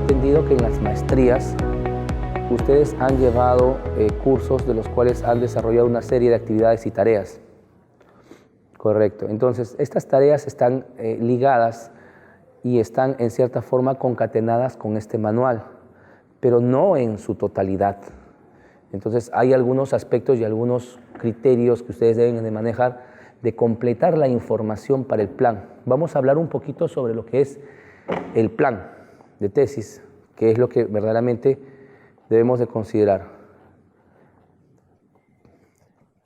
entendido que en las maestrías ustedes han llevado cursos de los cuales han desarrollado una serie de actividades y tareas. Correcto. Entonces, estas tareas están ligadas y están en cierta forma concatenadas con este manual, pero no en su totalidad. Entonces, hay algunos aspectos y algunos criterios que ustedes deben de manejar de completar la información para el plan. Vamos a hablar un poquito sobre lo que es el plan de tesis, que es lo que verdaderamente debemos de considerar.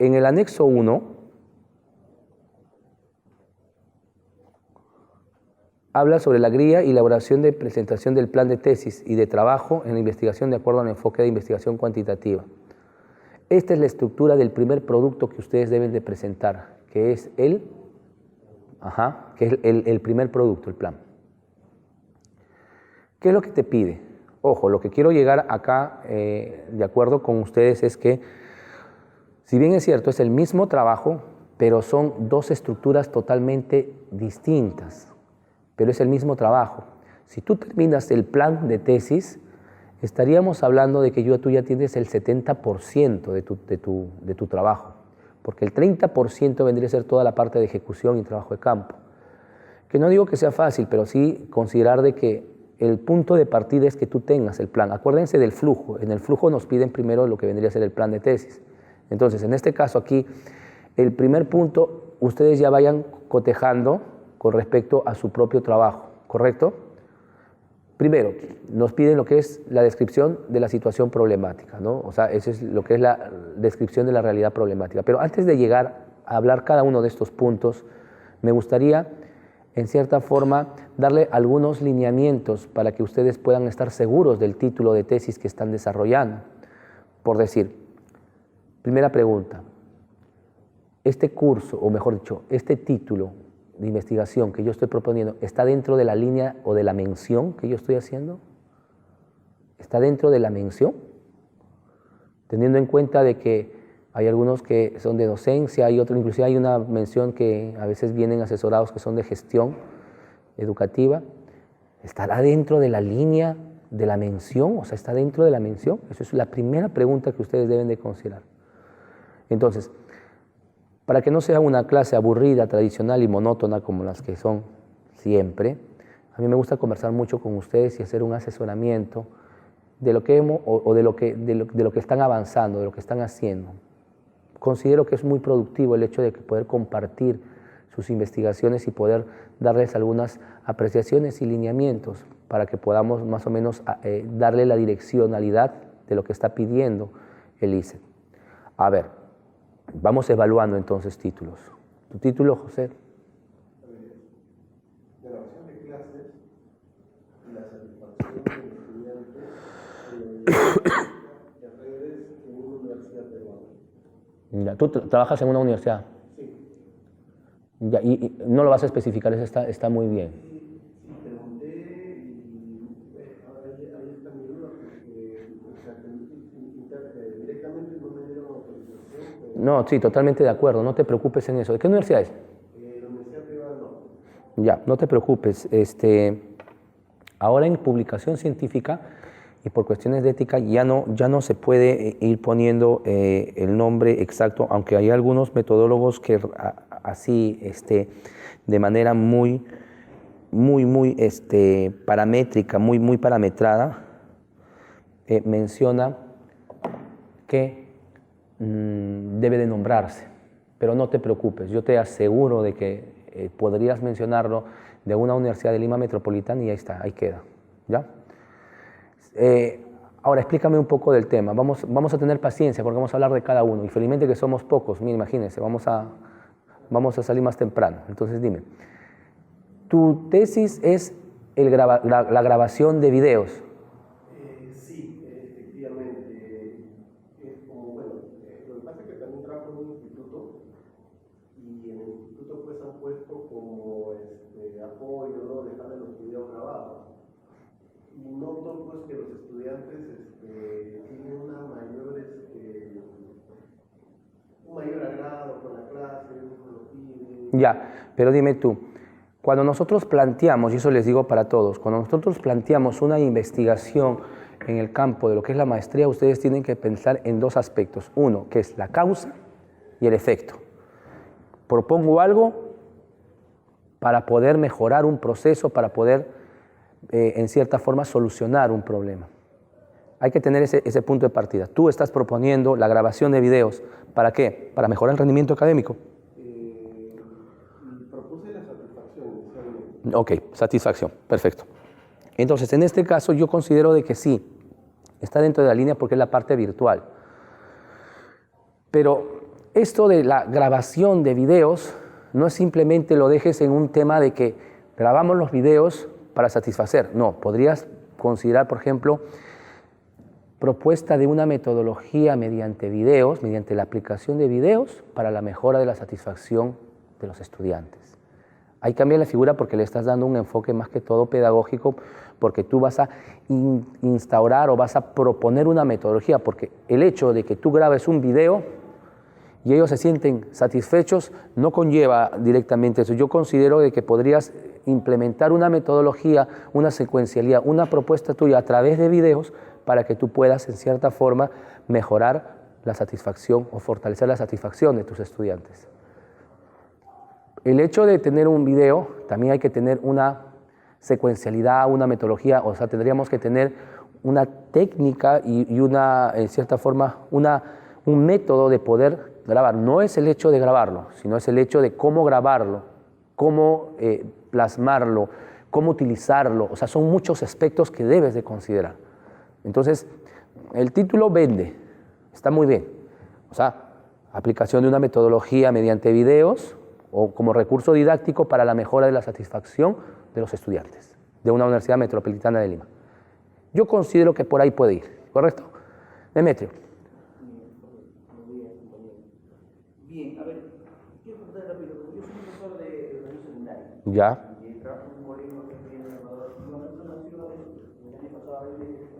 En el anexo 1 habla sobre la guía y elaboración de presentación del plan de tesis y de trabajo en la investigación de acuerdo al enfoque de investigación cuantitativa. Esta es la estructura del primer producto que ustedes deben de presentar, que es el primer producto, el plan. ¿Qué es lo que te pide? Ojo, lo que quiero llegar acá de acuerdo con ustedes es que, si bien es cierto, es el mismo trabajo, pero son dos estructuras totalmente distintas, pero es el mismo trabajo. Si tú terminas el plan de tesis, estaríamos hablando de que tú ya tienes el 70% de tu trabajo, porque el 30% vendría a ser toda la parte de ejecución y trabajo de campo. Que no digo que sea fácil, pero sí considerar de que el punto de partida es que tú tengas el plan. Acuérdense del flujo. En el flujo nos piden primero lo que vendría a ser el plan de tesis. Entonces, en este caso aquí, el primer punto, ustedes ya vayan cotejando con respecto a su propio trabajo, ¿correcto? Primero, nos piden lo que es la descripción de la situación problemática, ¿no? O sea, eso es lo que es la descripción de la realidad problemática. Pero antes de llegar a hablar cada uno de estos puntos, me gustaría, en cierta forma, darle algunos lineamientos para que ustedes puedan estar seguros del título de tesis que están desarrollando. Por decir, primera pregunta, este curso, o mejor dicho, este título de investigación que yo estoy proponiendo, ¿está dentro de la línea o de la mención que yo estoy haciendo? ¿Está dentro de la mención? Teniendo en cuenta de que hay algunos que son de docencia, hay otros, inclusive hay una mención que a veces vienen asesorados que son de gestión educativa. ¿Estará dentro de la línea de la mención? O sea, ¿está dentro de la mención? Esa es la primera pregunta que ustedes deben de considerar. Entonces, para que no sea una clase aburrida, tradicional y monótona como las que son siempre, a mí me gusta conversar mucho con ustedes y hacer un asesoramiento de lo que hemos, o de lo que están avanzando, de lo que están haciendo. Considero que es muy productivo el hecho de poder compartir sus investigaciones y poder darles algunas apreciaciones y lineamientos para que podamos más o menos darle la direccionalidad de lo que está pidiendo el ICET. A ver, vamos evaluando entonces títulos. ¿Tu título, José? Grabación de clases y la satisfacción de estudiantes de redes en una universidad peruana. Ya, ¿tú trabajas en una universidad? Sí. Ya, y no lo vas a especificar, eso está muy bien. Sí, pregunté y ahí está mi duda, porque o sea, directamente no me dieron autorización. Pero No, sí, totalmente de acuerdo, no te preocupes en eso. ¿De qué universidad es? la universidad privada no. Ya, no te preocupes. Ahora en publicación científica y por cuestiones de ética ya no se puede ir poniendo el nombre exacto, aunque hay algunos metodólogos que así, de manera muy paramétrica, muy parametrada, menciona que debe de nombrarse. Pero no te preocupes, yo te aseguro de que podrías mencionarlo de una universidad de Lima Metropolitana y ahí está, ahí queda, ¿ya? Ahora explícame un poco del tema, vamos a tener paciencia porque vamos a hablar de cada uno y felizmente que somos pocos, mira, imagínense, vamos a salir más temprano. Entonces dime, tu tesis es la grabación de videos. Sí, efectivamente. Es como, bueno, lo que pasa es que también trabajo en un instituto y en el instituto pues han puesto como apoyo, ¿no? Dejarle los videos grabados. Y noto pues que los estudiantes tienen un mayor agrado con la clase, con los pibes. Ya, pero dime tú, Cuando nosotros planteamos, y eso les digo para todos, cuando nosotros planteamos una investigación en el campo de lo que es la maestría, ustedes tienen que pensar en dos aspectos. Uno, que es la causa y el efecto. Propongo algo para poder mejorar un proceso, para poder, en cierta forma, solucionar un problema. Hay que tener ese punto de partida. Tú estás proponiendo la grabación de videos. ¿Para qué? Para mejorar el rendimiento académico. Propuse la satisfacción inicialmente. Ok, satisfacción, perfecto. Entonces, en este caso yo considero de que sí, está dentro de la línea porque es la parte virtual. Pero esto de la grabación de videos no es simplemente lo dejes en un tema de que grabamos los videos para satisfacer. No, podrías considerar, por ejemplo, propuesta de una metodología mediante videos, mediante la aplicación de videos para la mejora de la satisfacción de los estudiantes. Ahí cambia la figura porque le estás dando un enfoque más que todo pedagógico, porque tú vas a instaurar o vas a proponer una metodología, porque el hecho de que tú grabes un video y ellos se sienten satisfechos no conlleva directamente eso. Yo considero de que podrías implementar una metodología, una secuencialidad, una propuesta tuya a través de videos para que tú puedas, en cierta forma, mejorar la satisfacción o fortalecer la satisfacción de tus estudiantes. El hecho de tener un video, también hay que tener una secuencialidad, una metodología, o sea, tendríamos que tener una técnica y una, en cierta forma, un método de poder grabar. No es el hecho de grabarlo, sino es el hecho de cómo grabarlo, cómo plasmarlo, cómo utilizarlo. O sea, son muchos aspectos que debes de considerar. Entonces, el título vende, está muy bien. O sea, aplicación de una metodología mediante videos o como recurso didáctico para la mejora de la satisfacción de los estudiantes de una Universidad Metropolitana de Lima. Yo considero que por ahí puede ir, ¿correcto? Demetrio. Bien, a ver, quiero contar rápido, porque yo soy profesor de educación secundaria. Ya. Y trabajo en un colegio que es bien innovador. Y bueno, esto nació el año pasado, a veces,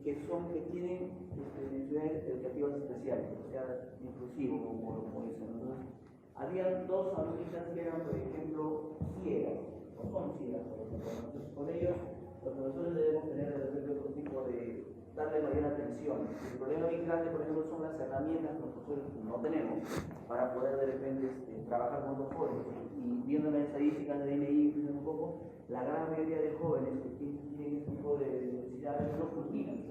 que tienen necesidades educativas especiales, o sea, inclusivos, como dicen. Entonces, había dos alumnitas que eran, por ejemplo, ciegas, o son ciegas, por ejemplo. Entonces, con ellos, los profesores debemos tener de repente otro tipo de darle mayor atención. El problema bien grande, por ejemplo, son las herramientas que nosotros no tenemos para poder de repente trabajar con los jóvenes. Y viendo las estadísticas de DNI, un poco, la gran mayoría de jóvenes que tienen este tipo de necesidades no cultivan.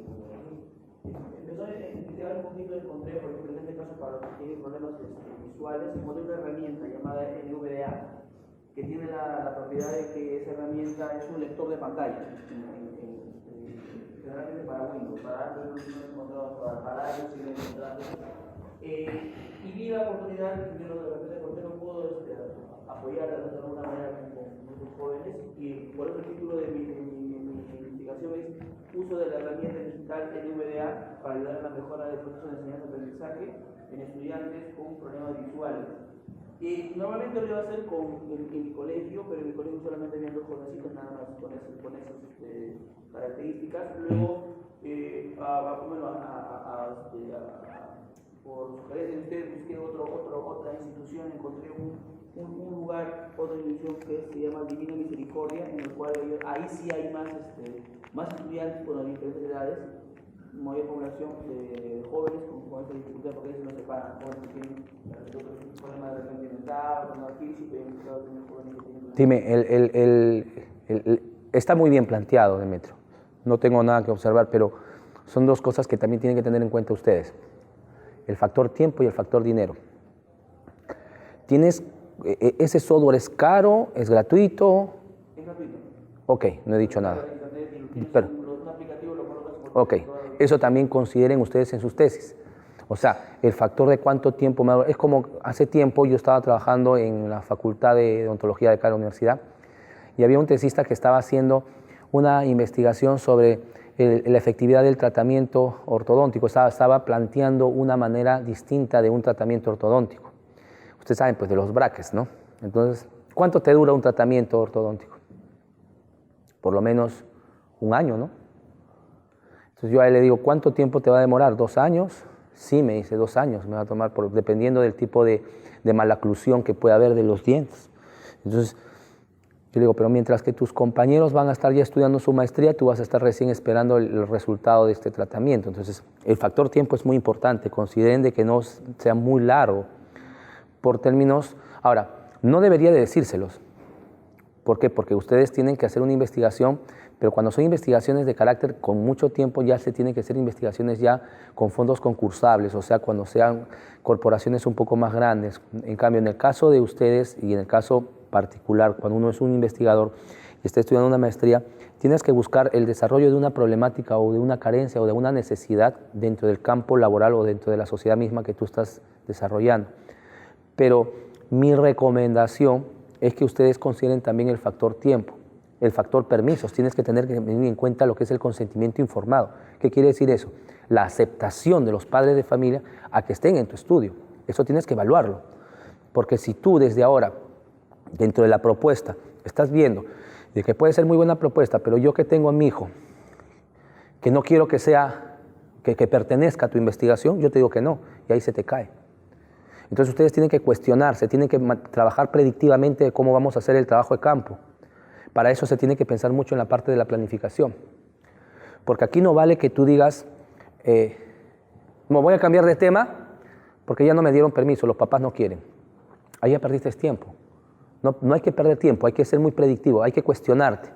Empezó a investigar un poquito, encontré, por ejemplo, en este caso, para los que tienen problemas visuales, encontré una herramienta llamada NVDA, que tiene la propiedad de que esa herramienta es un lector de pantalla. Generalmente para Windows, para Android no he encontrado, para iOS sí lo he encontrado. Y vi la oportunidad, yo de repente, ¿por qué no puedo apoyar de alguna manera con nuestros jóvenes? Y por eso el título de mi investigación es uso de la herramienta digital NVDA para ayudar a la mejora del proceso de enseñanza-aprendizaje en estudiantes con problemas visuales. Normalmente lo iba a hacer en mi colegio, pero en mi colegio solamente había dos jovencitos nada más con esas características. Luego, por sugerencia de ustedes, busqué otra institución, encontré un lugar, otra institución que se llama Divina Misericordia, en el cual ahí sí hay más estudiantes con diferentes edades, mayor población de jóvenes con esta dificultad, porque ellos no se separan, jóvenes que tienen problemas de repente mental, problemas físicos, y jóvenes que tienen... Dime, está muy bien planteado, Demetrio. No tengo nada que observar, pero son dos cosas que también tienen que tener en cuenta ustedes. El factor tiempo y el factor dinero. ¿Ese software es caro? ¿Es gratuito? Es gratuito. Ok, no he dicho nada. Pero, ok, eso también consideren ustedes en sus tesis. O sea, el factor de cuánto tiempo es como hace tiempo yo estaba trabajando en la Facultad de Odontología de cada universidad y había un tesista que estaba haciendo una investigación sobre la efectividad del tratamiento ortodóntico. Estaba planteando una manera distinta de un tratamiento ortodóntico. Ustedes saben, pues, de los brackets, ¿no? Entonces, ¿cuánto te dura un tratamiento ortodóntico? Por lo menos un año, ¿no? Entonces yo a él le digo, ¿cuánto tiempo te va a demorar? ¿2 años? Sí, me dice, 2 años me va a tomar, dependiendo del tipo de maloclusión que pueda haber de los dientes. Entonces, yo le digo, pero mientras que tus compañeros van a estar ya estudiando su maestría, tú vas a estar recién esperando el resultado de este tratamiento. Entonces, el factor tiempo es muy importante. Consideren de que no sea muy largo por términos. Ahora, no debería de decírselos. ¿Por qué? Porque ustedes tienen que hacer una investigación, pero cuando son investigaciones de carácter con mucho tiempo ya se tienen que hacer investigaciones ya con fondos concursables, o sea, cuando sean corporaciones un poco más grandes. En cambio, en el caso de ustedes y en el caso particular, cuando uno es un investigador y está estudiando una maestría, tienes que buscar el desarrollo de una problemática o de una carencia o de una necesidad dentro del campo laboral o dentro de la sociedad misma que tú estás desarrollando. Pero mi recomendación es que ustedes consideren también el factor tiempo, el factor permisos. Tienes que tener en cuenta lo que es el consentimiento informado. ¿Qué quiere decir eso? La aceptación de los padres de familia a que estén en tu estudio. Eso tienes que evaluarlo. Porque si tú desde ahora, dentro de la propuesta, estás viendo de que puede ser muy buena propuesta, pero yo que tengo a mi hijo, que no quiero que sea, que pertenezca a tu investigación, yo te digo que no, y ahí se te cae. Entonces ustedes tienen que cuestionarse, tienen que trabajar predictivamente de cómo vamos a hacer el trabajo de campo. Para eso se tiene que pensar mucho en la parte de la planificación. Porque aquí no vale que tú digas, me voy a cambiar de tema porque ya no me dieron permiso, los papás no quieren. Ahí ya perdiste tiempo. No hay que perder tiempo, hay que ser muy predictivo, hay que cuestionarte.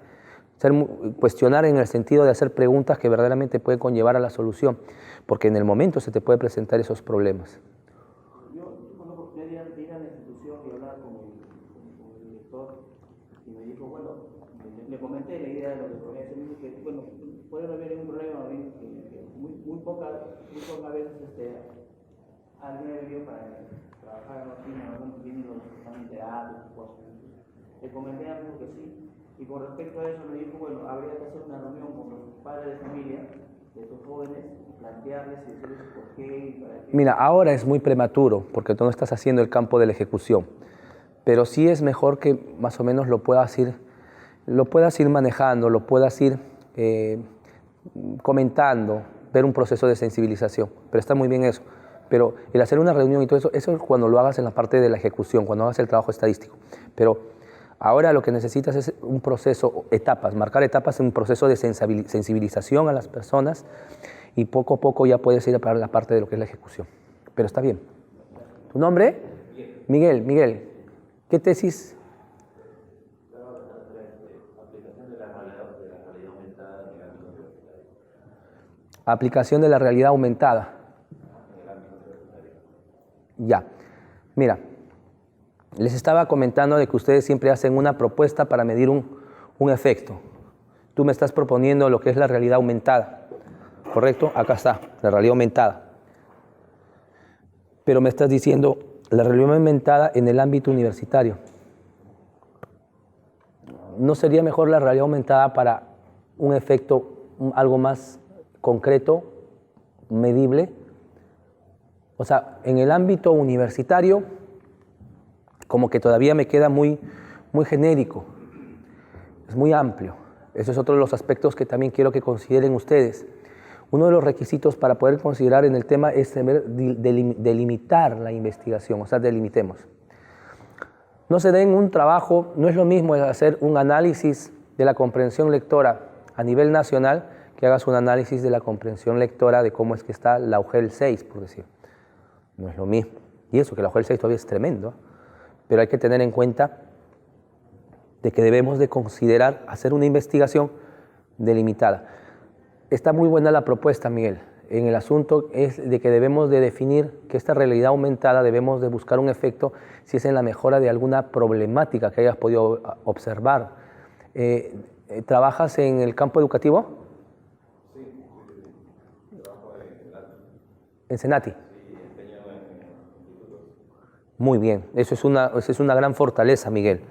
Cuestionar en el sentido de hacer preguntas que verdaderamente pueden conllevar a la solución, porque en el momento se te puede presentar esos problemas. Le comenté la idea de lo que podría hacer, que bueno, puede haber un problema que muy pocas veces alguien ha venido para trabajar en los tienen los exámenes de datos, cosas. Le comenté algo que sí, y con respecto a eso me dijo, bueno, habría que hacer una reunión con los padres de familia de estos jóvenes, plantearles y decirles por qué y para qué. Mira, ahora es muy prematuro porque tú no estás haciendo el campo de la ejecución, pero sí es mejor que más o menos lo puedas ir manejando, lo puedas ir comentando, ver un proceso de sensibilización. Pero está muy bien eso. Pero el hacer una reunión y todo eso es cuando lo hagas en la parte de la ejecución, cuando hagas el trabajo estadístico. Pero ahora lo que necesitas es un proceso, etapas, marcar etapas en un proceso de sensibilización a las personas y poco a poco ya puedes ir para la parte de lo que es la ejecución. Pero está bien. ¿Tu nombre? Miguel. Miguel, ¿qué tesis? Aplicación de la realidad aumentada. Ya. Mira, les estaba comentando de que ustedes siempre hacen una propuesta para medir un efecto. Tú me estás proponiendo lo que es la realidad aumentada, ¿correcto? Acá está, la realidad aumentada. Pero me estás diciendo la realidad aumentada en el ámbito universitario. ¿No sería mejor la realidad aumentada para un efecto algo más concreto, medible? O sea, en el ámbito universitario, como que todavía me queda muy genérico, es muy amplio. Eso es otro de los aspectos que también quiero que consideren ustedes. Uno de los requisitos para poder considerar en el tema es delimitar la investigación, o sea, delimitemos. No se den un trabajo, no es lo mismo hacer un análisis de la comprensión lectora a nivel nacional que hagas un análisis de la comprensión lectora de cómo es que está la UGEL 6, por decir. No es lo mismo. Y eso, que la UGEL 6 todavía es tremendo, pero hay que tener en cuenta de que debemos de considerar hacer una investigación delimitada. Está muy buena la propuesta, Miguel. En el asunto es de que debemos de definir que esta realidad aumentada debemos de buscar un efecto si es en la mejora de alguna problemática que hayas podido observar. ¿Trabajas en el campo educativo? Sí, trabajo en Senati. Muy bien, eso es una gran fortaleza, Miguel.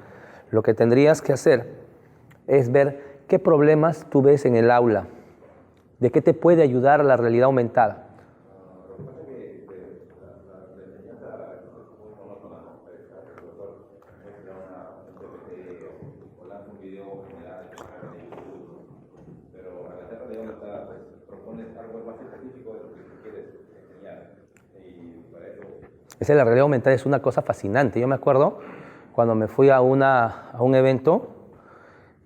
Lo que tendrías que hacer es ver qué problemas tú ves en el aula, de qué te puede ayudar la realidad aumentada. Esa es la realidad aumentada, es una cosa fascinante. Yo me acuerdo cuando me fui a un evento,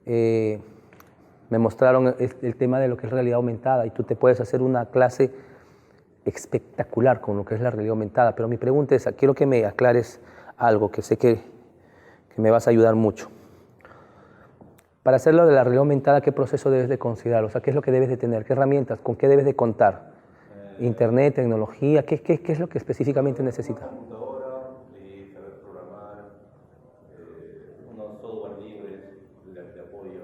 me mostraron el tema de lo que es realidad aumentada y tú te puedes hacer una clase espectacular con lo que es la realidad aumentada. Pero mi pregunta es, quiero que me aclares algo que sé que me vas a ayudar mucho. Para hacerlo de la realidad aumentada, ¿qué proceso debes de considerar? O sea, ¿qué es lo que debes de tener? ¿Qué herramientas? ¿Con qué debes de contar? ¿Internet, tecnología? ¿Qué es lo que específicamente necesitas? Computadora y saber programar, unos software libres de apoyo,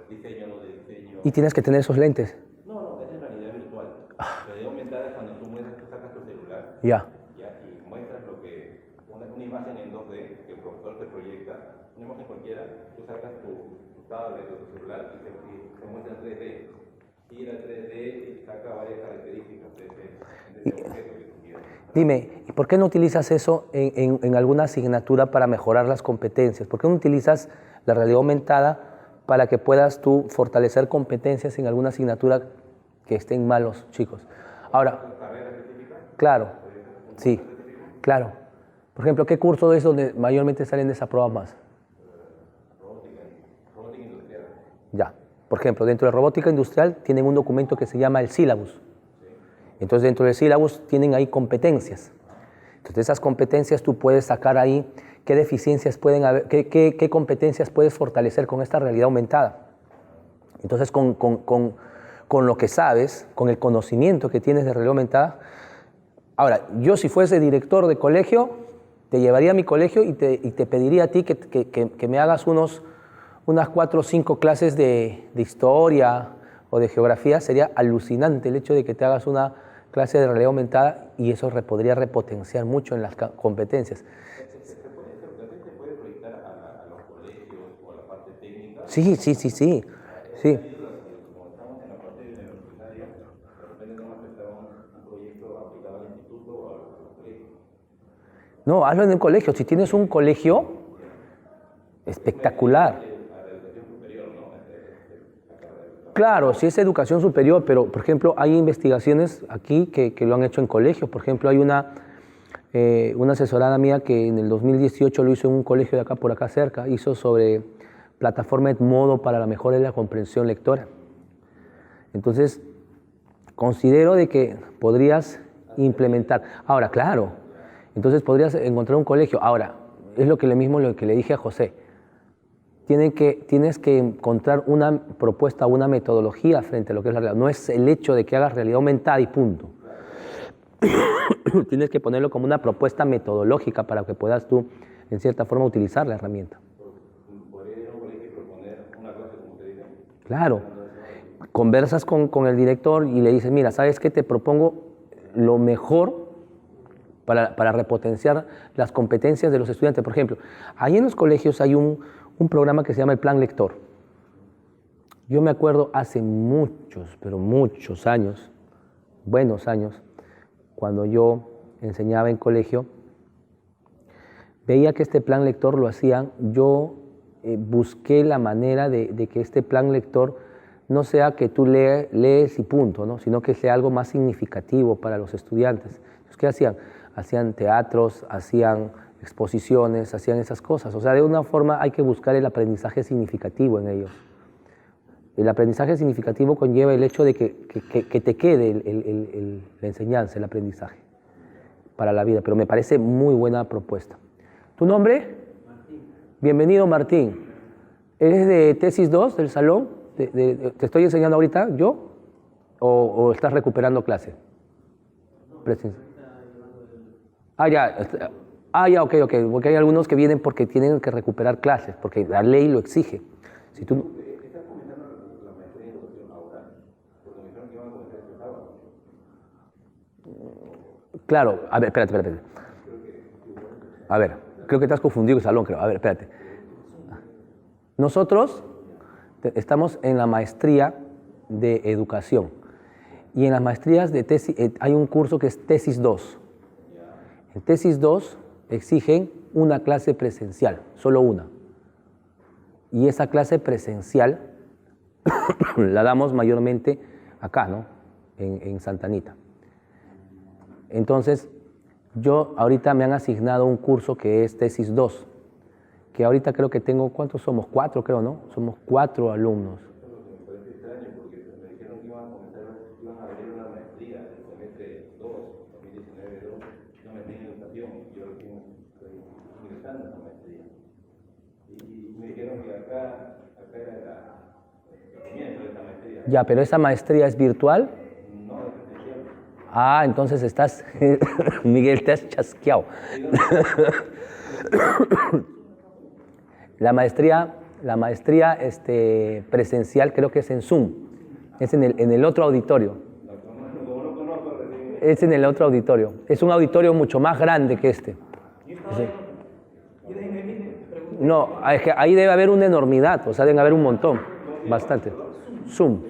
diseño, no de diseño. ¿Y tienes que tener esos lentes? No, esa es realidad virtual. Realidad aumentada es cuando tú muestras, tú sacas tu celular Ya. y muestras lo que, una imagen en 2D que el profesor te proyecta, una imagen cualquiera, tú sacas tu tablet o tu celular y se muestra en 3D. Gira 3D y saca varias características de ese objeto que tú quieras. Dime, ¿y por qué no utilizas eso en alguna asignatura para mejorar las competencias? ¿Por qué no utilizas la realidad aumentada para que puedas tú fortalecer competencias en alguna asignatura que estén mal los chicos? Ahora, claro, sí, claro. Por ejemplo, ¿qué curso es donde mayormente salen desaprobados más? Robótica industrial. Ya. Por ejemplo, dentro de robótica industrial tienen un documento que se llama el sílabus. Entonces, dentro del sílabus tienen ahí competencias. Entonces, esas competencias tú puedes sacar ahí qué deficiencias pueden haber, qué competencias puedes fortalecer con esta realidad aumentada. Entonces, con lo que sabes, con el conocimiento que tienes de realidad aumentada. Ahora, yo si fuese director de colegio, te llevaría a mi colegio y te pediría a ti que me hagas unas 4 o 5 clases de historia o de geografía. Sería alucinante el hecho de que te hagas una clase de realidad aumentada y eso podría repotenciar mucho en las competencias. ¿Se puede proyectar a los colegios o a la parte técnica? Sí. Como estamos en la parte universitaria, de repente no aceptamos un proyecto aplicado al instituto o a los colegios. No, hazlo en el colegio. Si tienes un colegio espectacular. Claro, sí es educación superior, pero por ejemplo hay investigaciones aquí que lo han hecho en colegios. Por ejemplo, hay una asesorada mía que en el 2018 lo hizo en un colegio de acá por acá cerca, hizo sobre plataforma Edmodo para la mejora de la comprensión lectora. Entonces, considero de que podrías implementar. Ahora, claro, entonces podrías encontrar un colegio. Ahora, es lo que le dije a José. Tienes que encontrar una propuesta, una metodología frente a lo que es la realidad. No es el hecho de que hagas realidad aumentada y punto. Tienes que ponerlo como una propuesta metodológica para que puedas tú, en cierta forma, utilizar la herramienta. ¿Podría ir a un colegio y proponer una clase como usted dice? Claro. Conversas con el director y le dices, mira, ¿sabes qué? Te propongo lo mejor para repotenciar las competencias de los estudiantes. Por ejemplo, ahí en los colegios hay un programa que se llama el Plan Lector. Yo me acuerdo hace muchos, pero muchos años, buenos años, cuando yo enseñaba en colegio, veía que este Plan Lector lo hacían. Yo busqué la manera de que este Plan Lector no sea que tú lees y punto, ¿no? Sino que sea algo más significativo para los estudiantes. Entonces, ¿qué hacían? Hacían teatros, hacían exposiciones, hacían esas cosas. O sea, de una forma hay que buscar el aprendizaje significativo en ellos. El aprendizaje significativo conlleva el hecho de que te quede la enseñanza, el aprendizaje para la vida. Pero me parece muy buena propuesta. ¿Tu nombre? Martín. Bienvenido, Martín. ¿Eres de tesis 2 del salón? ¿Te estoy enseñando ahorita yo? ¿O estás recuperando clase? Ya, ok, porque hay algunos que vienen porque tienen que recuperar clases, porque la ley lo exige. Si tú... ¿Estás comenzando la maestría en educación ahora? Porque me dijeron que iban a comenzar este sábado. Claro, a ver, espérate. A ver, creo que te has confundido el salón, creo. A ver, espérate. Nosotros estamos en la maestría de educación y en las maestrías de tesis hay un curso que es tesis 2. En tesis 2 exigen una clase presencial, solo una. Y esa clase presencial la damos mayormente acá, ¿no? En Santa Anita. Entonces, yo ahorita me han asignado un curso que es tesis 2, que ahorita creo que tengo, ¿cuántos somos? 4 creo, ¿no? Somos 4 alumnos. Me parece extraño porque me dijeron que iban a abrir una maestría el semestre 2, 2019-2, una maestría en educación, y yo recién estoy ingresando a esa maestría. Y me dijeron que acá era el comienzo de esta maestría. Ya, pero esa maestría es virtual. No, es presencial. Ah, entonces estás, Miguel, te has chasqueado. La maestría presencial creo que es en Zoom, es en el otro auditorio. Es en el otro auditorio. Es un auditorio mucho más grande que este. Sí. No, es que ahí debe haber una enormidad, o sea, deben haber un montón, bastante. Zoom.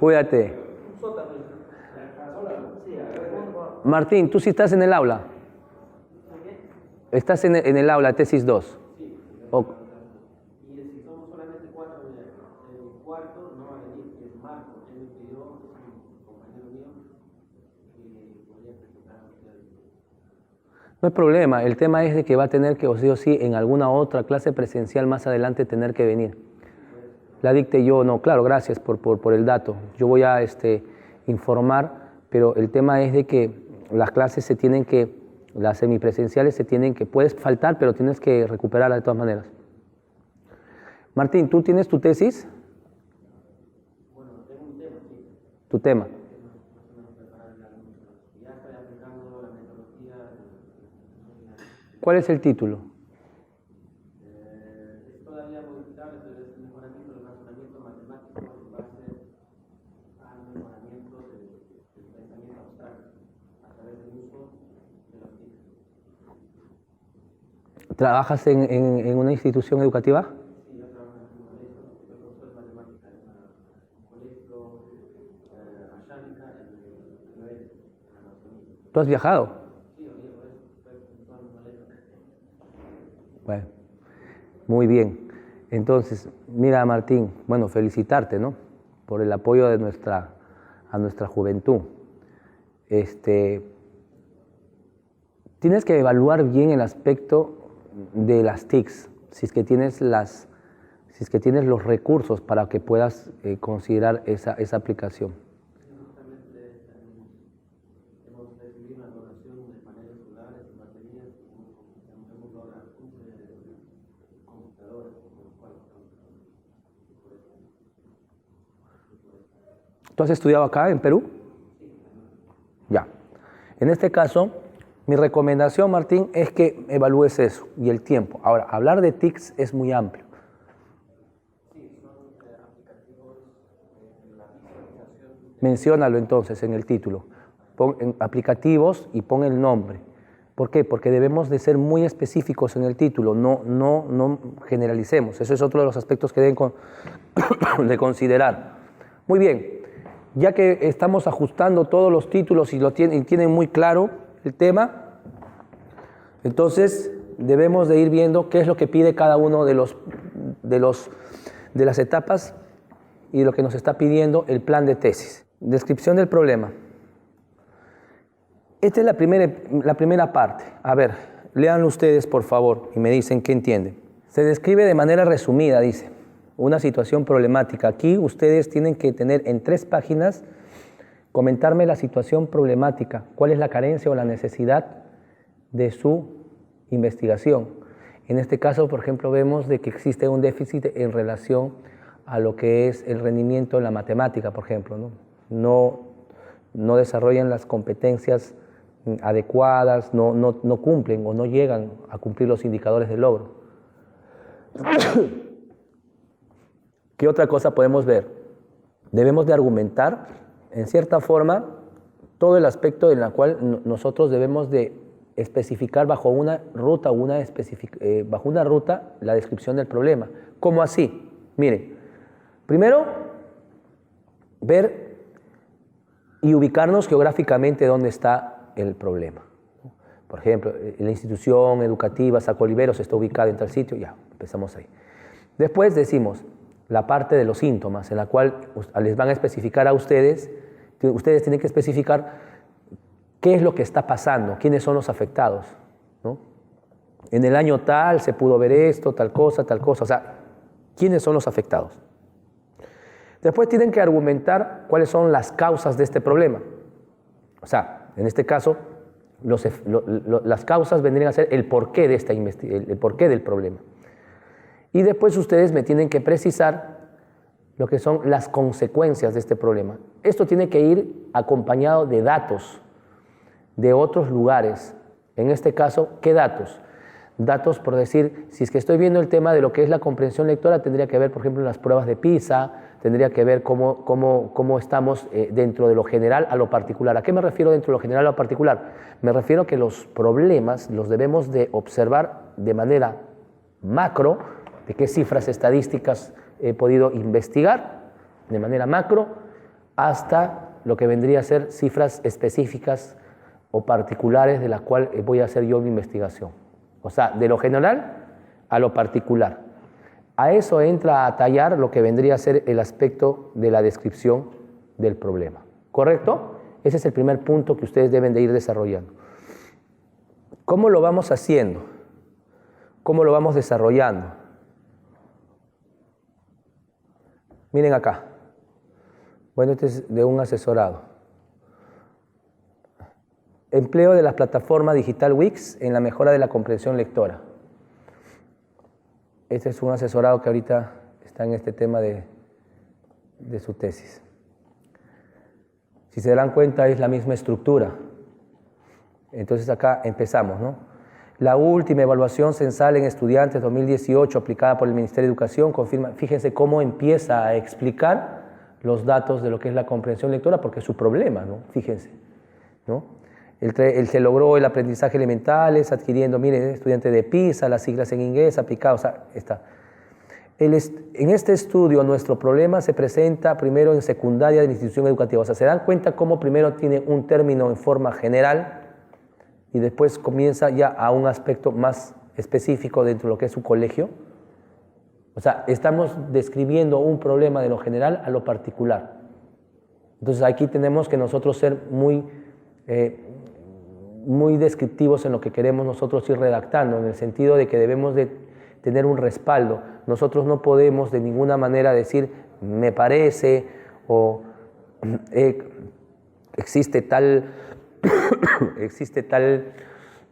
Cuídate. Martín, ¿tú sí estás en el aula? ¿Estás en el aula, tesis 2? Sí. O- Y si somos solamente 4, el cuarto no va a venir, que es Marco. Él me pidió, un compañero mío, que podría presentar a ustedes. No hay problema, el tema es de que va a tener que, o sí, en alguna otra clase presencial más adelante tener que venir. La dicte yo, no, claro, gracias por el dato. Yo voy a informar, pero el tema es de que las clases se tienen que, las semipresenciales se tienen que, puedes faltar, pero tienes que recuperarla de todas maneras. Martín, ¿tú tienes tu tesis? Bueno, tengo un tema, sí. Tu tema. Ya estoy aplicando la metodología. ¿Cuál es el título? Es todavía modificable, pero es el mejoramiento del razonamiento matemático en base al mejoramiento del pensamiento abstracto a través del uso de los TIC. ¿Trabajas en una institución educativa? Sí, yo trabajo en un colegio, soy profesor de matemáticas en un colegio Ashánica en Noel, en Amazonía. ¿Tú has viajado? Sí, oye, por eso soy profesor en un colegio. Bueno, muy bien. Entonces, mira, Martín, bueno, felicitarte, ¿no? Por el apoyo de a nuestra juventud. Tienes que evaluar bien el aspecto de las TICs, si es que tienes los recursos para que puedas considerar esa aplicación. Justamente hemos recibido una donación de paneles solares y baterías y hemos logrado 15 computadores con los cuales ¿Tú has estudiado acá en Perú? Ya. En este caso, mi recomendación, Martín, es que evalúes eso y el tiempo. Ahora, hablar de TICs es muy amplio. Menciónalo entonces en el título. Pon aplicativos y pon el nombre. ¿Por qué? Porque debemos de ser muy específicos en el título, no generalicemos. Eso es otro de los aspectos que deben de considerar. Muy bien, ya que estamos ajustando todos los títulos y tienen muy claro el tema, entonces debemos de ir viendo qué es lo que pide cada uno de las etapas y lo que nos está pidiendo el plan de tesis. Descripción del problema. Esta es la primera parte. A ver, léanlo ustedes, por favor, y me dicen qué entienden. Se describe de manera resumida, dice, una situación problemática. Aquí ustedes tienen que tener en 3 páginas, comentarme la situación problemática, cuál es la carencia o la necesidad de su investigación. En este caso, por ejemplo, vemos de que existe un déficit en relación a lo que es el rendimiento en la matemática, por ejemplo, no desarrollan las competencias adecuadas, no cumplen o no llegan a cumplir los indicadores de logro. ¿Qué otra cosa podemos ver? Debemos de argumentar, en cierta forma, todo el aspecto en el cual nosotros debemos de especificar bajo una ruta la descripción del problema. ¿Cómo así? Miren, primero, ver y ubicarnos geográficamente dónde está el problema. Por ejemplo, la institución educativa Saco Oliveros está ubicada en tal sitio, ya, empezamos ahí. Después decimos la parte de los síntomas, en la cual les van a especificar a ustedes tienen que especificar qué es lo que está pasando, quiénes son los afectados, ¿no? En el año tal se pudo ver esto, tal cosa, o sea, quiénes son los afectados. Después tienen que argumentar cuáles son las causas de este problema. O sea, en este caso, las causas vendrían a ser el porqué de el porqué del problema. Y después ustedes me tienen que precisar lo que son las consecuencias de este problema. Esto tiene que ir acompañado de datos de otros lugares. En este caso, ¿qué datos? Datos, por decir, si es que estoy viendo el tema de lo que es la comprensión lectora, tendría que ver, por ejemplo, las pruebas de PISA, tendría que ver cómo estamos dentro de lo general a lo particular. ¿A qué me refiero dentro de lo general a lo particular? Me refiero a que los problemas los debemos de observar de manera macro, de qué cifras estadísticas he podido investigar, de manera macro, hasta lo que vendría a ser cifras específicas o particulares de las cuales voy a hacer yo mi investigación. O sea, de lo general a lo particular. A eso entra a tallar lo que vendría a ser el aspecto de la descripción del problema. ¿Correcto? Ese es el primer punto que ustedes deben de ir desarrollando. ¿Cómo lo vamos haciendo? ¿Cómo lo vamos desarrollando? Miren acá. Bueno, este es de un asesorado. Empleo de la plataforma digital Wix en la mejora de la comprensión lectora. Este es un asesorado que ahorita está en este tema de su tesis. Si se dan cuenta, es la misma estructura. Entonces acá empezamos, ¿no? La última evaluación censal en estudiantes 2018 aplicada por el Ministerio de Educación confirma, fíjense cómo empieza a explicar los datos de lo que es la comprensión lectora, porque es su problema, ¿no? Fíjense, ¿no? Se logró el aprendizaje elementales adquiriendo, miren, estudiante de PISA, las siglas en inglés aplicadas, o sea, está. En este estudio nuestro problema se presenta primero en secundaria de la institución educativa, o sea, se dan cuenta cómo primero tiene un término en forma general y después comienza ya a un aspecto más específico dentro de lo que es su colegio. O sea, estamos describiendo un problema de lo general a lo particular. Entonces aquí tenemos que nosotros ser muy descriptivos en lo que queremos nosotros ir redactando, en el sentido de que debemos de tener un respaldo. Nosotros no podemos de ninguna manera decir me parece o existe tal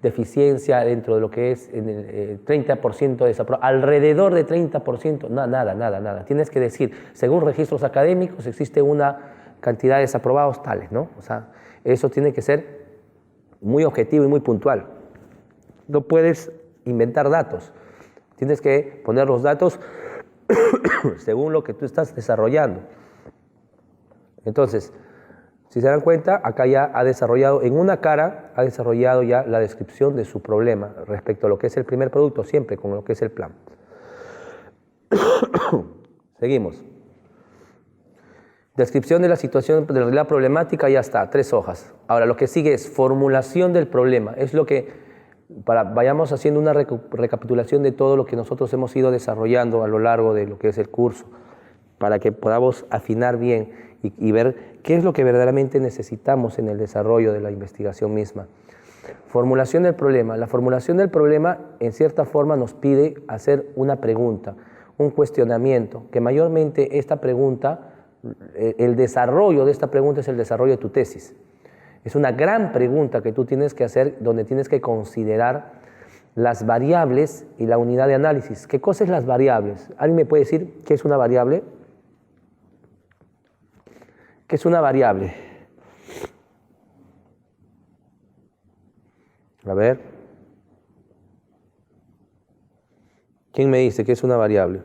deficiencia dentro de lo que es en el 30% de desaprobación, alrededor de 30%, nada. Tienes que decir, según registros académicos existe una cantidad de desaprobados tales, ¿no? O sea, eso tiene que ser muy objetivo y muy puntual. No puedes inventar datos. Tienes que poner los datos según lo que tú estás desarrollando. Entonces, si se dan cuenta, acá ya ha desarrollado, en una cara, ha desarrollado ya la descripción de su problema respecto a lo que es el primer producto, siempre con lo que es el plan. Seguimos. Descripción de la situación de la problemática, ya está, 3 hojas. Ahora, lo que sigue es formulación del problema. Es lo que, vayamos haciendo una recapitulación de todo lo que nosotros hemos ido desarrollando a lo largo de lo que es el curso, para que podamos afinar bien y ver qué es lo que verdaderamente necesitamos en el desarrollo de la investigación misma. Formulación del problema. La formulación del problema, en cierta forma, nos pide hacer una pregunta, un cuestionamiento, que mayormente esta pregunta, el desarrollo de esta pregunta es el desarrollo de tu tesis. Es una gran pregunta que tú tienes que hacer, donde tienes que considerar las variables y la unidad de análisis. ¿Qué cosa es las variables? ¿Alguien me puede decir qué es una variable? ¿Qué es una variable? A ver. ¿Quién me dice qué es una variable?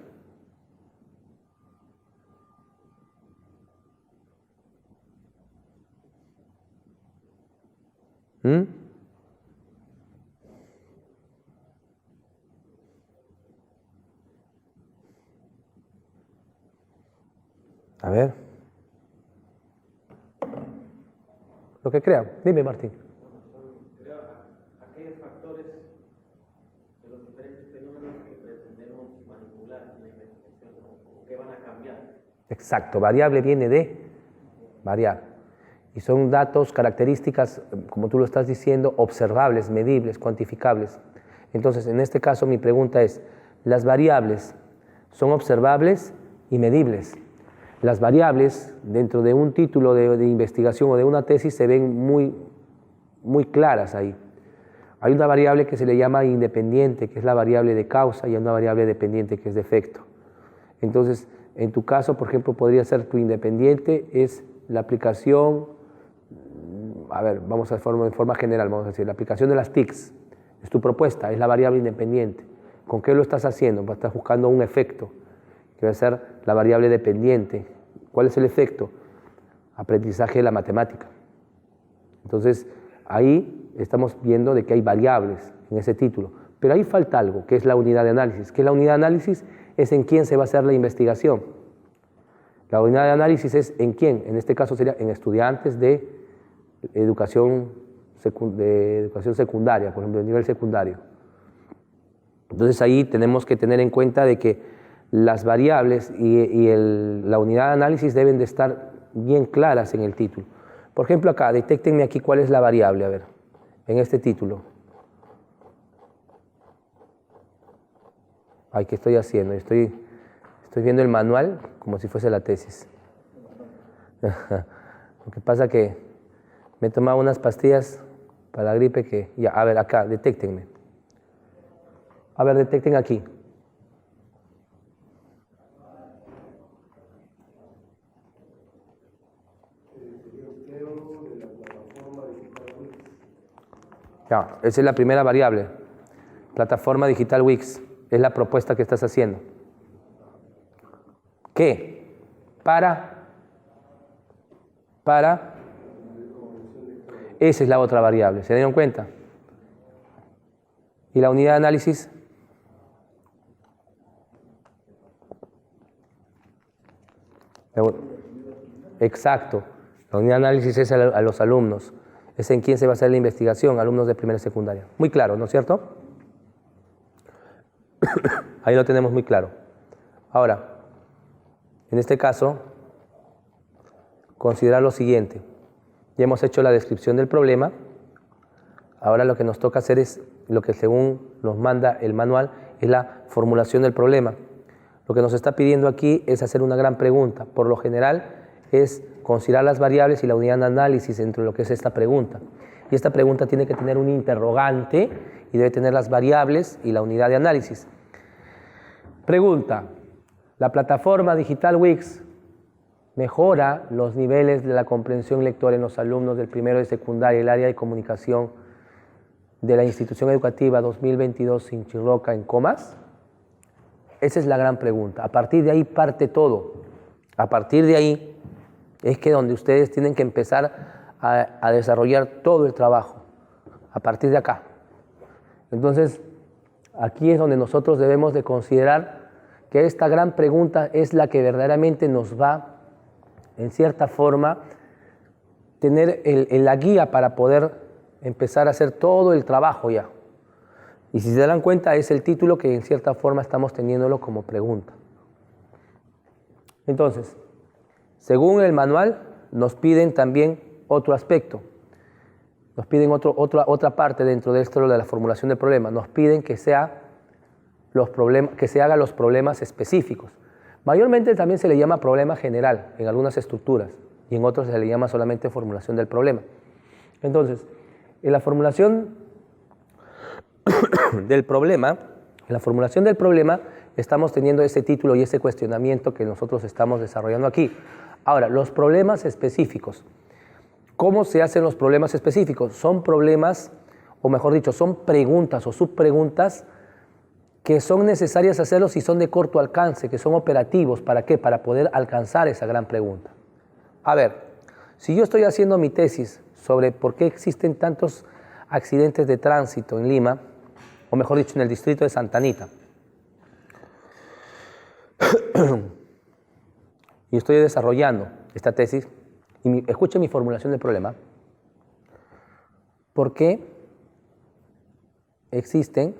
A ver. Lo que crean. Dime, Martín. Creo aquellos factores de los diferentes fenómenos que pretendemos manipular en la investigación, o que van a cambiar. Exacto. Variable viene de variar. Y son datos, características, como tú lo estás diciendo, observables, medibles, cuantificables. Entonces, en este caso, mi pregunta es, ¿las variables son observables y medibles? Las variables, dentro de un título de investigación o de una tesis, se ven muy claras ahí. Hay una variable que se le llama independiente, que es la variable de causa, y hay una variable dependiente, que es de efecto. Entonces, en tu caso, por ejemplo, podría ser tu independiente, es la aplicación, a ver, vamos a en forma general, vamos a decir, la aplicación de las TICs, es tu propuesta, es la variable independiente. ¿Con qué lo estás haciendo? Pues estás buscando un efecto, que va a ser la variable dependiente. ¿Cuál es el efecto? Aprendizaje de la matemática. Entonces, ahí estamos viendo de que hay variables en ese título. Pero ahí falta algo, que es la unidad de análisis. ¿Qué es la unidad de análisis? Es en quién se va a hacer la investigación. La unidad de análisis es en quién. En este caso sería en estudiantes de educación secundaria, por ejemplo, de nivel secundario. Entonces ahí tenemos que tener en cuenta de que las variables y la unidad de análisis deben de estar bien claras en el título. Por ejemplo, acá, detéctenme aquí cuál es la variable, a ver, en este título. Ay, ¿qué estoy haciendo? Estoy viendo el manual como si fuese la tesis. Lo que pasa que me he tomado unas pastillas para la gripe que... Ya, a ver, acá, detéctenme. A ver, detecten aquí. Ya, esa es la primera variable. Plataforma digital Wix. Es la propuesta que estás haciendo. ¿Qué? Para. Esa es la otra variable. ¿Se dieron cuenta? ¿Y la unidad de análisis? Exacto. La unidad de análisis es a los alumnos. Es en quién se va a hacer la investigación, alumnos de primera y secundaria. Muy claro, ¿no es cierto? Ahí lo tenemos muy claro. Ahora, en este caso, considerar lo siguiente. Ya hemos hecho la descripción del problema. Ahora lo que nos toca hacer es, lo que según nos manda el manual, es la formulación del problema. Lo que nos está pidiendo aquí es hacer una gran pregunta. Por lo general es considerar las variables y la unidad de análisis dentro de lo que es esta pregunta. Y esta pregunta tiene que tener un interrogante y debe tener las variables y la unidad de análisis. Pregunta: ¿la plataforma digital Wix mejora los niveles de la comprensión lectora en los alumnos del primero de secundaria y el área de comunicación de la institución educativa 2022 Sinchirroca en Comas? Esa es la gran pregunta. A partir de ahí parte todo. A partir de ahí es que donde ustedes tienen que empezar a desarrollar todo el trabajo. A partir de acá. Entonces, aquí es donde nosotros debemos de considerar que esta gran pregunta es la que verdaderamente nos va, en cierta forma, tener la guía para poder empezar a hacer todo el trabajo ya. Y si se dan cuenta, es el título que en cierta forma estamos teniéndolo como pregunta. Entonces, según el manual, nos piden también otro aspecto. Nos piden otra parte dentro de esto de la formulación del problema. Nos piden que se hagan los problemas específicos. Mayormente también se le llama problema general en algunas estructuras y en otros se le llama solamente formulación del problema. Entonces, en la formulación del problema, estamos teniendo ese título y ese cuestionamiento que nosotros estamos desarrollando aquí. Ahora, los problemas específicos. ¿Cómo se hacen los problemas específicos? Son problemas, o mejor dicho, son preguntas o subpreguntas que son necesarias hacerlos y son de corto alcance, que son operativos. ¿Para qué? Para poder alcanzar esa gran pregunta. A ver, si yo estoy haciendo mi tesis sobre por qué existen tantos accidentes de tránsito en Lima, o mejor dicho, en el distrito de Santa Anita, y estoy desarrollando esta tesis, y escuchen mi formulación del problema. ¿Por qué existen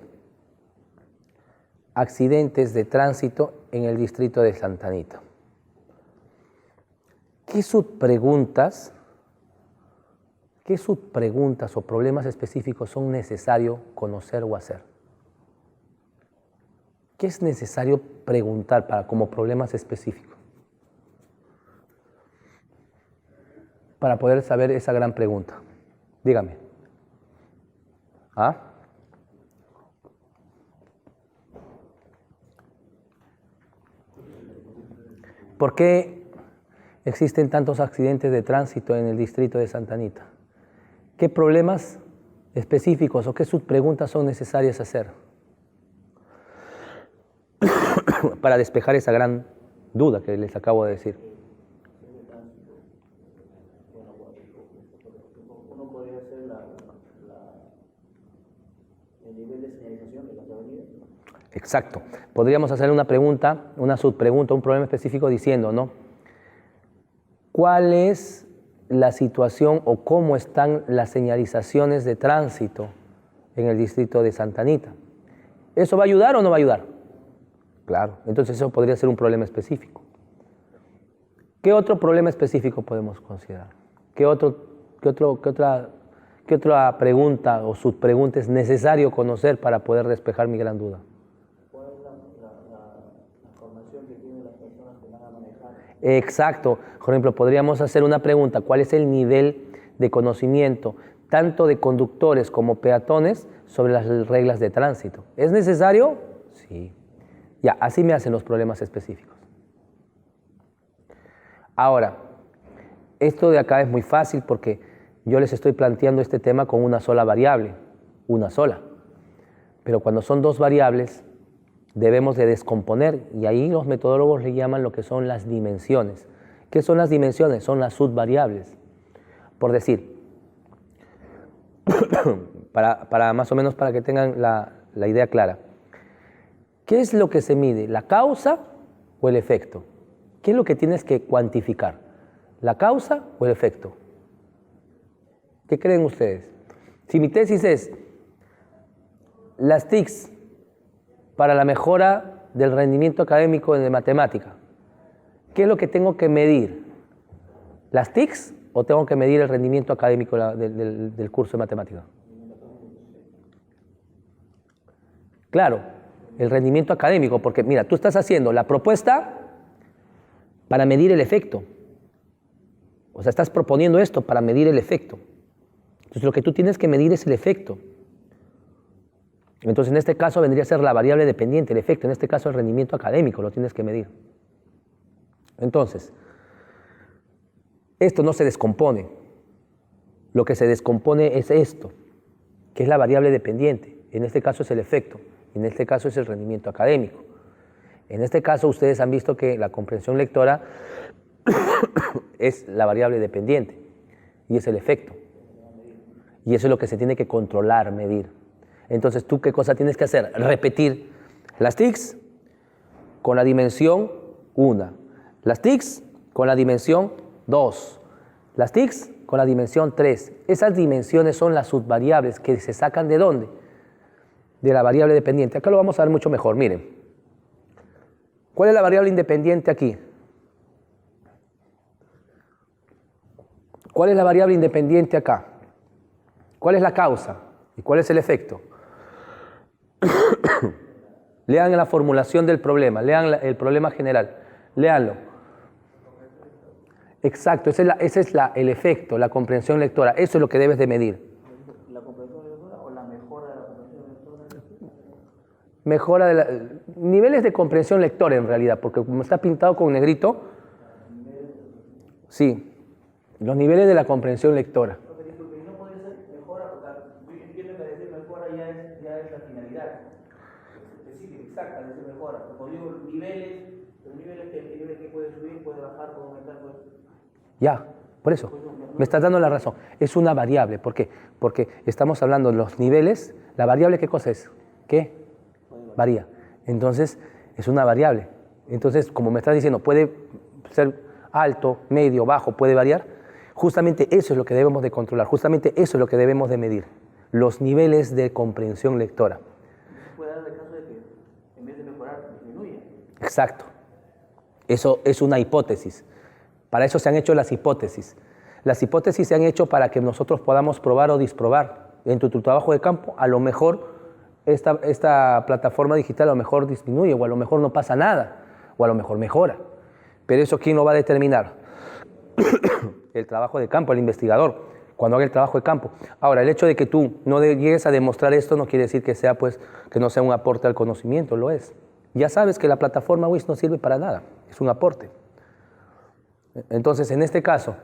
accidentes de tránsito en el distrito de Santa Anita? ¿Qué subpreguntas ¿Qué subpreguntas o problemas específicos son necesarios conocer o hacer? ¿Qué es necesario preguntar como problemas específicos? Para poder saber esa gran pregunta. Dígame. ¿Ah? ¿Por qué existen tantos accidentes de tránsito en el distrito de Santa Anita? ¿Qué problemas específicos o qué subpreguntas son necesarias hacer para despejar esa gran duda que les acabo de decir? Uno podría hacer el nivel de señalización de las avenidas. Exacto. Podríamos hacer una pregunta, una subpregunta, un problema específico diciendo, ¿no? ¿Cuál es la situación o cómo están las señalizaciones de tránsito en el distrito de Santa Anita? ¿Eso va a ayudar o no va a ayudar? Claro, entonces eso podría ser un problema específico. ¿Qué otro problema específico podemos considerar? ¿Qué otra pregunta o subpregunta es necesario conocer para poder despejar mi gran duda? ¿Cuál es la formación que tienen las personas que van a manejar? Exacto. Por ejemplo, podríamos hacer una pregunta: ¿cuál es el nivel de conocimiento tanto de conductores como peatones sobre las reglas de tránsito? ¿Es necesario? Sí. Ya, así me hacen los problemas específicos. Ahora, esto de acá es muy fácil porque yo les estoy planteando este tema con una sola variable, una sola. Pero cuando son dos variables, debemos de descomponer, y ahí los metodólogos le llaman lo que son las dimensiones. ¿Qué son las dimensiones? Son las subvariables. Por decir, para más o menos para que tengan la idea clara, ¿qué es lo que se mide? ¿La causa o el efecto? ¿Qué es lo que tienes que cuantificar? ¿La causa o el efecto? ¿Qué creen ustedes? Si mi tesis es las TICs para la mejora del rendimiento académico de matemática, ¿qué es lo que tengo que medir? ¿Las TICs o tengo que medir el rendimiento académico del curso de matemática? Claro, el rendimiento académico, porque mira, tú estás haciendo la propuesta para medir el efecto. O sea, estás proponiendo esto para medir el efecto. Entonces, lo que tú tienes que medir es el efecto. Entonces, en este caso vendría a ser la variable dependiente, el efecto. En este caso, el rendimiento académico lo tienes que medir. Entonces, esto no se descompone. Lo que se descompone es esto, que es la variable dependiente. En este caso es el efecto. En este caso es el rendimiento académico. En este caso, ustedes han visto que la comprensión lectora es la variable dependiente y es el efecto. Y eso es lo que se tiene que controlar, medir. Entonces, ¿tú qué cosa tienes que hacer? Repetir las TICs con la dimensión 1, las TICs con la dimensión 2, las TICs con la dimensión 3. Esas dimensiones son las subvariables que se sacan ¿de dónde? De la variable dependiente. Acá lo vamos a ver mucho mejor, miren. ¿Cuál es la variable independiente aquí? ¿Cuál es la variable independiente acá? ¿Cuál es la causa? ¿Y cuál es el efecto? Lean la formulación del problema, lean el problema general, léanlo. Exacto, ese es el efecto, la comprensión lectora, eso es lo que debes de medir. ¿La comprensión lectora o la mejora de la comprensión lectora? Mejora de niveles de comprensión lectora en realidad, porque como está pintado con negrito, sí, los niveles de la comprensión lectora. Disculpe, no puede ser mejora, porque yo entiendo que decir mejora ya es la finalidad específica, exacta de decir mejora. Como digo, niveles que puede subir, puede bajar, puede aumentar, puede... Ya, por eso, me estás dando la razón. Es una variable, ¿por qué? Porque estamos hablando de los niveles, la variable, ¿qué cosa es? ¿Qué? Varía. Entonces, es una variable. Entonces, como me estás diciendo, puede ser alto, medio, bajo, puede variar. Justamente eso es lo que debemos de controlar, justamente eso es lo que debemos de medir, los niveles de comprensión lectora. Puede dar el caso de que en vez de mejorar, disminuya. Exacto. Eso es una hipótesis. Para eso se han hecho las hipótesis. Las hipótesis se han hecho para que nosotros podamos probar o disprobar. En tu trabajo de campo, a lo mejor esta plataforma digital a lo mejor disminuye, o a lo mejor no pasa nada, o a lo mejor mejora. Pero eso, ¿quién lo va a determinar? El trabajo de campo, el investigador, cuando haga el trabajo de campo. Ahora, el hecho de que tú no llegues a demostrar esto no quiere decir que sea, pues, que no sea un aporte al conocimiento, lo es. Ya sabes que la plataforma Wix no sirve para nada, es un aporte. Entonces, en este caso,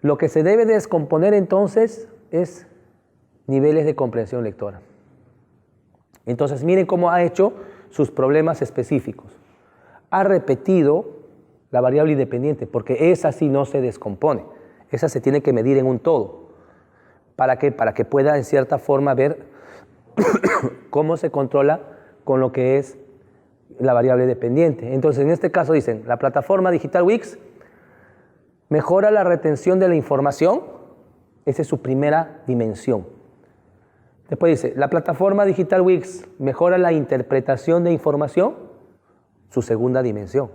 lo que se debe descomponer entonces es niveles de comprensión lectora. Entonces, miren cómo ha hecho sus problemas específicos. Ha repetido la variable independiente, porque esa sí no se descompone. Esa se tiene que medir en un todo. ¿Para qué? Para que pueda, en cierta forma, ver cómo se controla con lo que es la variable dependiente. Entonces, en este caso dicen, la plataforma digital Wix mejora la retención de la información. Esa es su primera dimensión. Después dice, la plataforma digital Wix mejora la interpretación de información. Su segunda dimensión.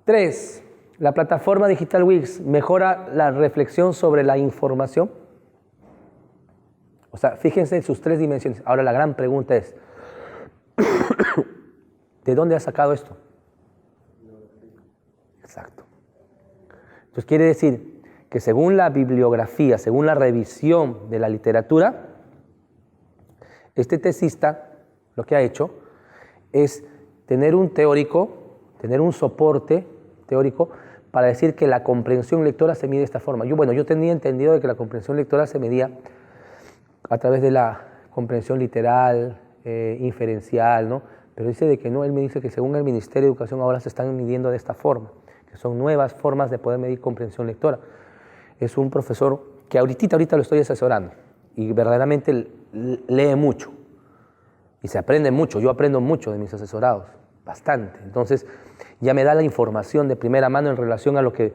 3. La plataforma digital Wix mejora la reflexión sobre la información. O sea, fíjense en sus 3 dimensiones. Ahora la gran pregunta es, ¿de dónde ha sacado esto? Exacto. Entonces quiere decir que según la bibliografía, según la revisión de la literatura, este tesista lo que ha hecho es tener un teórico, tener un soporte teórico para decir que la comprensión lectora se mide de esta forma. Yo tenía entendido de que la comprensión lectora se medía a través de la comprensión literal, inferencial, ¿no? Pero dice de que no, él me dice que según el Ministerio de Educación ahora se están midiendo de esta forma, que son nuevas formas de poder medir comprensión lectora. Es un profesor que ahorita lo estoy asesorando y verdaderamente lee mucho y se aprende mucho. Yo aprendo mucho de mis asesorados, bastante. Entonces ya me da la información de primera mano en relación a lo que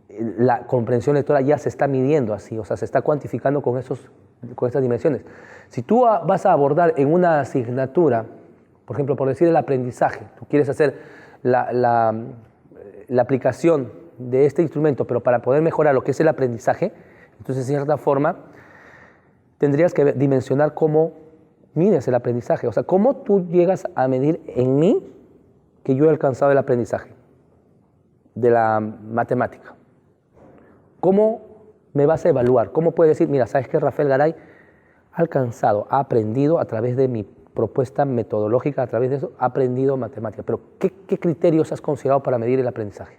la comprensión lectora ya se está midiendo así, o sea, se está cuantificando con estas dimensiones. Si tú vas a abordar en una asignatura, por ejemplo, por decir el aprendizaje, tú quieres hacer la aplicación de este instrumento, pero para poder mejorar lo que es el aprendizaje, entonces de cierta forma tendrías que dimensionar cómo mides el aprendizaje, o sea, cómo tú llegas a medir en mí que yo he alcanzado el aprendizaje de la matemática. ¿Cómo me vas a evaluar? ¿Cómo puedes decir, mira, sabes que Rafael Garay ha alcanzado, ha aprendido a través de mi propuesta metodológica, a través de eso, ha aprendido matemática? Pero ¿qué criterios has considerado para medir el aprendizaje?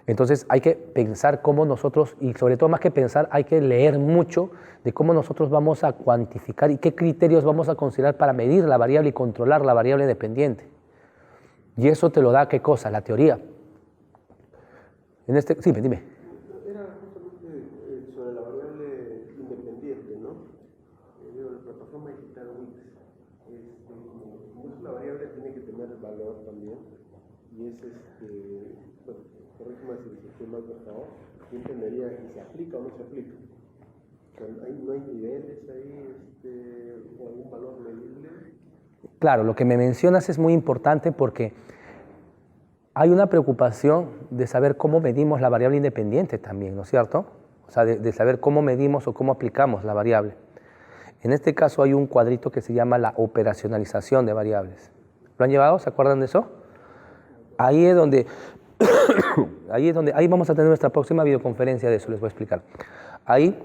Entonces hay que pensar cómo nosotros, y sobre todo más que pensar, hay que leer mucho de cómo nosotros vamos a cuantificar y qué criterios vamos a considerar para medir la variable y controlar la variable dependiente. Y eso te lo da, ¿qué cosa? La teoría. Sí, dime. Era justamente sobre la variable independiente, ¿no? La plataforma digital Wix, como es una variable, tiene que tener valor también. Y es, bueno, corrígeme si estoy mal por favor, yo entendería si se aplica o no se aplica. O sea, no hay niveles ahí, o algún valor medible. Claro, lo que me mencionas es muy importante porque hay una preocupación de saber cómo medimos la variable independiente también, ¿no es cierto? O sea, de saber cómo medimos o cómo aplicamos la variable. En este caso hay un cuadrito que se llama la operacionalización de variables. ¿Lo han llevado? ¿Se acuerdan de eso? Ahí es donde ahí vamos a tener nuestra próxima videoconferencia de eso, les voy a explicar. Ahí,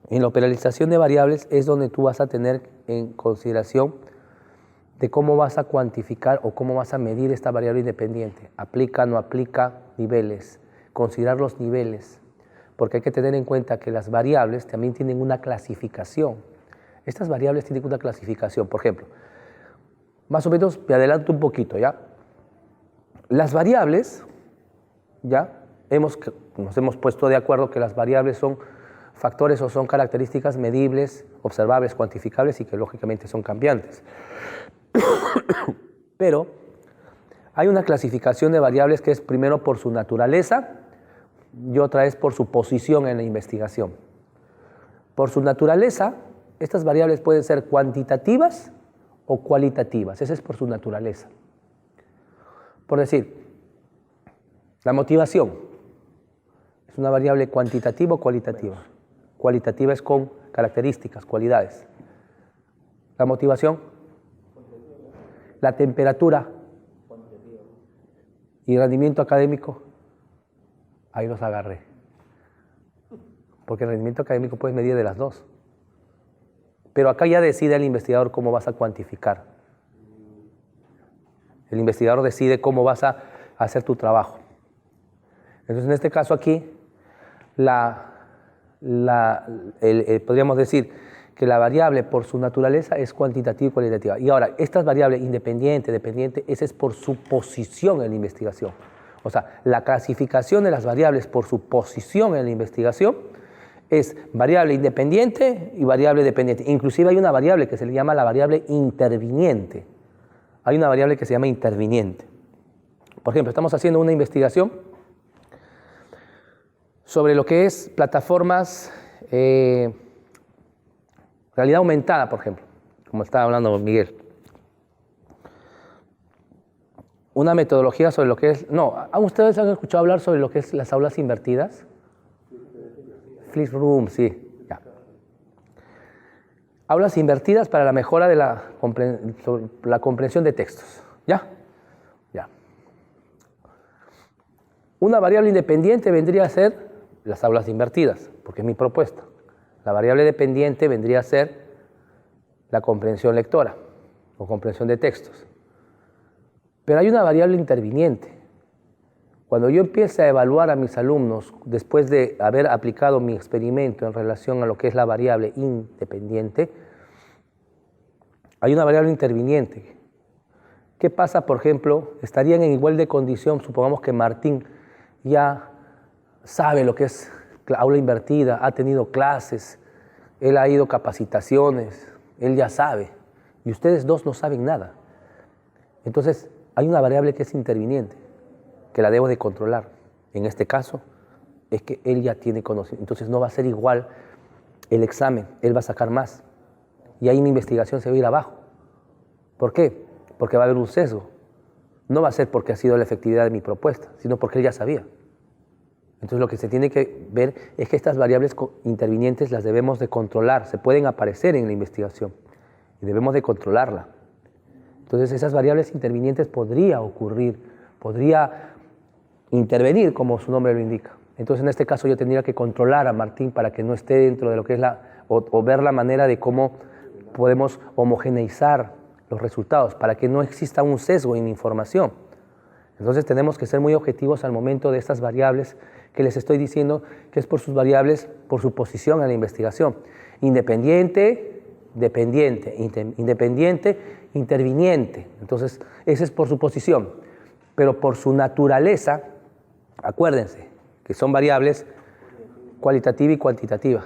en la operacionalización de variables, es donde tú vas a tener en consideración de cómo vas a cuantificar o cómo vas a medir esta variable independiente. Aplica, no aplica, niveles. Considerar los niveles. Porque hay que tener en cuenta que las variables también tienen una clasificación. Estas variables tienen una clasificación. Por ejemplo, más o menos, me adelanto un poquito, ¿ya? Las variables, ¿ya? Nos hemos puesto de acuerdo que las variables son factores o son características medibles, observables, cuantificables y que lógicamente son cambiantes. Pero hay una clasificación de variables que es primero por su naturaleza y otra es por su posición en la investigación. Por su naturaleza, estas variables pueden ser cuantitativas o cualitativas. Esa es por su naturaleza. Por decir, la motivación. ¿Es una variable cuantitativa o cualitativa? Cualitativa es con características, cualidades. La motivación, la temperatura y el rendimiento académico, ahí los agarré. Porque el rendimiento académico puedes medir de las dos. Pero acá ya decide el investigador cómo vas a cuantificar. El investigador decide cómo vas a hacer tu trabajo. Entonces, en este caso aquí, podríamos decir que la variable por su naturaleza es cuantitativa y cualitativa. Y ahora, estas variables independiente, dependiente, esa es por su posición en la investigación. O sea, la clasificación de las variables por su posición en la investigación es variable independiente y variable dependiente. Inclusive hay una variable que se le llama la variable interviniente. Hay una variable que se llama interviniente. Por ejemplo, estamos haciendo una investigación sobre lo que es plataformas, realidad aumentada, por ejemplo, como estaba hablando Miguel. Una metodología sobre lo que es... No, ¿ustedes han escuchado hablar sobre lo que es las aulas invertidas? Flip Room, sí. Ya. Aulas invertidas para la mejora de la comprensión de textos. ¿Ya? Ya. Una variable independiente vendría a ser las aulas invertidas, porque es mi propuesta. La variable dependiente vendría a ser la comprensión lectora o comprensión de textos. Pero hay una variable interviniente. Cuando yo empiece a evaluar a mis alumnos después de haber aplicado mi experimento en relación a lo que es la variable independiente, hay una variable interviniente. ¿Qué pasa, por ejemplo? Estarían en igual de condición, supongamos que Martín ya sabe lo que es aula invertida, ha tenido clases, él ha ido a capacitaciones, él ya sabe, y ustedes dos no saben nada. Entonces, hay una variable que es interviniente, que la debo de controlar. En este caso, es que él ya tiene conocimiento, entonces no va a ser igual el examen, él va a sacar más, y ahí mi investigación se va a ir abajo. ¿Por qué? Porque va a haber un sesgo. No va a ser porque ha sido la efectividad de mi propuesta, sino porque él ya sabía. Entonces lo que se tiene que ver es que estas variables intervinientes las debemos de controlar, se pueden aparecer en la investigación y debemos de controlarla. Entonces esas variables intervinientes podría intervenir como su nombre lo indica. Entonces en este caso yo tendría que controlar a Martín para que no esté dentro de lo que es o ver la manera de cómo podemos homogeneizar los resultados para que no exista un sesgo en la información. Entonces tenemos que ser muy objetivos al momento de estas variables que les estoy diciendo que es por sus variables, por su posición en la investigación. Independiente, dependiente, independiente, interviniente. Entonces, ese es por su posición. Pero por su naturaleza, acuérdense que son variables cualitativa y cuantitativa.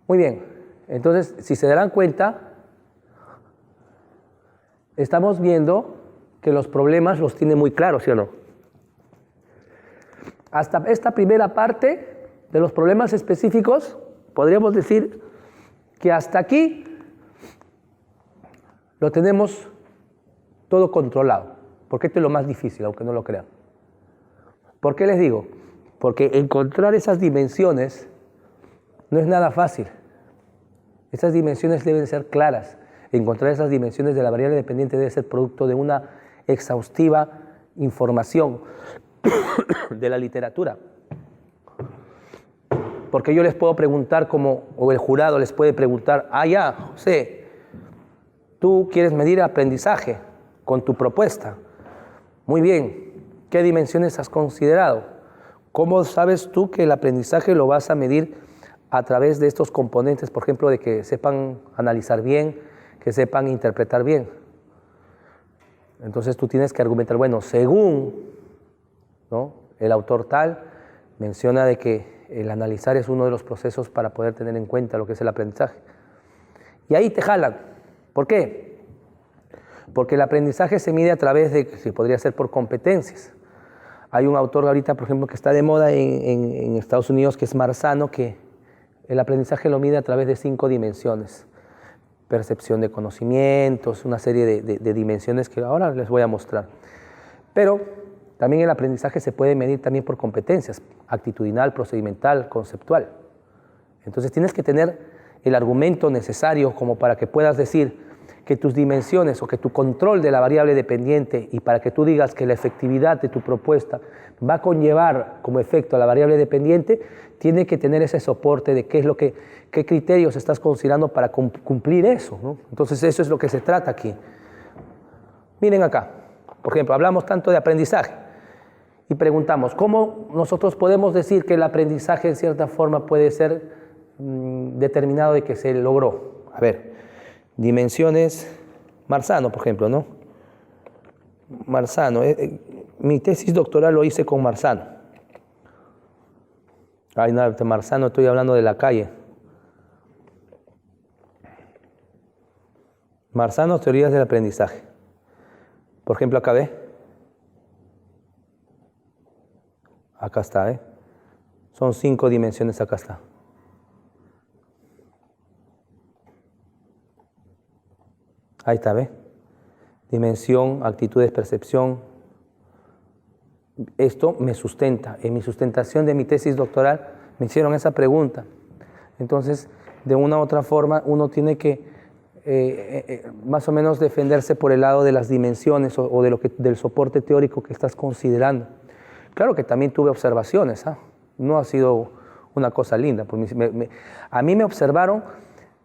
Muy bien. Entonces, si se darán cuenta, estamos viendo que los problemas los tiene muy claros, ¿sí o no? Hasta esta primera parte de los problemas específicos, podríamos decir que hasta aquí lo tenemos todo controlado, porque esto es lo más difícil, aunque no lo crean. ¿Por qué les digo? Porque encontrar esas dimensiones no es nada fácil. Esas dimensiones deben ser claras. Encontrar esas dimensiones de la variable dependiente debe ser producto de una exhaustiva información de la literatura. Porque yo les puedo preguntar o el jurado les puede preguntar, ya, José, tú quieres medir aprendizaje con tu propuesta. Muy bien, ¿qué dimensiones has considerado? ¿Cómo sabes tú que el aprendizaje lo vas a medir a través de estos componentes, por ejemplo, de que sepan analizar bien, que sepan interpretar bien? Entonces tú tienes que argumentar, bueno, según, ¿no?, el autor tal menciona de que el analizar es uno de los procesos para poder tener en cuenta lo que es el aprendizaje. Y ahí te jalan. ¿Por qué? Porque el aprendizaje se mide a través de, se podría ser por competencias. Hay un autor ahorita, por ejemplo, que está de moda en Estados Unidos, que es Marzano, que el aprendizaje lo mide a través de 5 dimensiones. Percepción de conocimientos, una serie de dimensiones que ahora les voy a mostrar. Pero También el aprendizaje se puede medir también por competencias, actitudinal, procedimental, conceptual. Entonces tienes que tener el argumento necesario como para que puedas decir que tus dimensiones o que tu control de la variable dependiente y para que tú digas que la efectividad de tu propuesta va a conllevar como efecto a la variable dependiente, tiene que tener ese soporte de qué criterios estás considerando para cumplir eso, ¿no? Entonces eso es lo que se trata aquí. Miren acá, por ejemplo, hablamos tanto de aprendizaje y preguntamos, ¿cómo nosotros podemos decir que el aprendizaje en cierta forma puede ser determinado de que se logró? A ver, dimensiones, Marzano, por ejemplo, ¿no? Marzano, mi tesis doctoral lo hice con Marzano. Ay, no, de Marzano estoy hablando de la calle. Marzano, teorías del aprendizaje. Por ejemplo, acá ve. Acá está, ¿eh? Son 5 dimensiones, acá está. Ahí está, ¿ve? Dimensión, actitudes, percepción. Esto me sustenta. En mi sustentación de mi tesis doctoral me hicieron esa pregunta. Entonces, de una u otra forma, uno tiene que más o menos defenderse por el lado de las dimensiones o del soporte teórico que estás considerando. Claro que también tuve observaciones, ¿ah? No ha sido una cosa linda. A mí me observaron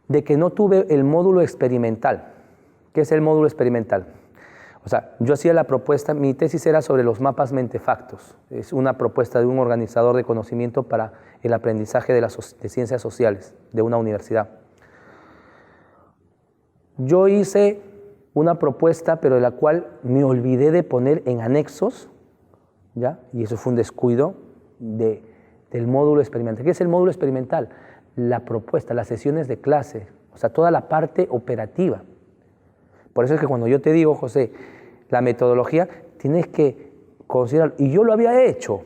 de que no tuve el módulo experimental. ¿Qué es el módulo experimental? O sea, yo hacía la propuesta, mi tesis era sobre los mapas mentefactos. Es una propuesta de un organizador de conocimiento para el aprendizaje de ciencias sociales de una universidad. Yo hice una propuesta, pero de la cual me olvidé de poner en anexos, ¿ya? Y eso fue un descuido del módulo experimental. ¿Qué es el módulo experimental? La propuesta, las sesiones de clase, o sea, toda la parte operativa. Por eso es que cuando yo te digo, José, la metodología, tienes que considerar, y yo lo había hecho,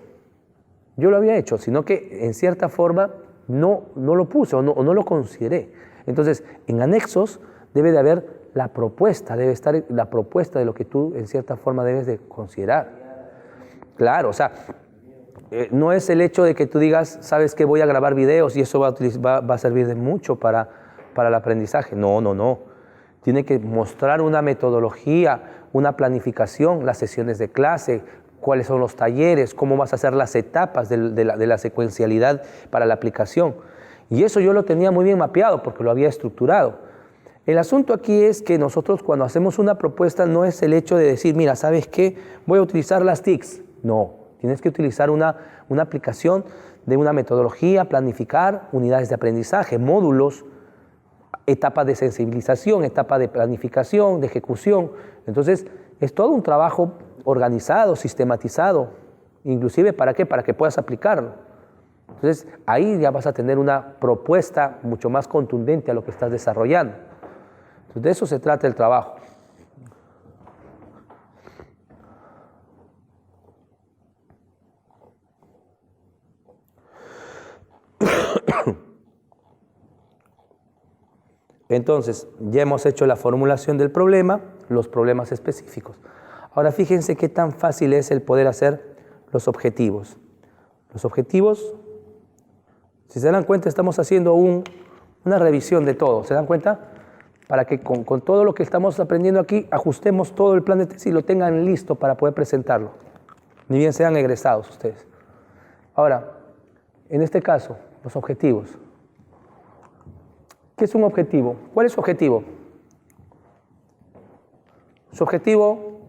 sino que en cierta forma no lo puse o no lo consideré. Entonces, en anexos debe de haber la propuesta, debe estar la propuesta de lo que tú en cierta forma debes de considerar. Claro, o sea, no es el hecho de que tú digas, sabes que voy a grabar videos y eso va a servir de mucho para el aprendizaje. No. Tiene que mostrar una metodología, una planificación, las sesiones de clase, cuáles son los talleres, cómo vas a hacer las etapas de la secuencialidad para la aplicación. Y eso yo lo tenía muy bien mapeado porque lo había estructurado. El asunto aquí es que nosotros cuando hacemos una propuesta no es el hecho de decir, mira, ¿sabes qué? Voy a utilizar las TICs. No, tienes que utilizar una aplicación de una metodología, planificar unidades de aprendizaje, módulos, etapa de sensibilización, etapa de planificación, de ejecución. Entonces, es todo un trabajo organizado, sistematizado, inclusive ¿para qué? Para que puedas aplicarlo. Entonces, ahí ya vas a tener una propuesta mucho más contundente a lo que estás desarrollando. Entonces, de eso se trata el trabajo. Entonces, ya hemos hecho la formulación del problema, los problemas específicos. Ahora fíjense qué tan fácil es el poder hacer los objetivos. Los objetivos, si se dan cuenta, estamos haciendo una revisión de todo. ¿Se dan cuenta? Para que con todo lo que estamos aprendiendo aquí, ajustemos todo el plan de tesis y lo tengan listo para poder presentarlo. Ni bien sean egresados ustedes. Ahora, en este caso, los objetivos. ¿Qué es un objetivo? ¿Cuál es su objetivo? Su objetivo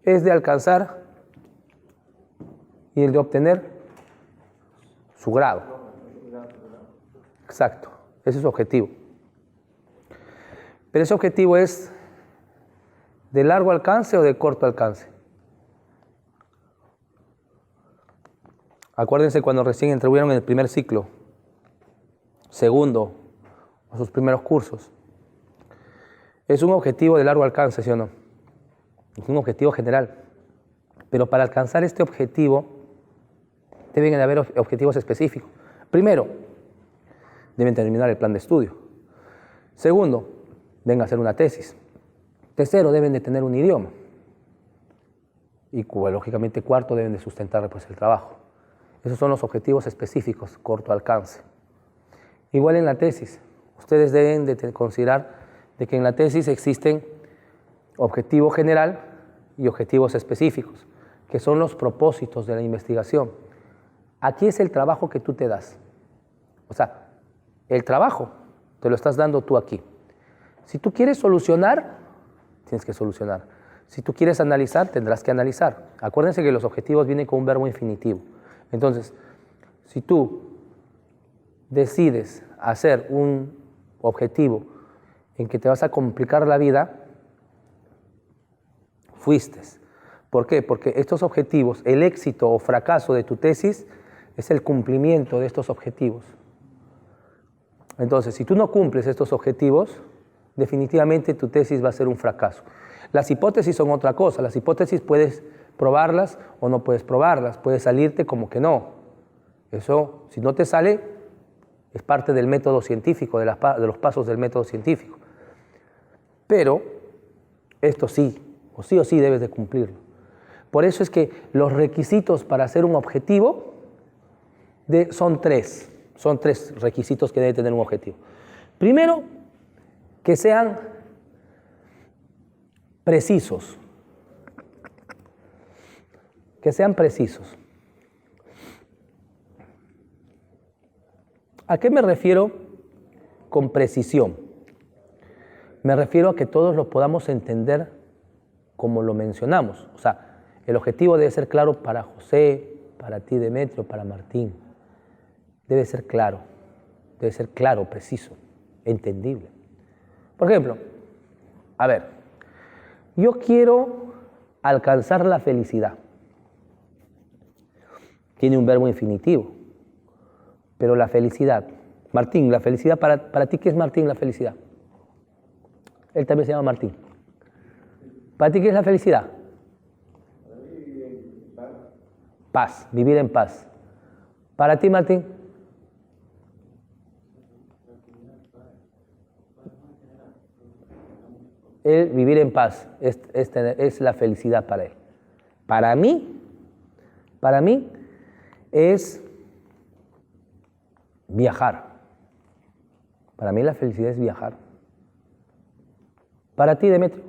es de alcanzar y el de obtener su grado. Exacto, ese es su objetivo. Pero ese objetivo es de largo alcance o de corto alcance. Acuérdense cuando recién entraron en el primer ciclo, segundo, o sus primeros cursos. Es un objetivo de largo alcance, ¿sí o no? Es un objetivo general. Pero para alcanzar este objetivo, deben de haber objetivos específicos. Primero, deben terminar el plan de estudio. Segundo, deben hacer una tesis. Tercero, deben de tener un idioma. y lógicamente cuarto deben de sustentar pues, el trabajo. Esos son los objetivos específicos, corto alcance. Igual en la tesis, ustedes deben de considerar de que en la tesis existen objetivo general y objetivos específicos, que son los propósitos de la investigación. Aquí es el trabajo que tú te das. O sea, el trabajo te lo estás dando tú aquí. Si tú quieres solucionar, tienes que solucionar. Si tú quieres analizar, tendrás que analizar. Acuérdense que los objetivos vienen con un verbo infinitivo. Entonces, si tú decides hacer un objetivo en que te vas a complicar la vida, fuiste. ¿Por qué? Porque estos objetivos, el éxito o fracaso de tu tesis es el cumplimiento de estos objetivos. Entonces, si tú no cumples estos objetivos, definitivamente tu tesis va a ser un fracaso. Las hipótesis son otra cosa. Las hipótesis puedes probarlas o no puedes probarlas. Puede salirte como que no. Eso, si no te sale, es parte del método científico, de los pasos del método científico. Pero esto sí o sí debes de cumplirlo. Por eso es que los requisitos para hacer un objetivo son tres. Son tres requisitos que debe tener un objetivo. Primero, que sean precisos. Que sean precisos. ¿A qué me refiero con precisión? Me refiero a que todos lo podamos entender como lo mencionamos. O sea, el objetivo debe ser claro para José, para ti, Demetrio, para Martín. Debe ser claro, preciso, entendible. Por ejemplo, a ver, yo quiero alcanzar la felicidad. Tiene un verbo infinitivo, pero la felicidad. Martín, la felicidad, para ti, ¿qué es Martín, la felicidad? Él también se llama Martín. ¿Para ti qué es la felicidad? Paz, vivir en paz. ¿Para ti, Martín? Vivir en paz es la felicidad para él. Para mí es viajar. Para mí la felicidad es viajar. Para ti, Demetrio.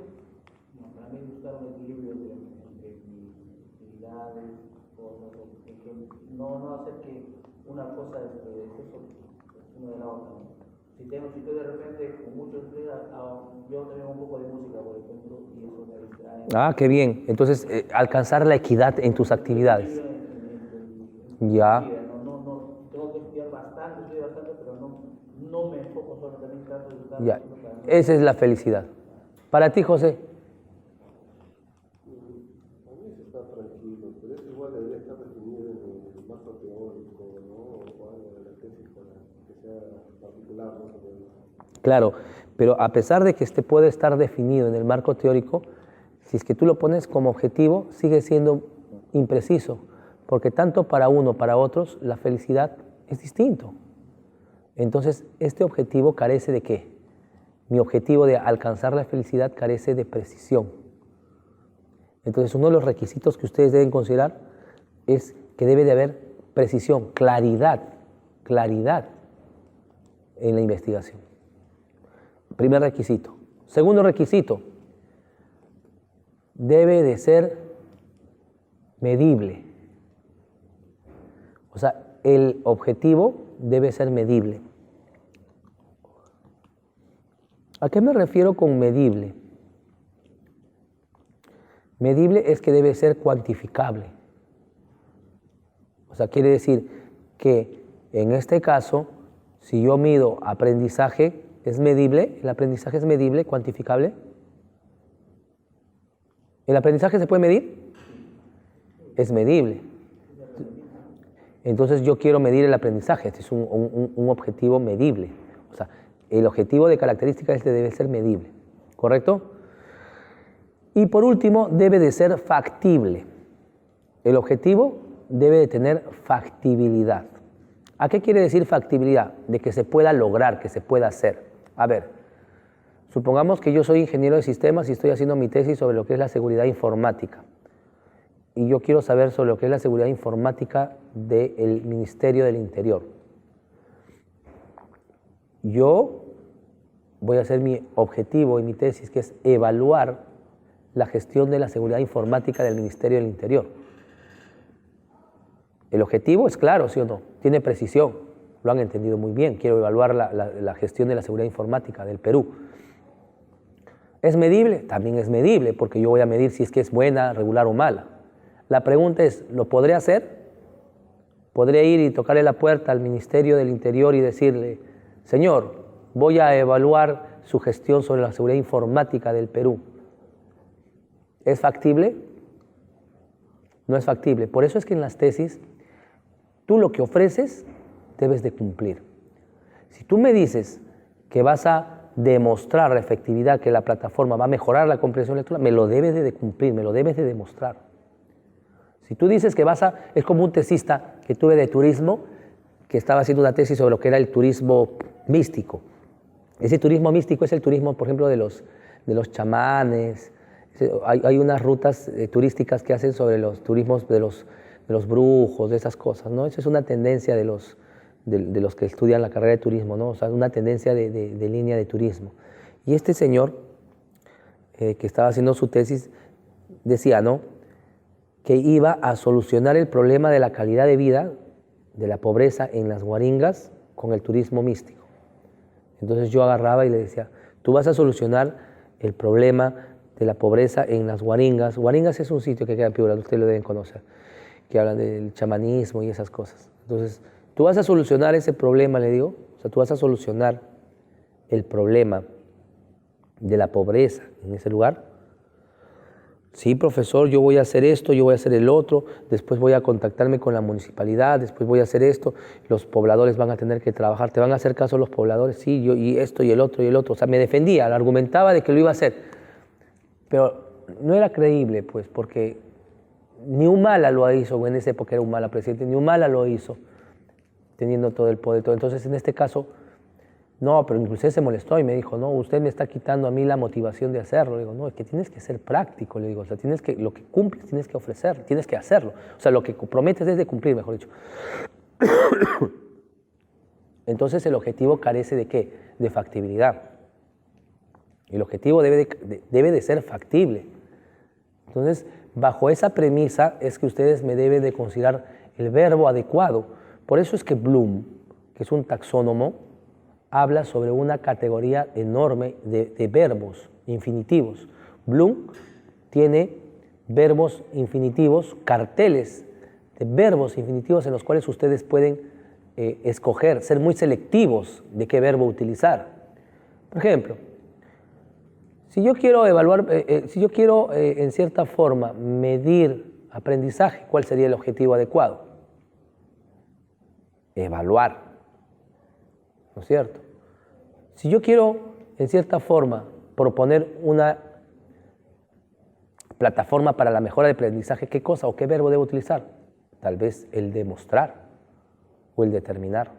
Para mí buscar un equilibrio entre mis actividades, cosas, no hacer que una cosa es una de la otra. Si tú de repente con mucho estrés, yo tengo un poco de música, por ejemplo, y eso me distrae. Ah, qué bien. Entonces, alcanzar la equidad en tus actividades. Ya. Tengo que estudiar bastante, pero no me enfoco solo también trato de buscar. Ya. Esa es la felicidad. Para ti, José. A mí se está tranquilo, pero eso igual debería estar definido en el marco teórico, ¿no? O algo de la tesis para que sea particular, ¿no? Claro, pero a pesar de que este puede estar definido en el marco teórico, si es que tú lo pones como objetivo, sigue siendo impreciso, porque tanto para uno como para otros, la felicidad es distinto. Entonces, este objetivo carece de ¿qué? Mi objetivo de alcanzar la felicidad carece de precisión. Entonces, uno de los requisitos que ustedes deben considerar es que debe de haber precisión, claridad en la investigación. Primer requisito. Segundo requisito, debe de ser medible. O sea, el objetivo debe ser medible. ¿A qué me refiero con medible? Medible es que debe ser cuantificable. O sea, quiere decir que en este caso, si yo mido aprendizaje, ¿es medible? ¿El aprendizaje es medible, cuantificable? ¿El aprendizaje se puede medir? Es medible. Entonces yo quiero medir el aprendizaje. Este es un objetivo medible. O sea, el objetivo de característica debe ser medible. ¿Correcto? Y por último, debe de ser factible. El objetivo debe de tener factibilidad. ¿A qué quiere decir factibilidad? De que se pueda lograr, que se pueda hacer. A ver, supongamos que yo soy ingeniero de sistemas y estoy haciendo mi tesis sobre lo que es la seguridad informática. y yo quiero saber sobre lo que es la seguridad informática del Ministerio del Interior. Yo voy a hacer mi objetivo y mi tesis, que es evaluar la gestión de la seguridad informática del Ministerio del Interior. El objetivo es claro, ¿sí o no? Tiene precisión, lo han entendido muy bien. Quiero evaluar la gestión de la seguridad informática del Perú. ¿Es medible? También es medible, porque yo voy a medir si es que es buena, regular o mala. La pregunta es, ¿lo podré hacer? ¿Podré ir y tocarle la puerta al Ministerio del Interior y decirle, señor, voy a evaluar su gestión sobre la seguridad informática del Perú? ¿Es factible? No es factible. Por eso es que en las tesis, tú lo que ofreces debes de cumplir. Si tú me dices que vas a demostrar la efectividad, que la plataforma va a mejorar la comprensión lectora, me lo debes de cumplir, me lo debes de demostrar. Si tú dices que es como un tesista que tuve de turismo, que estaba haciendo una tesis sobre lo que era el turismo místico. Ese turismo místico es el turismo, por ejemplo, de los chamanes. Hay unas rutas turísticas que hacen sobre los turismos de los brujos, de esas cosas, ¿no? Esa es una tendencia de los que estudian la carrera de turismo, ¿no? O sea, una tendencia de línea de turismo. Y este señor que estaba haciendo su tesis decía, ¿no?, que iba a solucionar el problema de la calidad de vida, de la pobreza en las Huaringas con el turismo místico. Entonces yo agarraba y le decía, tú vas a solucionar el problema de la pobreza en las Huaringas. Huaringas es un sitio que queda en Piura, ustedes lo deben conocer, que hablan del chamanismo y esas cosas. Entonces, tú vas a solucionar ese problema, le digo, o sea, tú vas a solucionar el problema de la pobreza en ese lugar. Sí, profesor, yo voy a hacer esto, yo voy a hacer el otro, después voy a contactarme con la municipalidad, después voy a hacer esto, los pobladores van a tener que trabajar, ¿te van a hacer caso los pobladores? Sí, yo y esto y el otro y el otro. O sea, me defendía, argumentaba de que lo iba a hacer, pero no era creíble, pues, porque ni Humala lo hizo, en esa época era Humala presidente, ni Humala lo hizo, teniendo todo el poder. Entonces, en este caso, no, pero inclusive se molestó y me dijo, no, usted me está quitando a mí la motivación de hacerlo. Le digo, no, es que tienes que ser práctico, le digo, o sea, lo que cumples tienes que ofrecer, tienes que hacerlo. O sea, lo que prometes es de cumplir, mejor dicho. Entonces el objetivo carece de ¿qué? De factibilidad. El objetivo debe de ser factible. Entonces, bajo esa premisa es que ustedes me deben de considerar el verbo adecuado. Por eso es que Bloom, que es un taxónomo, habla sobre una categoría enorme de verbos infinitivos. Bloom tiene verbos infinitivos, carteles de verbos infinitivos en los cuales ustedes pueden escoger, ser muy selectivos de qué verbo utilizar. Por ejemplo, si yo quiero evaluar, en cierta forma medir aprendizaje, ¿cuál sería el objetivo adecuado? Evaluar. ¿No es cierto? Si yo quiero, en cierta forma, proponer una plataforma para la mejora de aprendizaje, ¿qué cosa o qué verbo debo utilizar? Tal vez el demostrar o el determinar.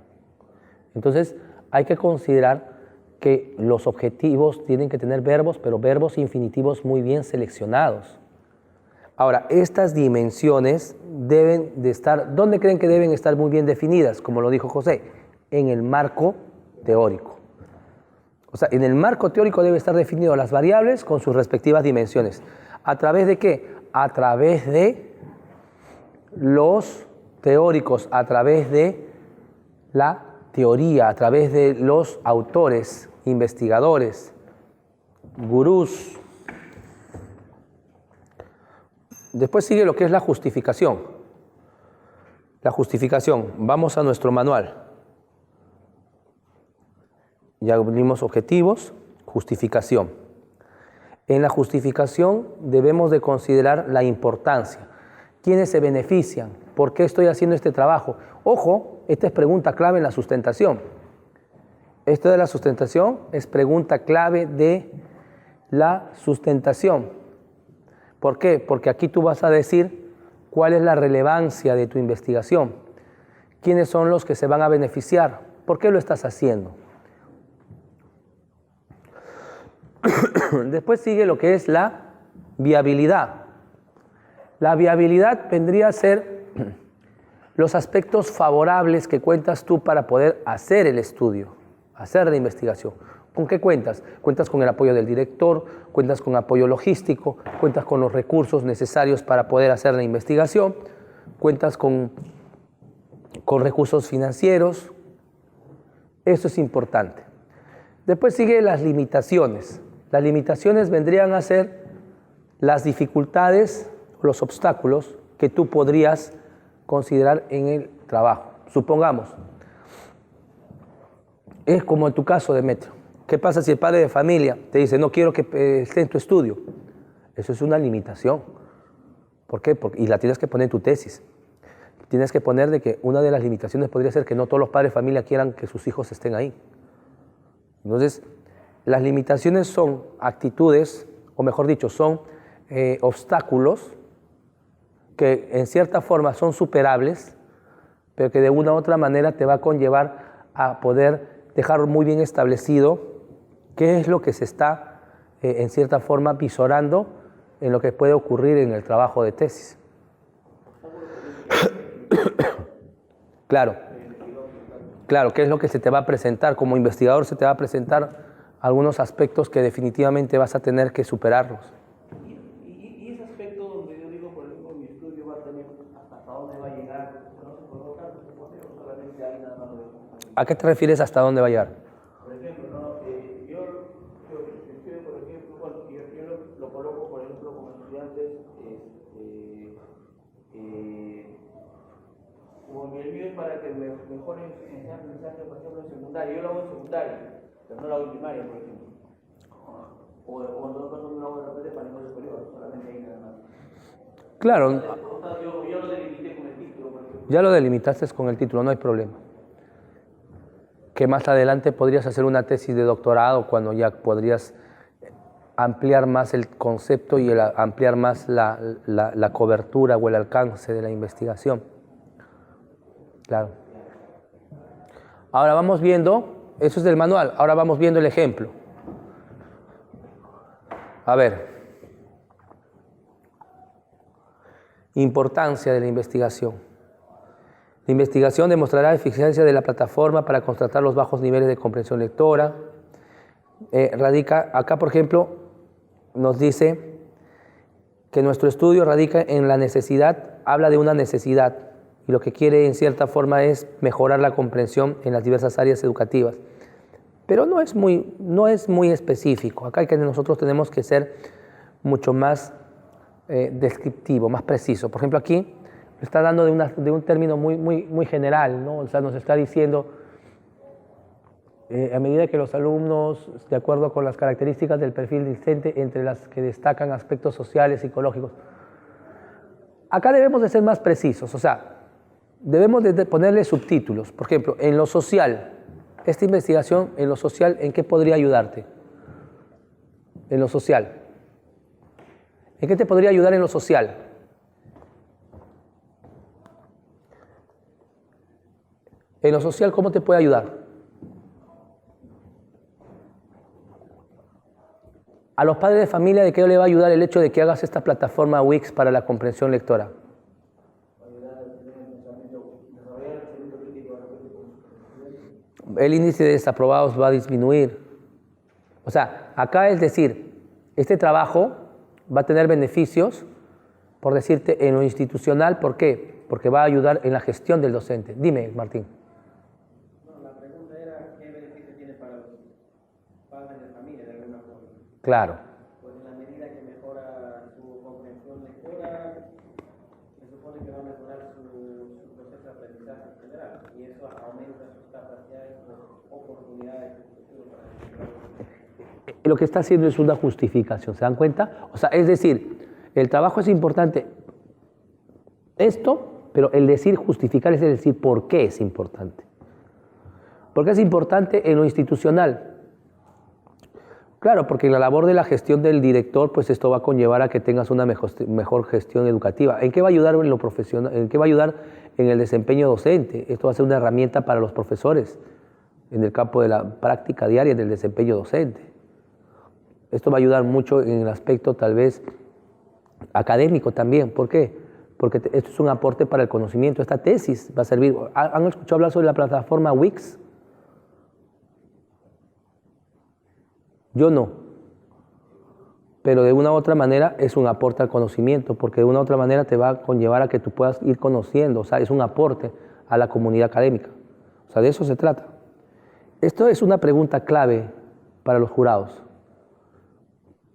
Entonces, hay que considerar que los objetivos tienen que tener verbos, pero verbos infinitivos muy bien seleccionados. Ahora, estas dimensiones deben de estar, ¿dónde creen que deben estar muy bien definidas? Como lo dijo José, en el marco teórico. O sea, en el marco teórico debe estar definido las variables con sus respectivas dimensiones. ¿A través de qué? A través de los teóricos, a través de la teoría, a través de los autores, investigadores, gurús. Después sigue lo que es la justificación. La justificación. Vamos a nuestro manual. Ya vimos objetivos, justificación. En la justificación debemos de considerar la importancia. ¿Quiénes se benefician? ¿Por qué estoy haciendo este trabajo? Ojo, esta es pregunta clave en la sustentación. Esto de la sustentación es pregunta clave de la sustentación. ¿Por qué? Porque aquí tú vas a decir cuál es la relevancia de tu investigación. ¿Quiénes son los que se van a beneficiar? ¿Por qué lo estás haciendo? Después sigue lo que es la viabilidad. La viabilidad vendría a ser los aspectos favorables que cuentas tú para poder hacer el estudio, hacer la investigación. ¿Con qué cuentas? Cuentas con el apoyo del director, cuentas con apoyo logístico, cuentas con los recursos necesarios para poder hacer la investigación, cuentas con recursos financieros. Eso es importante. Después sigue las limitaciones. Las limitaciones vendrían a ser las dificultades, los obstáculos que tú podrías considerar en el trabajo. Supongamos, es como en tu caso, Demetrio. ¿Qué pasa si el padre de familia te dice, no quiero que esté en tu estudio? Eso es una limitación. ¿Por qué? Y la tienes que poner en tu tesis. Tienes que poner de que una de las limitaciones podría ser que no todos los padres de familia quieran que sus hijos estén ahí. Entonces, las limitaciones son actitudes, o mejor dicho, son obstáculos que en cierta forma son superables, pero que de una u otra manera te va a conllevar a poder dejar muy bien establecido qué es lo que se está, en cierta forma, visorando en lo que puede ocurrir en el trabajo de tesis. Claro, ¿qué es lo que se te va a presentar? Como investigador se te va a presentar algunos aspectos que definitivamente vas a tener que superarlos. Y ese aspecto donde yo digo, por ejemplo, mi estudio va a tener hasta dónde va a llegar, no se coloca, se pone, o solamente hay nada más. ¿A qué te refieres hasta dónde va a llegar? Por ejemplo, ¿no? Yo estudio, por ejemplo, bueno, yo lo coloco, por ejemplo, como estudiantes, como mi envío es para que mejoren en aprendizaje, por ejemplo, en secundaria. Yo lo hago en secundaria, pero no lo hago en primaria, por ejemplo. O en todo caso no lo hago de repente para nivel superior, solamente ahí nada más. Claro. Yo lo delimité con el título, por ejemplo. Ya lo delimitaste con el título, no hay problema. Que más adelante podrías hacer una tesis de doctorado cuando ya podrías ampliar más el concepto y ampliar más la cobertura o el alcance de la investigación. Claro. Ahora vamos viendo, eso es del manual, ahora vamos viendo el ejemplo. A ver. Importancia de la investigación. La investigación demostrará eficiencia de la plataforma para contrastar los bajos niveles de comprensión lectora. Acá, por ejemplo, nos dice que nuestro estudio radica en la necesidad, habla de una necesidad, y lo que quiere en cierta forma es mejorar la comprensión en las diversas áreas educativas. Pero no es muy específico. Acá nosotros tenemos que ser mucho más descriptivo, más preciso. Por ejemplo, aquí está dando de un término muy general, ¿no? O sea, nos está diciendo, a medida que los alumnos, de acuerdo con las características del perfil discente, entre las que destacan aspectos sociales, psicológicos. Acá debemos de ser más precisos, o sea, debemos de ponerle subtítulos. Por ejemplo, en lo social, esta investigación en lo social, ¿en qué podría ayudarte? En lo social. ¿En qué te podría ayudar en lo social? En lo social, ¿cómo te puede ayudar? A los padres de familia, ¿de qué le va a ayudar el hecho de que hagas esta plataforma Wix para la comprensión lectora? El índice de desaprobados va a disminuir. O sea, acá es decir, este trabajo va a tener beneficios, por decirte, en lo institucional. ¿Por qué? Porque va a ayudar en la gestión del docente. Dime, Martín. No, la pregunta era, ¿qué beneficio tiene para los padres de familia de alguna forma? Claro. Pues en la medida que mejora su comprensión lectora, se supone que va a mejorar su proceso de aprendizaje en general, y eso aumenta sus capacidades o oportunidades para lo que está haciendo es una justificación, ¿se dan cuenta? O sea, es decir, el trabajo es importante, esto, pero el decir justificar es decir por qué es importante. ¿Por qué es importante en lo institucional? Claro, porque en la labor de la gestión del director, pues esto va a conllevar a que tengas una mejor gestión educativa. ¿En qué va a ayudar en lo profesional? ¿En qué va a ayudar en el desempeño docente? Esto va a ser una herramienta para los profesores en el campo de la práctica diaria del desempeño docente. Esto va a ayudar mucho en el aspecto tal vez académico también. ¿Por qué? Porque esto es un aporte para el conocimiento. Esta tesis va a servir. ¿Han escuchado hablar sobre la plataforma Wix? Yo no. Pero de una u otra manera es un aporte al conocimiento, porque de una u otra manera te va a conllevar a que tú puedas ir conociendo. O sea, es un aporte a la comunidad académica. O sea, de eso se trata. Esto es una pregunta clave para los jurados.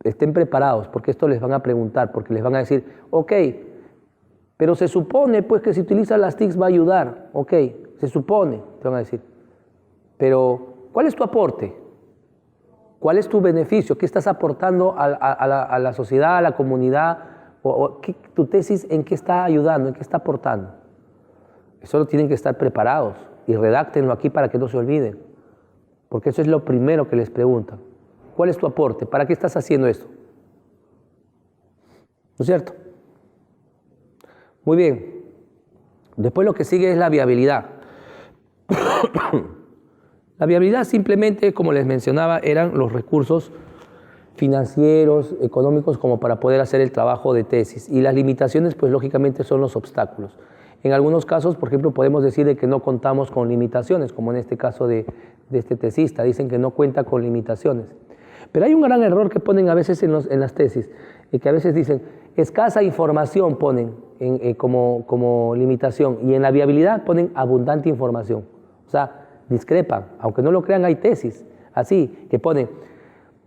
Estén preparados, porque esto les van a preguntar, porque les van a decir, ok, pero se supone pues que si utilizas las TICs va a ayudar. Ok, se supone, te van a decir. Pero, ¿cuál es tu aporte? ¿Cuál es tu beneficio? ¿Qué estás aportando a la sociedad, a la comunidad? ¿Tu tesis en qué está ayudando, en qué está aportando? Eso lo tienen que estar preparados y redáctenlo aquí para que no se olviden. Porque eso es lo primero que les preguntan. ¿Cuál es tu aporte? ¿Para qué estás haciendo esto? ¿No es cierto? Muy bien. Después lo que sigue es la viabilidad. La viabilidad simplemente, como les mencionaba, eran los recursos financieros, económicos, como para poder hacer el trabajo de tesis. Y las limitaciones, pues lógicamente son los obstáculos. En algunos casos, por ejemplo, podemos decir de que no contamos con limitaciones, como en este caso de este tesista. Dicen que no cuenta con limitaciones. Pero hay un gran error que ponen a veces en las tesis, y que a veces dicen, escasa información ponen como limitación, y en la viabilidad ponen abundante información. O sea, discrepan. Aunque no lo crean, hay tesis así, que ponen,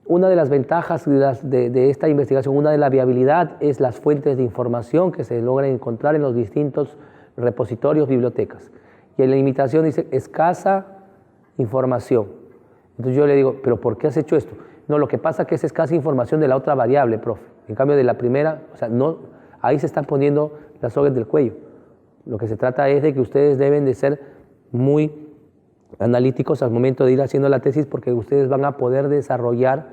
una de las ventajas de esta investigación, una de la viabilidad, es las fuentes de información que se logran encontrar en los distintos repositorios, bibliotecas. Y en la limitación dice, escasa información. Entonces yo le digo, ¿pero por qué has hecho esto? No, lo que pasa es que es escasa información de la otra variable, profe. En cambio de la primera, o sea, no, ahí se están poniendo las sogas del cuello. Lo que se trata es de que ustedes deben de ser muy analíticos al momento de ir haciendo la tesis, porque ustedes van a poder desarrollar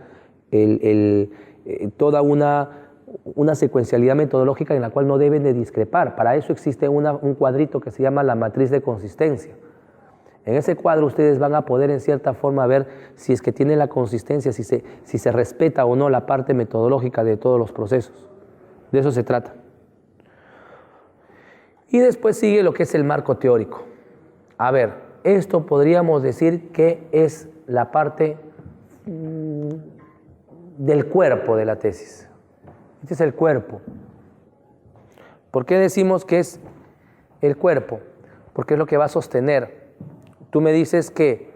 toda una secuencialidad metodológica en la cual no deben de discrepar. Para eso existe un cuadrito que se llama la matriz de consistencia. En ese cuadro ustedes van a poder en cierta forma ver si es que tiene la consistencia, si se respeta o no la parte metodológica de todos los procesos. De eso se trata. Y después sigue lo que es el marco teórico. A ver, esto podríamos decir que es la parte del cuerpo de la tesis. Este es el cuerpo. ¿Por qué decimos que es el cuerpo? Porque es lo que va a sostener. Tú me dices que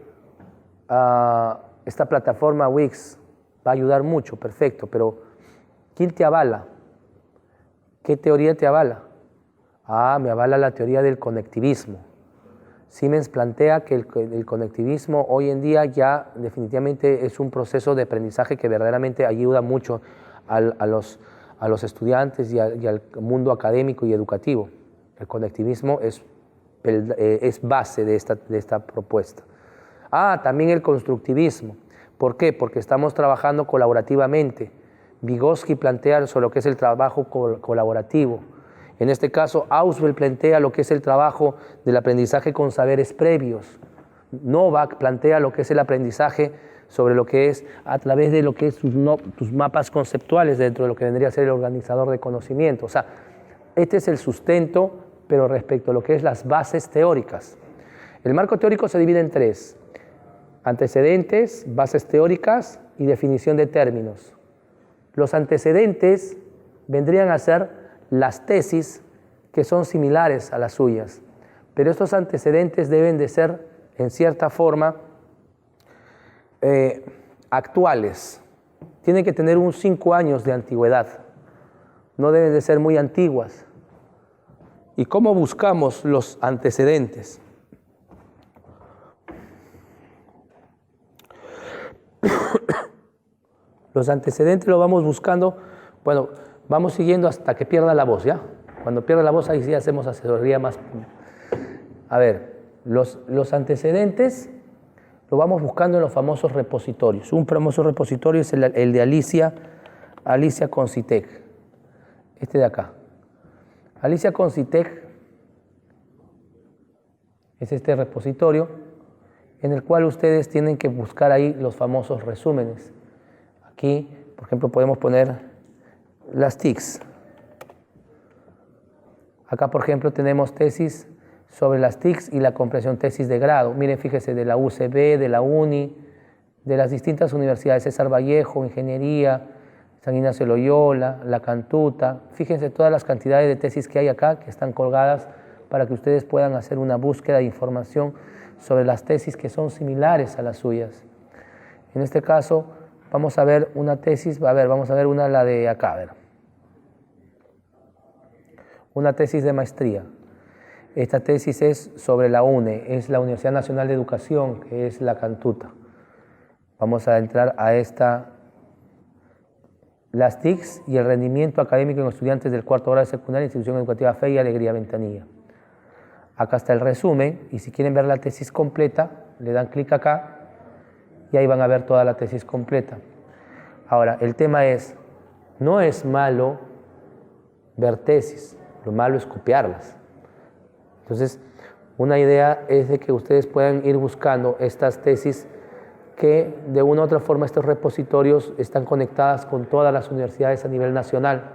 esta plataforma Wix va a ayudar mucho, perfecto, pero ¿quién te avala? ¿Qué teoría te avala? Me avala la teoría del conectivismo. Siemens plantea que el conectivismo hoy en día ya definitivamente es un proceso de aprendizaje que verdaderamente ayuda mucho a los estudiantes y al mundo académico y educativo. El conectivismo es base de esta propuesta. También el constructivismo. ¿Por qué? Porque estamos trabajando colaborativamente. Vygotsky plantea sobre lo que es el trabajo colaborativo. En este caso, Auswell plantea lo que es el trabajo del aprendizaje con saberes previos. Novak plantea lo que es el aprendizaje sobre lo que es a través de lo que es tus mapas conceptuales dentro de lo que vendría a ser el organizador de conocimiento. O sea, este es el sustento, pero respecto a lo que es las bases teóricas. El marco teórico se divide en tres: antecedentes, bases teóricas y definición de términos. Los antecedentes vendrían a ser las tesis que son similares a las suyas, pero estos antecedentes deben de ser, en cierta forma, actuales. Tienen que tener 5 años de antigüedad, no deben de ser muy antiguas. ¿Y cómo buscamos los antecedentes? Los antecedentes lo vamos buscando, bueno, vamos siguiendo hasta que pierda la voz, ¿ya? Cuando pierda la voz, ahí sí hacemos asesoría más. A ver, los antecedentes lo vamos buscando en los famosos repositorios. Un famoso repositorio es el de Alicia Koncitec, este de acá. Alicia Koncitec es este repositorio en el cual ustedes tienen que buscar ahí los famosos resúmenes. Aquí, por ejemplo, podemos poner las TICs. Acá, por ejemplo, tenemos tesis sobre las TICs y la comprensión tesis de grado. Miren, fíjese, de la UCB, de la UNI, de las distintas universidades, César Vallejo, Ingeniería, San Ignacio de Loyola, La Cantuta. Fíjense todas las cantidades de tesis que hay acá, que están colgadas para que ustedes puedan hacer una búsqueda de información sobre las tesis que son similares a las suyas. En este caso, vamos a ver una tesis, vamos a ver la de acá, a ver. Una tesis de maestría. Esta tesis es sobre la UNE, es la Universidad Nacional de Educación, que es La Cantuta. Vamos a entrar a esta, las TICs y el rendimiento académico en estudiantes del cuarto grado de secundaria, institución educativa Fe y Alegría Ventanilla. Acá está el resumen, y si quieren ver la tesis completa, le dan clic acá, y ahí van a ver toda la tesis completa. Ahora, el tema es, no es malo ver tesis, lo malo es copiarlas. Entonces, una idea es de que ustedes puedan ir buscando estas tesis que de una u otra forma estos repositorios están conectadas con todas las universidades a nivel nacional,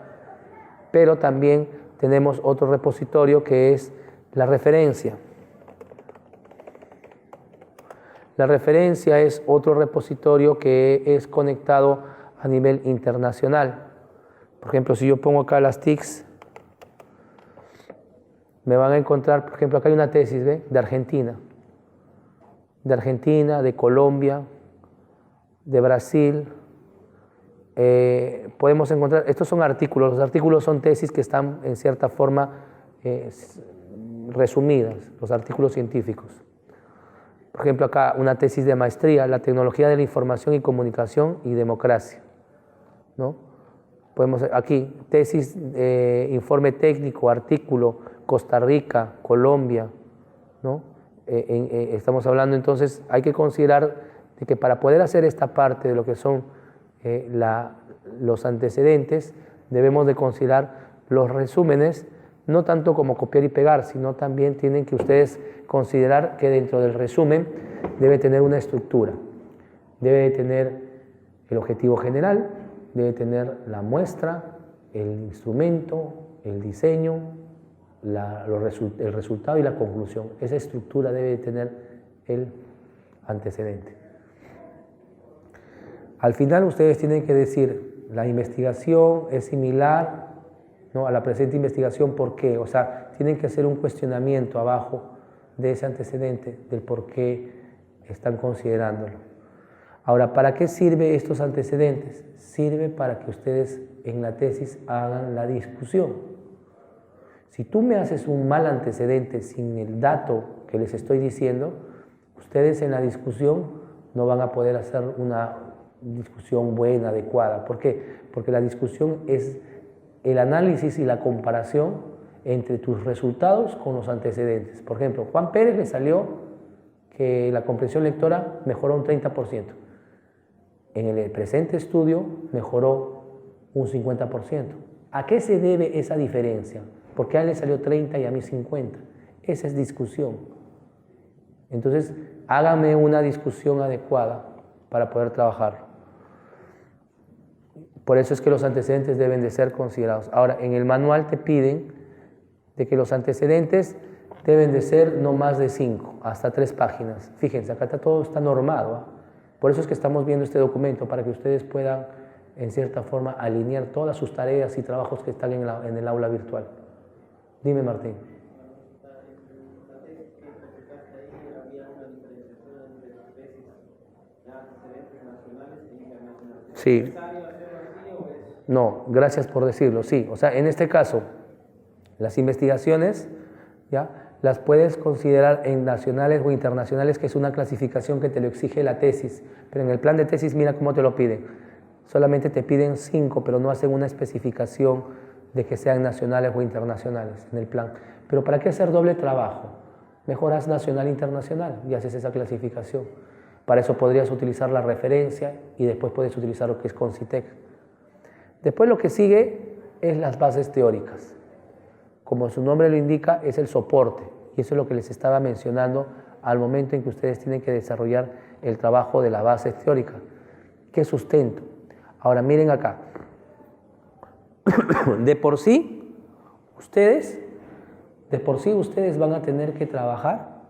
pero también tenemos otro repositorio que es la referencia. La referencia es otro repositorio que es conectado a nivel internacional. Por ejemplo, si yo pongo acá las TICs, me van a encontrar, por ejemplo, acá hay una tesis de Argentina, de Colombia, de Brasil. Podemos encontrar, estos son artículos, los artículos son tesis que están en cierta forma resumidas, los artículos científicos. Por ejemplo, acá una tesis de maestría, la tecnología de la información y comunicación y democracia, ¿no? Podemos, aquí, tesis, informe técnico, artículo, Costa Rica, Colombia, ¿no? Estamos hablando entonces, hay que considerar de que para poder hacer esta parte de lo que son los antecedentes, debemos de considerar los resúmenes, no tanto como copiar y pegar, sino también tienen que ustedes considerar que dentro del resumen debe tener una estructura, debe tener el objetivo general, debe tener la muestra, el instrumento, el diseño, el resultado y la conclusión. Esa estructura debe tener el antecedente. Al final ustedes tienen que decir, la investigación es similar, ¿no?, a la presente investigación, ¿por qué? O sea, tienen que hacer un cuestionamiento abajo de ese antecedente, del por qué están considerándolo. Ahora, ¿para qué sirve estos antecedentes? Sirve para que ustedes en la tesis hagan la discusión. Si tú me haces un mal antecedente sin el dato que les estoy diciendo, ustedes en la discusión no van a poder hacer una discusión buena, adecuada. ¿Por qué? Porque la discusión es el análisis y la comparación entre tus resultados con los antecedentes. Por ejemplo, Juan Pérez le salió que la comprensión lectora mejoró un 30%. En el presente estudio mejoró un 50%. ¿A qué se debe esa diferencia? Porque a él le salió 30 y a mí 50. Esa es discusión. Entonces, hágame una discusión adecuada para poder trabajar. Por eso es que los antecedentes deben de ser considerados. Ahora, en el manual te piden de que los antecedentes deben de ser no más de 5, hasta 3 páginas. Fíjense, acá todo está normado, ¿eh? Por eso es que estamos viendo este documento, para que ustedes puedan, en cierta forma, alinear todas sus tareas y trabajos que están en el aula virtual. Dime, Martín. Sí. No, gracias por decirlo, sí. O sea, en este caso, las investigaciones, ¿ya?, las puedes considerar en nacionales o internacionales, que es una clasificación que te lo exige la tesis. Pero en el plan de tesis, mira cómo te lo piden. Solamente te piden 5, pero no hacen una especificación de que sean nacionales o internacionales en el plan. Pero ¿para qué hacer doble trabajo? Mejor haz nacional e internacional y haces esa clasificación. Para eso podrías utilizar la referencia y después puedes utilizar lo que es Concitec. Después lo que sigue es las bases teóricas. Como su nombre lo indica, es el soporte. Y eso es lo que les estaba mencionando al momento en que ustedes tienen que desarrollar el trabajo de la base teórica. ¿Qué sustento? Ahora miren acá. De por sí, ustedes de por sí ustedes van a tener que trabajar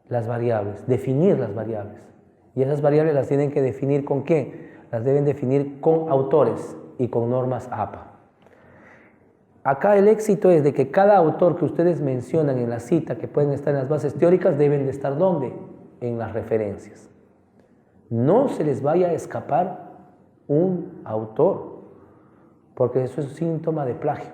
las variables, definir las variables. Y esas variables las tienen que definir ¿con qué? Las deben definir con autores y con normas APA. Acá el éxito es de que cada autor que ustedes mencionan en la cita, que pueden estar en las bases teóricas, deben de estar ¿dónde? En las referencias. No se les vaya a escapar un autor, porque eso es síntoma de plagio.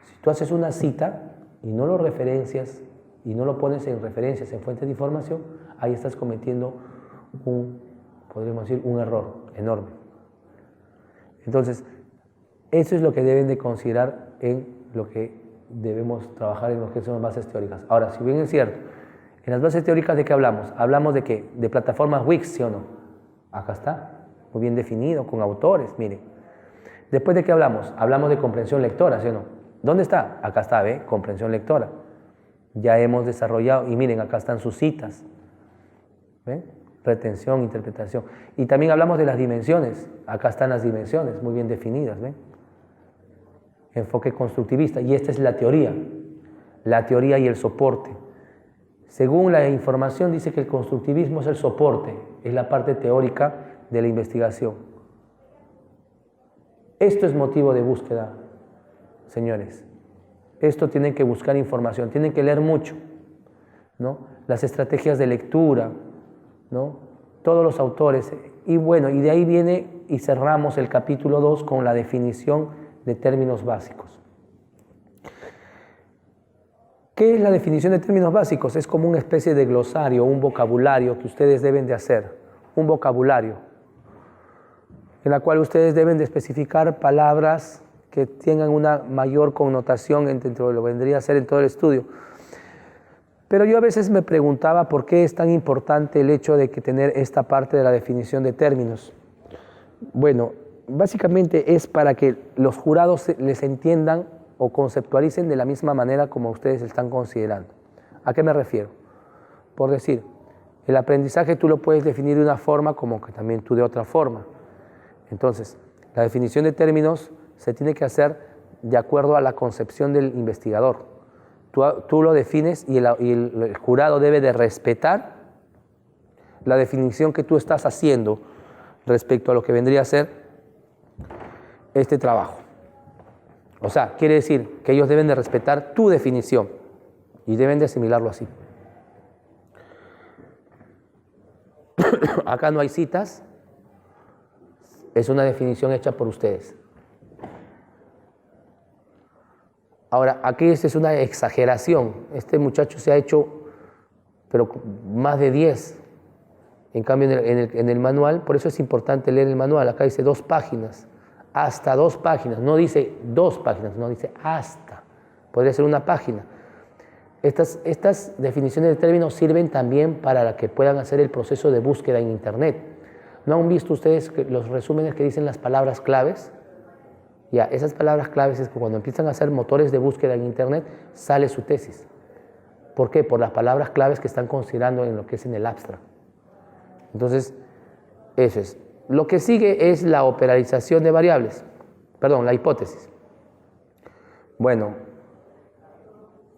Si tú haces una cita y no lo referencias y no lo pones en referencias, en fuentes de información, ahí estás cometiendo podríamos decir, un error enorme. Entonces, eso es lo que deben de considerar en lo que debemos trabajar en lo que son bases teóricas. Ahora, si bien es cierto, en las bases teóricas ¿de qué hablamos? Hablamos de qué, de plataformas Wix, ¿sí o no? Acá está, muy bien definido, con autores, miren. Después ¿de qué hablamos? Hablamos de comprensión lectora, ¿sí o no? ¿Dónde está? Acá está, ¿ve? Comprensión lectora. Ya hemos desarrollado, y miren, acá están sus citas. ¿Ven? Retención, interpretación. Y también hablamos de las dimensiones. Acá están las dimensiones, muy bien definidas, ¿ven? Enfoque constructivista. Y esta es la teoría y el soporte. Según la información dice que el constructivismo es el soporte, es la parte teórica de la investigación. Esto es motivo de búsqueda, señores. Esto tienen que buscar información, tienen que leer mucho, ¿no? Las estrategias de lectura, ¿no? Todos los autores. Y bueno, y de ahí viene y cerramos el capítulo 2 con la definición de términos básicos. ¿Qué es la definición de términos básicos? Es como una especie de glosario, un vocabulario que ustedes deben de hacer, un vocabulario, en la cual ustedes deben de especificar palabras que tengan una mayor connotación dentro de lo que vendría a ser en todo el estudio. Pero yo a veces me preguntaba por qué es tan importante el hecho de que tener esta parte de la definición de términos. Bueno, básicamente es para que los jurados les entiendan o conceptualicen de la misma manera como ustedes están considerando. ¿A qué me refiero? Por decir, el aprendizaje tú lo puedes definir de una forma como que también tú de otra forma. Entonces, la definición de términos se tiene que hacer de acuerdo a la concepción del investigador. Tú lo defines y el jurado debe de respetar la definición que tú estás haciendo respecto a lo que vendría a ser este trabajo. O sea, quiere decir que ellos deben de respetar tu definición y deben de asimilarlo así. Acá no hay citas, es una definición hecha por ustedes. Ahora, aquí esta es una exageración. Este muchacho se ha hecho, pero más de 10. En cambio, en el manual, por eso es importante leer el manual. Acá dice 2 páginas, hasta 2 páginas. No dice 2 páginas, no dice hasta. Podría ser una página. Estas definiciones de términos sirven también para que puedan hacer el proceso de búsqueda en Internet. ¿No han visto ustedes los resúmenes que dicen las palabras claves? Ya, esas palabras claves es que cuando empiezan a hacer motores de búsqueda en Internet, sale su tesis. ¿Por qué? Por las palabras claves que están considerando en lo que es en el abstract. Entonces, eso es. Lo que sigue es la operalización de variables. Perdón, la hipótesis. Bueno,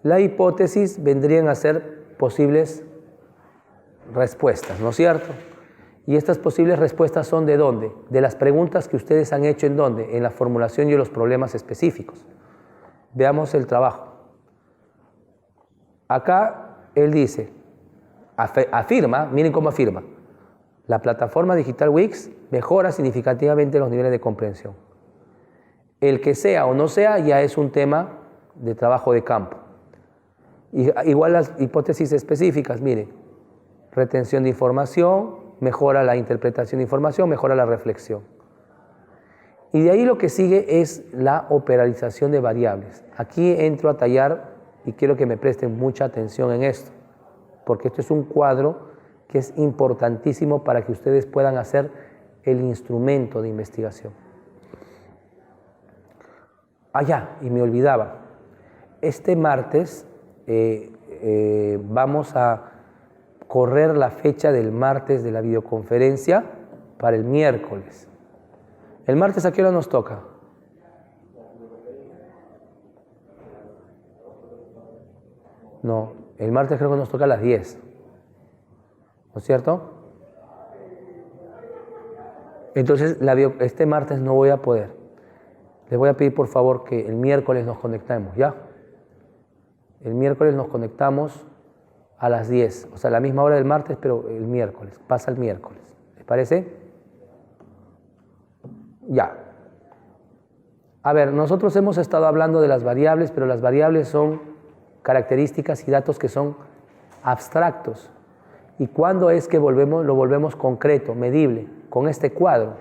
la hipótesis vendrían a ser posibles respuestas, ¿no es cierto? Y estas posibles respuestas son ¿de dónde? De las preguntas que ustedes han hecho ¿en dónde? En la formulación y en los problemas específicos. Veamos el trabajo. Acá él dice, afirma, miren cómo afirma, la plataforma digital Wix mejora significativamente los niveles de comprensión. El que sea o no sea ya es un tema de trabajo de campo. Igual las hipótesis específicas, miren, retención de información, mejora la interpretación de información, mejora la reflexión. Y de ahí lo que sigue es la operalización de variables. Aquí entro a tallar y quiero que me presten mucha atención en esto, porque esto es un cuadro que es importantísimo para que ustedes puedan hacer el instrumento de investigación. Y me olvidaba, este martes vamos a correr la fecha del martes de la videoconferencia para el miércoles. ¿El martes a qué hora nos toca? No, el martes creo que nos toca a las 10. ¿No es cierto? Entonces, este martes no voy a poder. Les voy a pedir por favor que el miércoles nos conectemos, ¿ya? El miércoles nos conectamos a las 10, o sea, a la misma hora del martes, pero el miércoles, pasa el miércoles. ¿Les parece? Ya. A ver, nosotros hemos estado hablando de las variables, pero las variables son características y datos que son abstractos. ¿Y cuándo es que lo volvemos concreto, medible? Con este cuadro.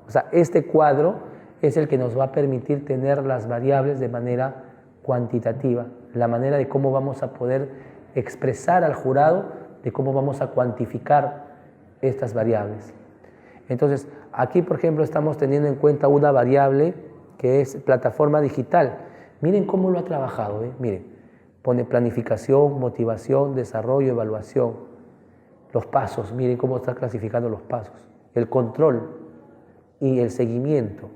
O sea, este cuadro es el que nos va a permitir tener las variables de manera cuantitativa, la manera de cómo vamos a poder expresar al jurado, de cómo vamos a cuantificar estas variables. Entonces, aquí, por ejemplo, estamos teniendo en cuenta una variable que es plataforma digital. Miren cómo lo ha trabajado, ¿eh? Miren, pone planificación, motivación, desarrollo, evaluación. Los pasos, miren cómo está clasificando los pasos. El control y el seguimiento.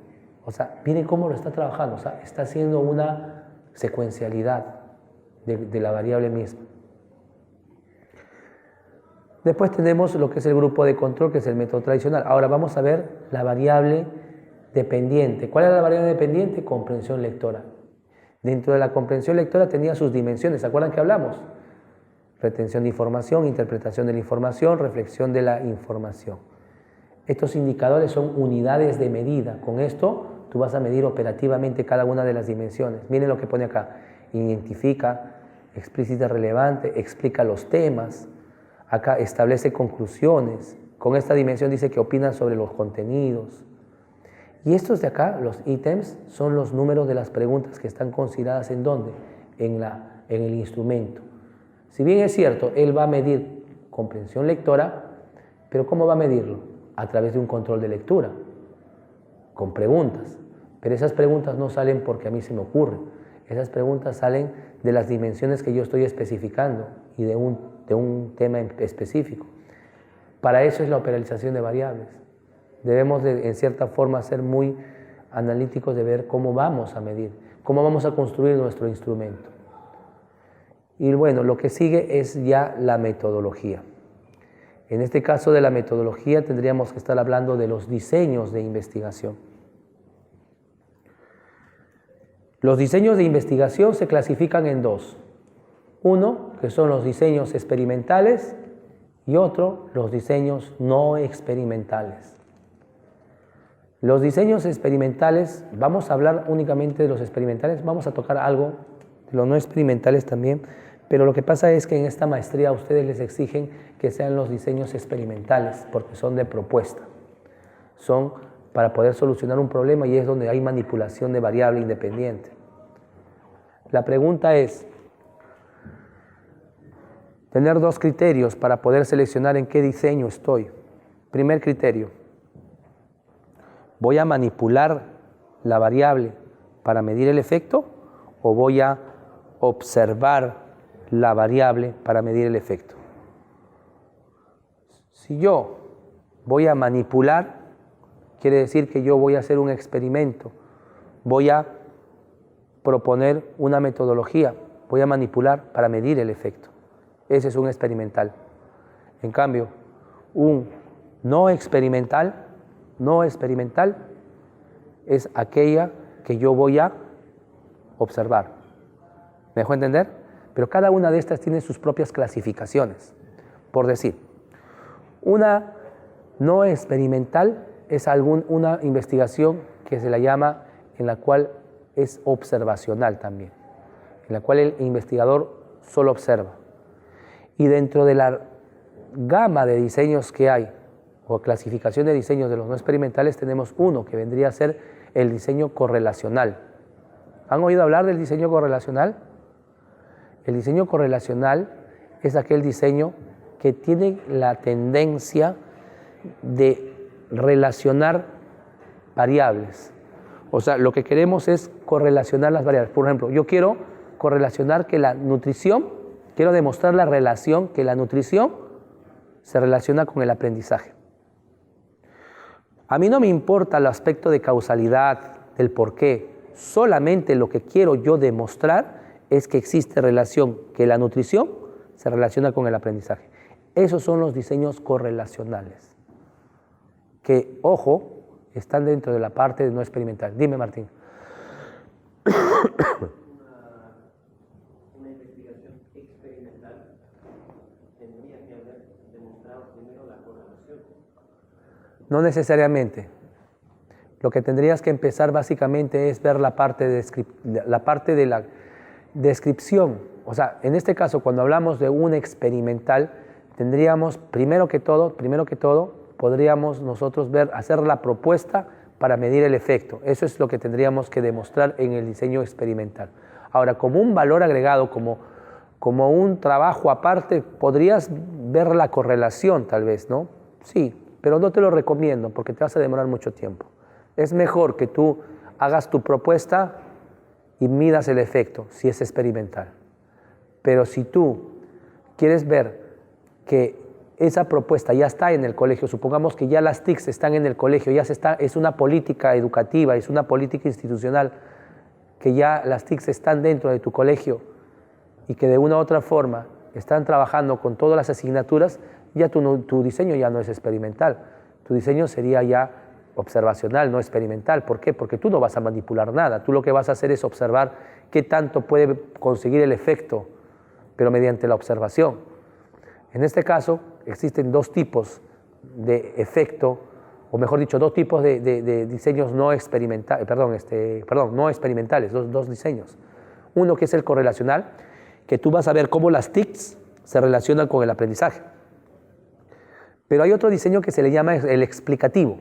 O sea, miren cómo lo está trabajando. O sea, está haciendo una secuencialidad de la variable misma. Después tenemos lo que es el grupo de control, que es el método tradicional. Ahora vamos a ver la variable dependiente. ¿Cuál era la variable dependiente? Comprensión lectora. Dentro de la comprensión lectora tenía sus dimensiones. ¿Se acuerdan que hablamos? Retención de información, interpretación de la información, reflexión de la información. Estos indicadores son unidades de medida. Con esto tú vas a medir operativamente cada una de las dimensiones. Miren lo que pone acá. Identifica, explícita relevante, explica los temas. Acá establece conclusiones. Con esta dimensión dice que opina sobre los contenidos. Y estos de acá, los ítems, son los números de las preguntas que están consideradas ¿en dónde? En el instrumento. Si bien es cierto, él va a medir comprensión lectora, pero ¿cómo va a medirlo? A través de un control de lectura, con preguntas. Pero esas preguntas no salen porque a mí se me ocurre. Esas preguntas salen de las dimensiones que yo estoy especificando y de un tema específico. Para eso es la operalización de variables. Debemos, en cierta forma, ser muy analíticos de ver cómo vamos a medir, cómo vamos a construir nuestro instrumento. Y bueno, lo que sigue es ya la metodología. En este caso de la metodología tendríamos que estar hablando de los diseños de investigación. Los diseños de investigación se clasifican en dos. Uno, que son los diseños experimentales, y otro, los diseños no experimentales. Los diseños experimentales, vamos a hablar únicamente de los experimentales, vamos a tocar algo de los no experimentales también, pero lo que pasa es que en esta maestría a ustedes les exigen que sean los diseños experimentales, porque son de propuesta. Son para poder solucionar un problema y es donde hay manipulación de variable independiente. La pregunta es, tener dos criterios para poder seleccionar en qué diseño estoy. Primer criterio, ¿voy a manipular la variable para medir el efecto o voy a observar la variable para medir el efecto? Si yo voy a manipular, quiere decir que yo voy a hacer un experimento, voy a proponer una metodología, voy a manipular para medir el efecto. Ese es un experimental. En cambio, un no experimental es aquella que yo voy a observar. ¿Me dejó entender? Pero cada una de estas tiene sus propias clasificaciones. Por decir, una no experimental es una investigación que se la llama, en la cual es observacional también, en la cual el investigador solo observa. Y dentro de la gama de diseños que hay, o clasificación de diseños de los no experimentales, tenemos uno que vendría a ser el diseño correlacional. ¿Han oído hablar del diseño correlacional? El diseño correlacional es aquel diseño que tiene la tendencia de relacionar variables. O sea, lo que queremos es correlacionar las variables. Por ejemplo, yo quiero correlacionar que la nutrición, quiero demostrar la relación que la nutrición se relaciona con el aprendizaje. A mí no me importa el aspecto de causalidad, del por qué. Solamente lo que quiero yo demostrar es que existe relación, que la nutrición se relaciona con el aprendizaje. Esos son los diseños correlacionales, que, ojo, están dentro de la parte de no experimental. Dime, Martín. Una investigación experimental tendría que haber demostrado primero la correlación. No necesariamente. Lo que tendrías que empezar básicamente es ver la parte de la descripción. O sea, en este caso, cuando hablamos de un experimental, tendríamos, primero que todo, podríamos nosotros hacer la propuesta para medir el efecto. Eso es lo que tendríamos que demostrar en el diseño experimental. Ahora, como un valor agregado, como un trabajo aparte, podrías ver la correlación tal vez, ¿no? Sí, pero no te lo recomiendo porque te vas a demorar mucho tiempo. Es mejor que tú hagas tu propuesta y midas el efecto, si es experimental. Pero si tú quieres ver que esa propuesta ya está en el colegio, supongamos que ya las TICs están en el colegio, es una política educativa, es una política institucional, que ya las TICs están dentro de tu colegio y que de una u otra forma están trabajando con todas las asignaturas, ya tu diseño ya no es experimental, tu diseño sería ya observacional, no experimental. ¿Por qué? Porque tú no vas a manipular nada, tú lo que vas a hacer es observar qué tanto puede conseguir el efecto, pero mediante la observación. En este caso, existen dos tipos de efecto, o mejor dicho, dos tipos de diseños no experimentales, no experimentales, dos diseños. Uno que es el correlacional, que tú vas a ver cómo las TICs se relacionan con el aprendizaje. Pero hay otro diseño que se le llama el explicativo,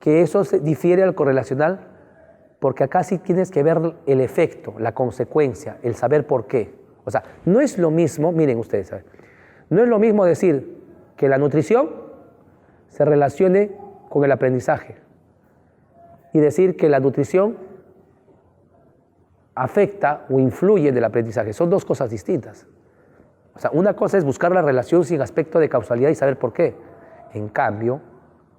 que eso se difiere al correlacional, porque acá sí tienes que ver el efecto, la consecuencia, el saber por qué. O sea, no es lo mismo, miren ustedes, ¿saben? No es lo mismo decir que la nutrición se relacione con el aprendizaje y decir que la nutrición afecta o influye en el aprendizaje. Son dos cosas distintas. O sea, una cosa es buscar la relación sin aspecto de causalidad y saber por qué. En cambio,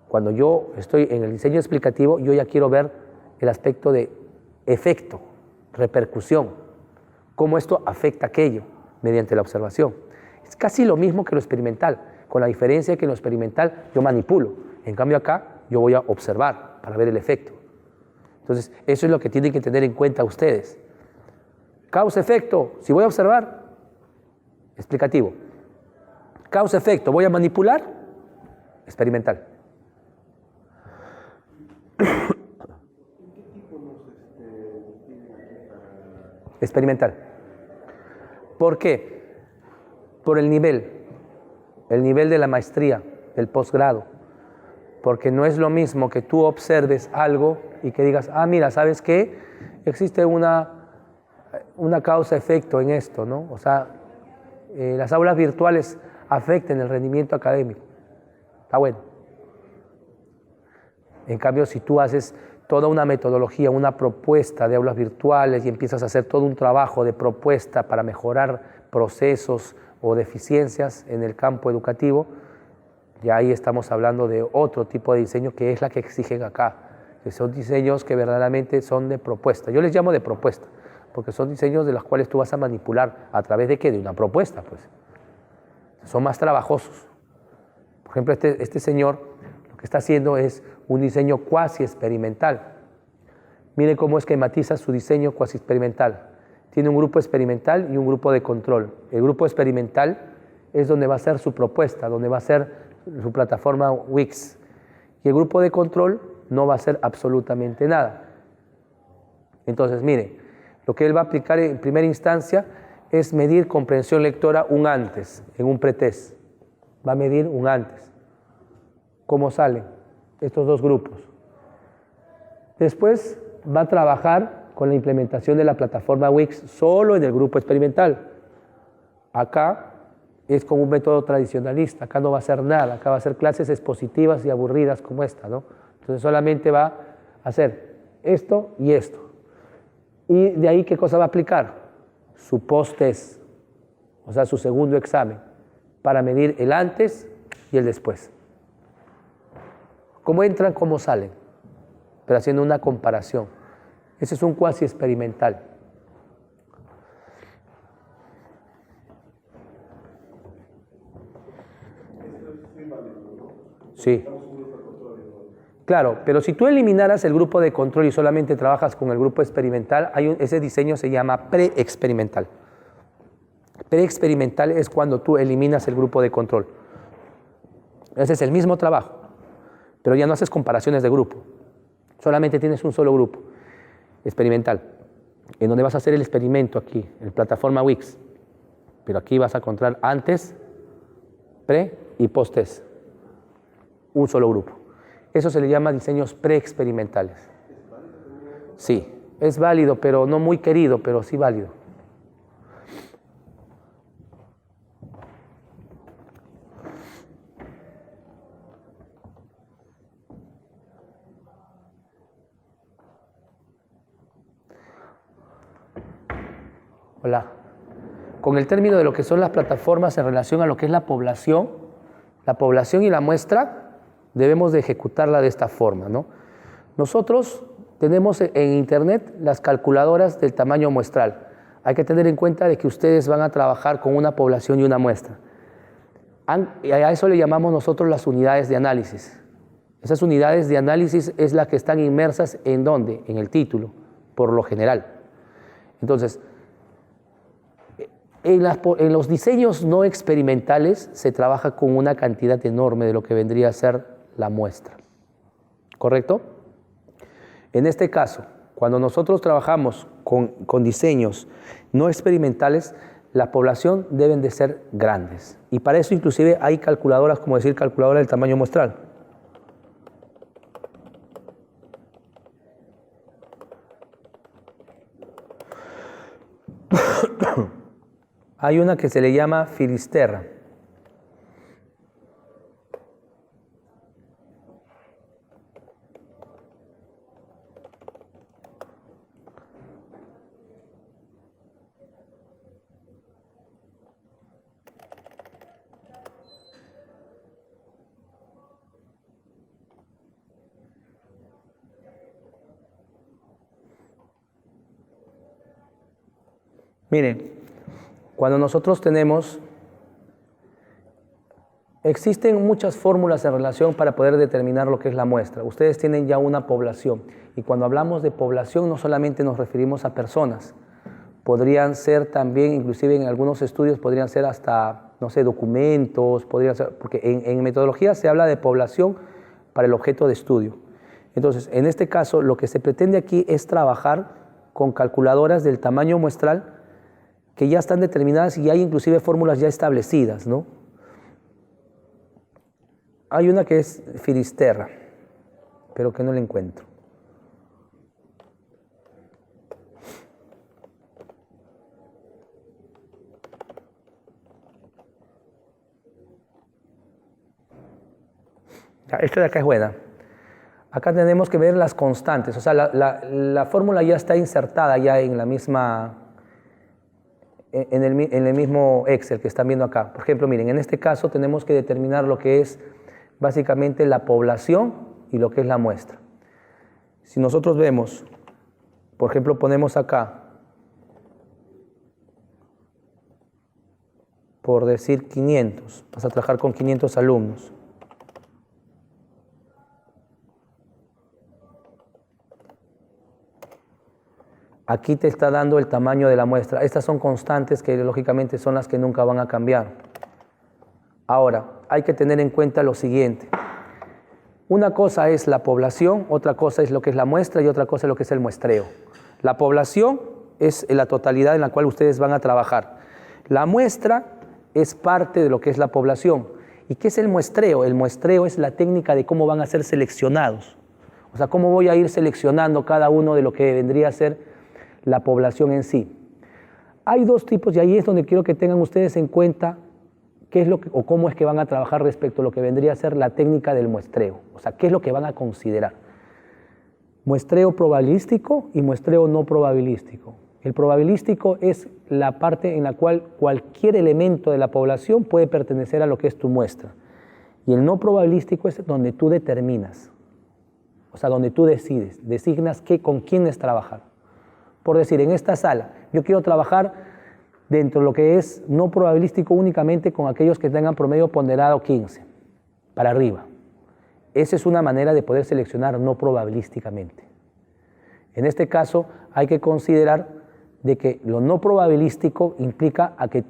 cuando yo estoy en el diseño explicativo, yo ya quiero ver el aspecto de efecto, repercusión, cómo esto afecta aquello mediante la observación. Es casi lo mismo que lo experimental, con la diferencia que en lo experimental yo manipulo. En cambio acá yo voy a observar para ver el efecto. Entonces, eso es lo que tienen que tener en cuenta ustedes. Causa-efecto, si voy a observar, explicativo. Causa-efecto, voy a manipular, experimental. Experimental. ¿Por qué? Por el nivel de la maestría, del posgrado. Porque no es lo mismo que tú observes algo y que digas, ah, mira, ¿sabes qué? Existe una causa-efecto en esto, ¿no? O sea, las aulas virtuales afectan el rendimiento académico. Está bueno. En cambio, si tú haces toda una metodología, una propuesta de aulas virtuales y empiezas a hacer todo un trabajo de propuesta para mejorar procesos o deficiencias en el campo educativo, ya ahí estamos hablando de otro tipo de diseño que es la que exigen acá, que son diseños que verdaderamente son de propuesta. Yo les llamo de propuesta, porque son diseños de los cuales tú vas a manipular a través de ¿qué? De una propuesta, pues. Son más trabajosos. Por ejemplo, este señor lo que está haciendo es un diseño cuasi experimental. Miren cómo esquematiza su diseño cuasi experimental. Tiene un grupo experimental y un grupo de control. El grupo experimental es donde va a ser su propuesta, donde va a ser su plataforma Wix. Y el grupo de control no va a hacer absolutamente nada. Entonces, mire, lo que él va a aplicar en primera instancia es medir comprensión lectora un antes, en un pretest. Va a medir un antes. ¿Cómo salen estos dos grupos? Después va a trabajar con la implementación de la plataforma Wix solo en el grupo experimental. Acá es con un método tradicionalista, acá no va a hacer nada, acá va a hacer clases expositivas y aburridas como esta, ¿no? Entonces solamente va a hacer esto y esto. Y de ahí, ¿qué cosa va a aplicar? Su post-test, o sea, su segundo examen, para medir el antes y el después. ¿Cómo entran? ¿Cómo salen? Pero haciendo una comparación. Ese es un cuasi experimental. Sí. Necesitamos un grupo de control. ¿No? Claro, pero si tú eliminaras el grupo de control y solamente trabajas con el grupo experimental, ese diseño se llama preexperimental. Preexperimental es cuando tú eliminas el grupo de control. Ese es el mismo trabajo, pero ya no haces comparaciones de grupo. Solamente tienes un solo grupo experimental, en donde vas a hacer el experimento aquí, en plataforma Wix. Pero aquí vas a encontrar antes, pre y post test. Un solo grupo. Eso se le llama diseños preexperimentales. Sí, es válido, pero no muy querido, pero sí válido. Hola. Con el término de lo que son las plataformas en relación a lo que es la población y la muestra, debemos de ejecutarla de esta forma, ¿no? Nosotros tenemos en Internet las calculadoras del tamaño muestral. Hay que tener en cuenta de que ustedes van a trabajar con una población y una muestra. Y a eso le llamamos nosotros las unidades de análisis. Esas unidades de análisis es las que están inmersas ¿en dónde? En el título, por lo general. Entonces, en los diseños no experimentales se trabaja con una cantidad enorme de lo que vendría a ser la muestra. ¿Correcto? En este caso, cuando nosotros trabajamos con diseños no experimentales, la población deben de ser grandes. Y para eso inclusive hay calculadoras, como decir calculadora del tamaño muestral. Hay una que se le llama Filisterra. Miren, cuando nosotros existen muchas fórmulas en relación para poder determinar lo que es la muestra. Ustedes tienen ya una población y cuando hablamos de población no solamente nos referimos a personas, podrían ser también, inclusive en algunos estudios podrían ser hasta, no sé, documentos, podrían ser, porque en metodología se habla de población para el objeto de estudio. Entonces, en este caso, lo que se pretende aquí es trabajar con calculadoras del tamaño muestral que ya están determinadas y hay inclusive fórmulas ya establecidas, ¿no? Hay una que es Filisterra, pero que no la encuentro. Ya, esta de acá es buena. Acá tenemos que ver las constantes, o sea, la fórmula ya está insertada ya en la misma... En el mismo Excel que están viendo acá. Por ejemplo, miren, en este caso tenemos que determinar lo que es básicamente la población y lo que es la muestra. Si nosotros vemos, por ejemplo, ponemos acá, por decir 500, vas a trabajar con 500 alumnos. Aquí te está dando el tamaño de la muestra. Estas son constantes que lógicamente son las que nunca van a cambiar. Ahora, hay que tener en cuenta lo siguiente. Una cosa es la población, otra cosa es lo que es la muestra y otra cosa es lo que es el muestreo. La población es la totalidad en la cual ustedes van a trabajar. La muestra es parte de lo que es la población. ¿Y qué es el muestreo? El muestreo es la técnica de cómo van a ser seleccionados. O sea, cómo voy a ir seleccionando cada uno de lo que vendría a ser la población en sí. Hay dos tipos y ahí es donde quiero que tengan ustedes en cuenta qué es lo que, o cómo es que van a trabajar respecto a lo que vendría a ser la técnica del muestreo. O sea, qué es lo que van a considerar. Muestreo probabilístico y muestreo no probabilístico. El probabilístico es la parte en la cual cualquier elemento de la población puede pertenecer a lo que es tu muestra. Y el no probabilístico es donde tú determinas, o sea, donde tú designas con quiénes trabajar. Por decir, en esta sala, yo quiero trabajar dentro de lo que es no probabilístico únicamente con aquellos que tengan promedio ponderado 15, para arriba. esa es una manera de poder seleccionar no probabilísticamente. En este caso hay que considerar de que lo no probabilístico implica a que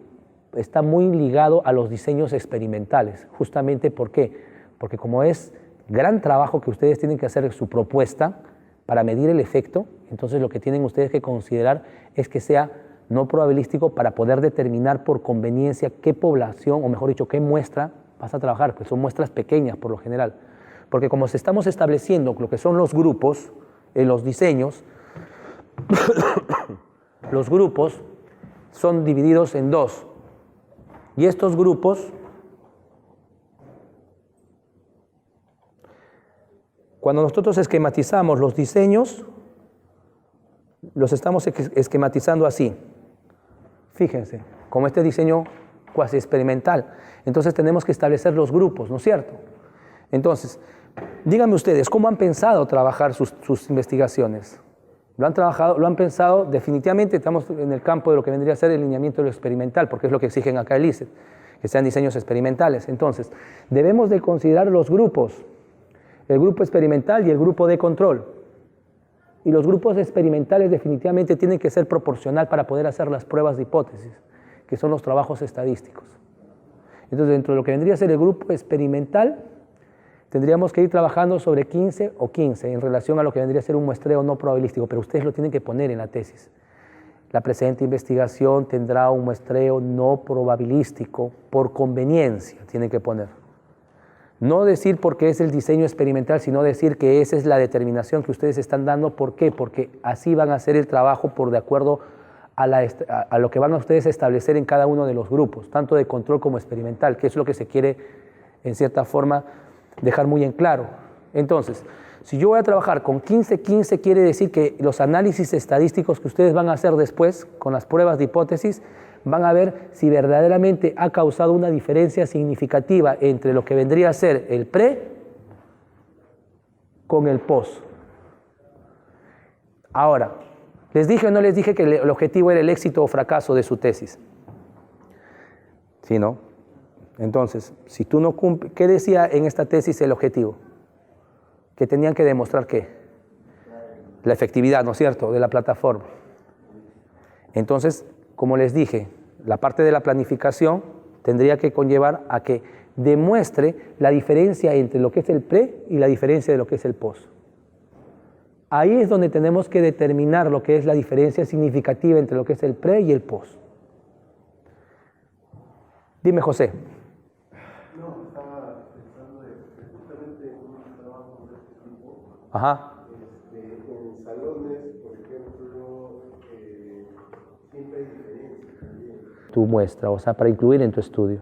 está muy ligado a los diseños experimentales. Justamente, ¿por qué? Porque como es gran trabajo que ustedes tienen que hacer su propuesta para medir el efecto, entonces lo que tienen ustedes que considerar es que sea no probabilístico para poder determinar por conveniencia qué población, o mejor dicho, qué muestra vas a trabajar, que son muestras pequeñas por lo general. Porque como estamos estableciendo lo que son los grupos en los diseños, los grupos son divididos en dos. Y estos grupos, cuando nosotros esquematizamos los diseños, los estamos esquematizando así. Fíjense, como este diseño cuasi experimental. Entonces tenemos que establecer los grupos, ¿no es cierto? Entonces, díganme ustedes, ¿cómo han pensado trabajar sus investigaciones? ¿Lo han trabajado, lo han pensado? Definitivamente estamos en el campo de lo que vendría a ser el lineamiento de lo experimental, porque es lo que exigen acá el ICET, que sean diseños experimentales. Entonces, debemos de considerar los grupos, el grupo experimental y el grupo de control. Y los grupos experimentales definitivamente tienen que ser proporcional para poder hacer las pruebas de hipótesis, que son los trabajos estadísticos. Entonces, dentro de lo que vendría a ser el grupo experimental, tendríamos que ir trabajando sobre 15 o 15 en relación a lo que vendría a ser un muestreo no probabilístico, pero ustedes lo tienen que poner en la tesis. La presente investigación tendrá un muestreo no probabilístico por conveniencia, tienen que poner. No decir porque es el diseño experimental, sino decir que esa es la determinación que ustedes están dando. ¿Por qué? Porque así van a hacer el trabajo por de acuerdo a lo que van a ustedes establecer en cada uno de los grupos, tanto de control como experimental, que es lo que se quiere, en cierta forma, dejar muy en claro. Entonces, si yo voy a trabajar con 15-15, quiere decir que los análisis estadísticos que ustedes van a hacer después, con las pruebas de hipótesis, van a ver si verdaderamente ha causado una diferencia significativa entre lo que vendría a ser el pre con el post. Ahora, ¿les dije o no les dije que el objetivo era el éxito o fracaso de su tesis? ¿Sí, no? Entonces, si tú no cumples, ¿qué decía en esta tesis el objetivo? Que tenían que demostrar ¿qué? La efectividad, ¿no es cierto?, de la plataforma. Entonces, como les dije, la parte de la planificación tendría que conllevar a que demuestre la diferencia entre lo que es el pre y la diferencia de lo que es el post. Ahí es donde tenemos que determinar lo que es la diferencia significativa entre lo que es el pre y el post. Dime, José. No, estaba pensando justamente en un trabajo de este tipo. Ajá. En salones, por ejemplo, siempre hay diferencias también. Tu muestra, o sea, para incluir en tu estudio.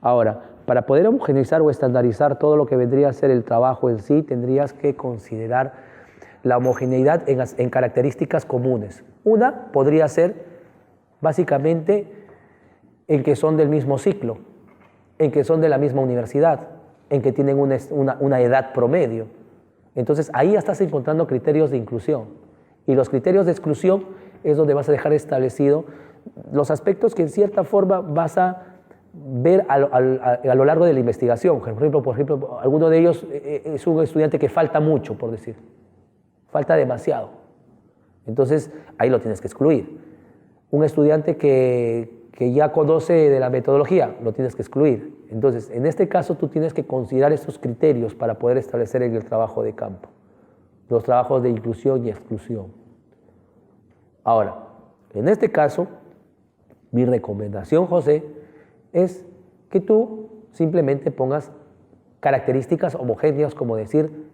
Ahora, para poder homogeneizar o estandarizar todo lo que vendría a ser el trabajo en sí, tendrías que considerar la homogeneidad en características comunes. Una podría ser, básicamente, en que son del mismo ciclo, en que son de la misma universidad, en que tienen una edad promedio. Entonces, ahí ya estás encontrando criterios de inclusión. Y los criterios de exclusión es donde vas a dejar establecido los aspectos que en cierta forma vas a ver a lo largo de la investigación. Por ejemplo, alguno de ellos es un estudiante que falta mucho, por decir. Falta demasiado. Entonces, ahí lo tienes que excluir. Un estudiante que ya conoce de la metodología, lo tienes que excluir. Entonces, en este caso, tú tienes que considerar estos criterios para poder establecer en el trabajo de campo, los trabajos de inclusión y exclusión. Ahora, en este caso, mi recomendación, José, es que tú simplemente pongas características homogéneas, como decir,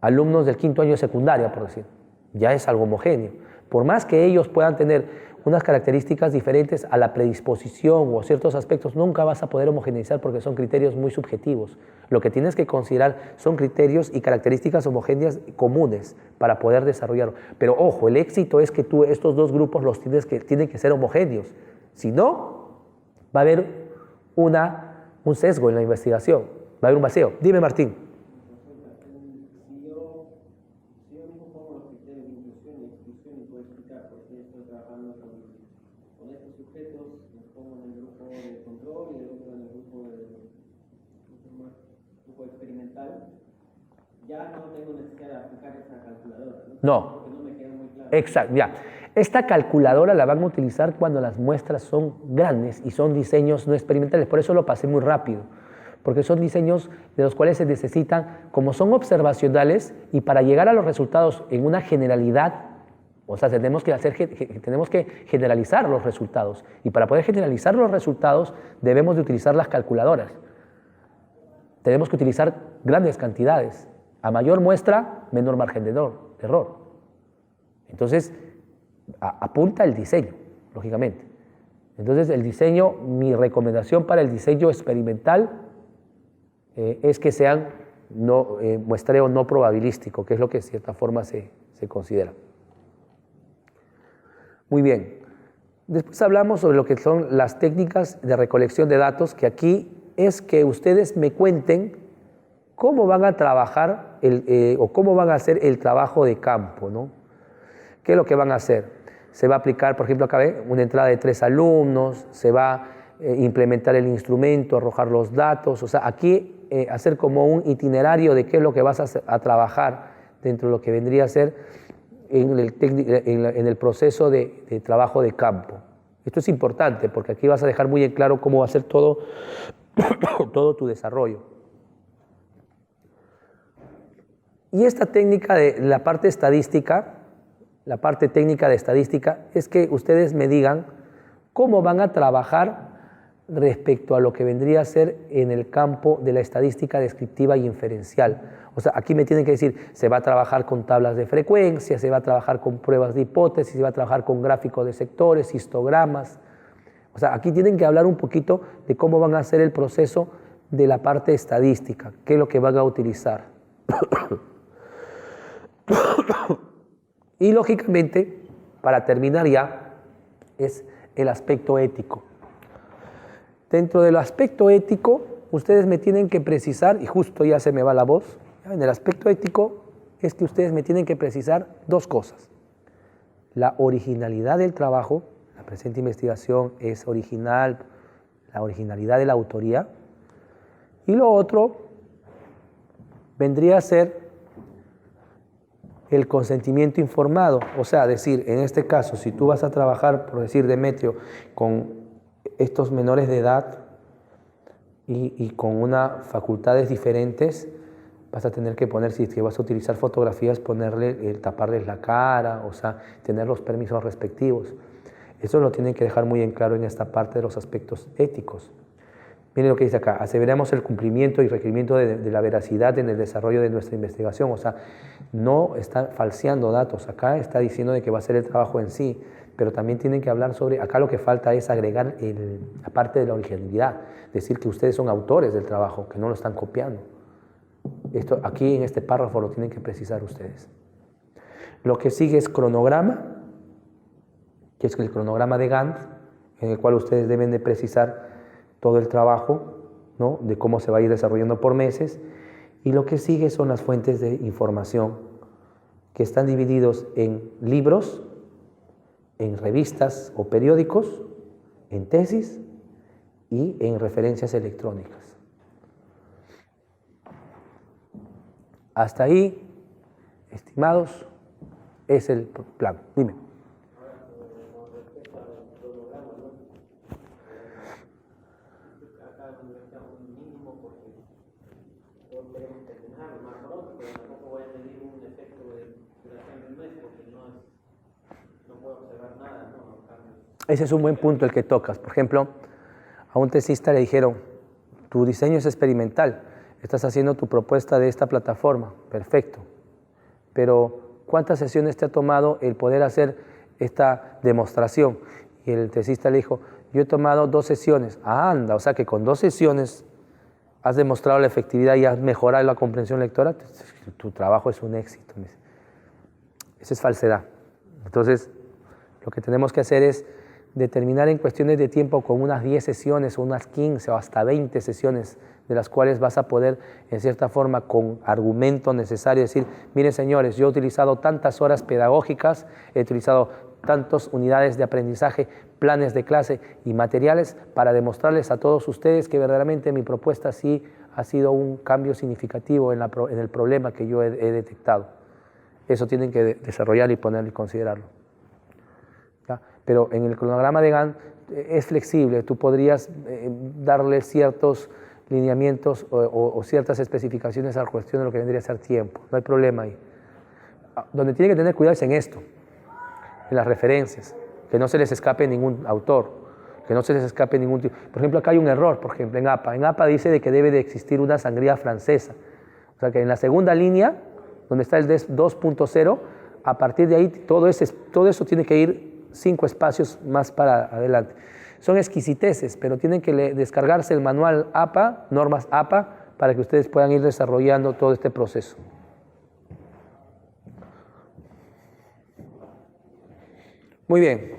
alumnos del quinto año de secundaria, por decir. Ya es algo homogéneo. Por más que ellos puedan tener unas características diferentes a la predisposición o a ciertos aspectos, nunca vas a poder homogeneizar porque son criterios muy subjetivos. Lo que tienes que considerar son criterios y características homogéneas comunes para poder desarrollarlo. Pero ojo, el éxito es que tú estos dos grupos tienen que ser homogéneos. Si no, va a haber un sesgo en la investigación, va a haber un vacío. Dime, Martín. ya no tengo necesidad de aplicar esa calculadora, ¿no? No. Porque no me queda muy claro. Exacto, ya. Esta calculadora la van a utilizar cuando las muestras son grandes y son diseños no experimentales. Por eso lo pasé muy rápido, porque son diseños de los cuales se necesitan, como son observacionales, y para llegar a los resultados en una generalidad, o sea, tenemos que generalizar los resultados. Y para poder generalizar los resultados debemos de utilizar las calculadoras. Tenemos que utilizar grandes cantidades. A mayor muestra, menor margen de error. Entonces, apunta el diseño, lógicamente. Entonces, el diseño, mi recomendación para el diseño experimental es que sean muestreo no probabilístico, que es lo que de cierta forma se considera. Muy bien. Después hablamos sobre lo que son las técnicas de recolección de datos, que aquí es que ustedes me cuenten cómo van a trabajar o cómo van a hacer el trabajo de campo, ¿no? ¿Qué es lo que van a hacer? Se va a aplicar, por ejemplo, acá ve, una entrada de 3 alumnos, se va a implementar el instrumento, arrojar los datos, o sea, aquí hacer como un itinerario de qué es lo que vas a trabajar dentro de lo que vendría a ser en el proceso de trabajo de campo. Esto es importante porque aquí vas a dejar muy en claro cómo va a ser todo tu desarrollo. Y esta técnica de la parte estadística, la parte técnica de estadística, es que ustedes me digan cómo van a trabajar respecto a lo que vendría a ser en el campo de la estadística descriptiva y inferencial. O sea, aquí me tienen que decir, se va a trabajar con tablas de frecuencia, se va a trabajar con pruebas de hipótesis, se va a trabajar con gráficos de sectores, histogramas. O sea, aquí tienen que hablar un poquito de cómo van a hacer el proceso de la parte estadística, qué es lo que van a utilizar. Y lógicamente, para terminar ya, es el aspecto ético. Dentro del aspecto ético, ustedes me tienen que precisar, y justo ya se me va la voz, en el aspecto ético es que ustedes me tienen que precisar 2 cosas. La originalidad del trabajo, la presente investigación es original, la originalidad de la autoría, y lo otro vendría a ser el consentimiento informado, o sea, decir, en este caso, si tú vas a trabajar, por decir, Demetrio, con estos menores de edad y con unas facultades diferentes, vas a tener que poner, si es que vas a utilizar fotografías, taparles la cara, o sea, tener los permisos respectivos. Eso lo tienen que dejar muy en claro en esta parte de los aspectos éticos. Miren lo que dice acá, aseveramos el cumplimiento y requerimiento de la veracidad en el desarrollo de nuestra investigación, o sea, no está falseando datos, acá está diciendo de que va a ser el trabajo en sí, pero también tienen que hablar sobre, acá lo que falta es agregar la parte de la originalidad, decir que ustedes son autores del trabajo, que no lo están copiando. Esto aquí en este párrafo lo tienen que precisar ustedes. Lo que sigue es cronograma, que es el cronograma de Gantt, en el cual ustedes deben de precisar todo el trabajo, ¿no?, de cómo se va a ir desarrollando por meses. Y lo que sigue son las fuentes de información, que están divididos en libros, en revistas o periódicos, en tesis y en referencias electrónicas. Hasta ahí, estimados, es el plan. Dime. Ese es un buen punto el que tocas. Por ejemplo, a un tesista le dijeron, tu diseño es experimental, estás haciendo tu propuesta de esta plataforma, perfecto, pero ¿cuántas sesiones te ha tomado el poder hacer esta demostración? Y el tesista le dijo, yo he tomado 2 sesiones. Ah, anda, o sea que con 2 sesiones has demostrado la efectividad y has mejorado la comprensión lectora, tu trabajo es un éxito. Esa es falsedad. Entonces, lo que tenemos que hacer es determinar en cuestiones de tiempo con unas 10 sesiones o unas 15 o hasta 20 sesiones de las cuales vas a poder, en cierta forma, con argumento necesario, decir, miren señores, yo he utilizado tantas horas pedagógicas, he utilizado tantas unidades de aprendizaje, planes de clase y materiales para demostrarles a todos ustedes que verdaderamente mi propuesta sí ha sido un cambio significativo en el problema que yo he detectado. Eso tienen que desarrollar y ponerlo y considerarlo. ¿Ya? Pero en el cronograma de Gantt es flexible, tú podrías darle ciertos lineamientos o ciertas especificaciones a la cuestión de lo que vendría a ser tiempo, no hay problema ahí. Donde tiene que tener cuidado es en esto, en las referencias, que no se les escape ningún autor, que no se les escape ningún tipo. Por ejemplo, acá hay un error, por ejemplo, en APA. En APA dice de que debe de existir una sangría francesa. O sea que en la segunda línea, donde está el 2.0, a partir de ahí todo eso tiene que ir 5 espacios más para adelante. Son exquisiteces, pero tienen que descargarse el manual APA, normas APA, para que ustedes puedan ir desarrollando todo este proceso. Muy bien.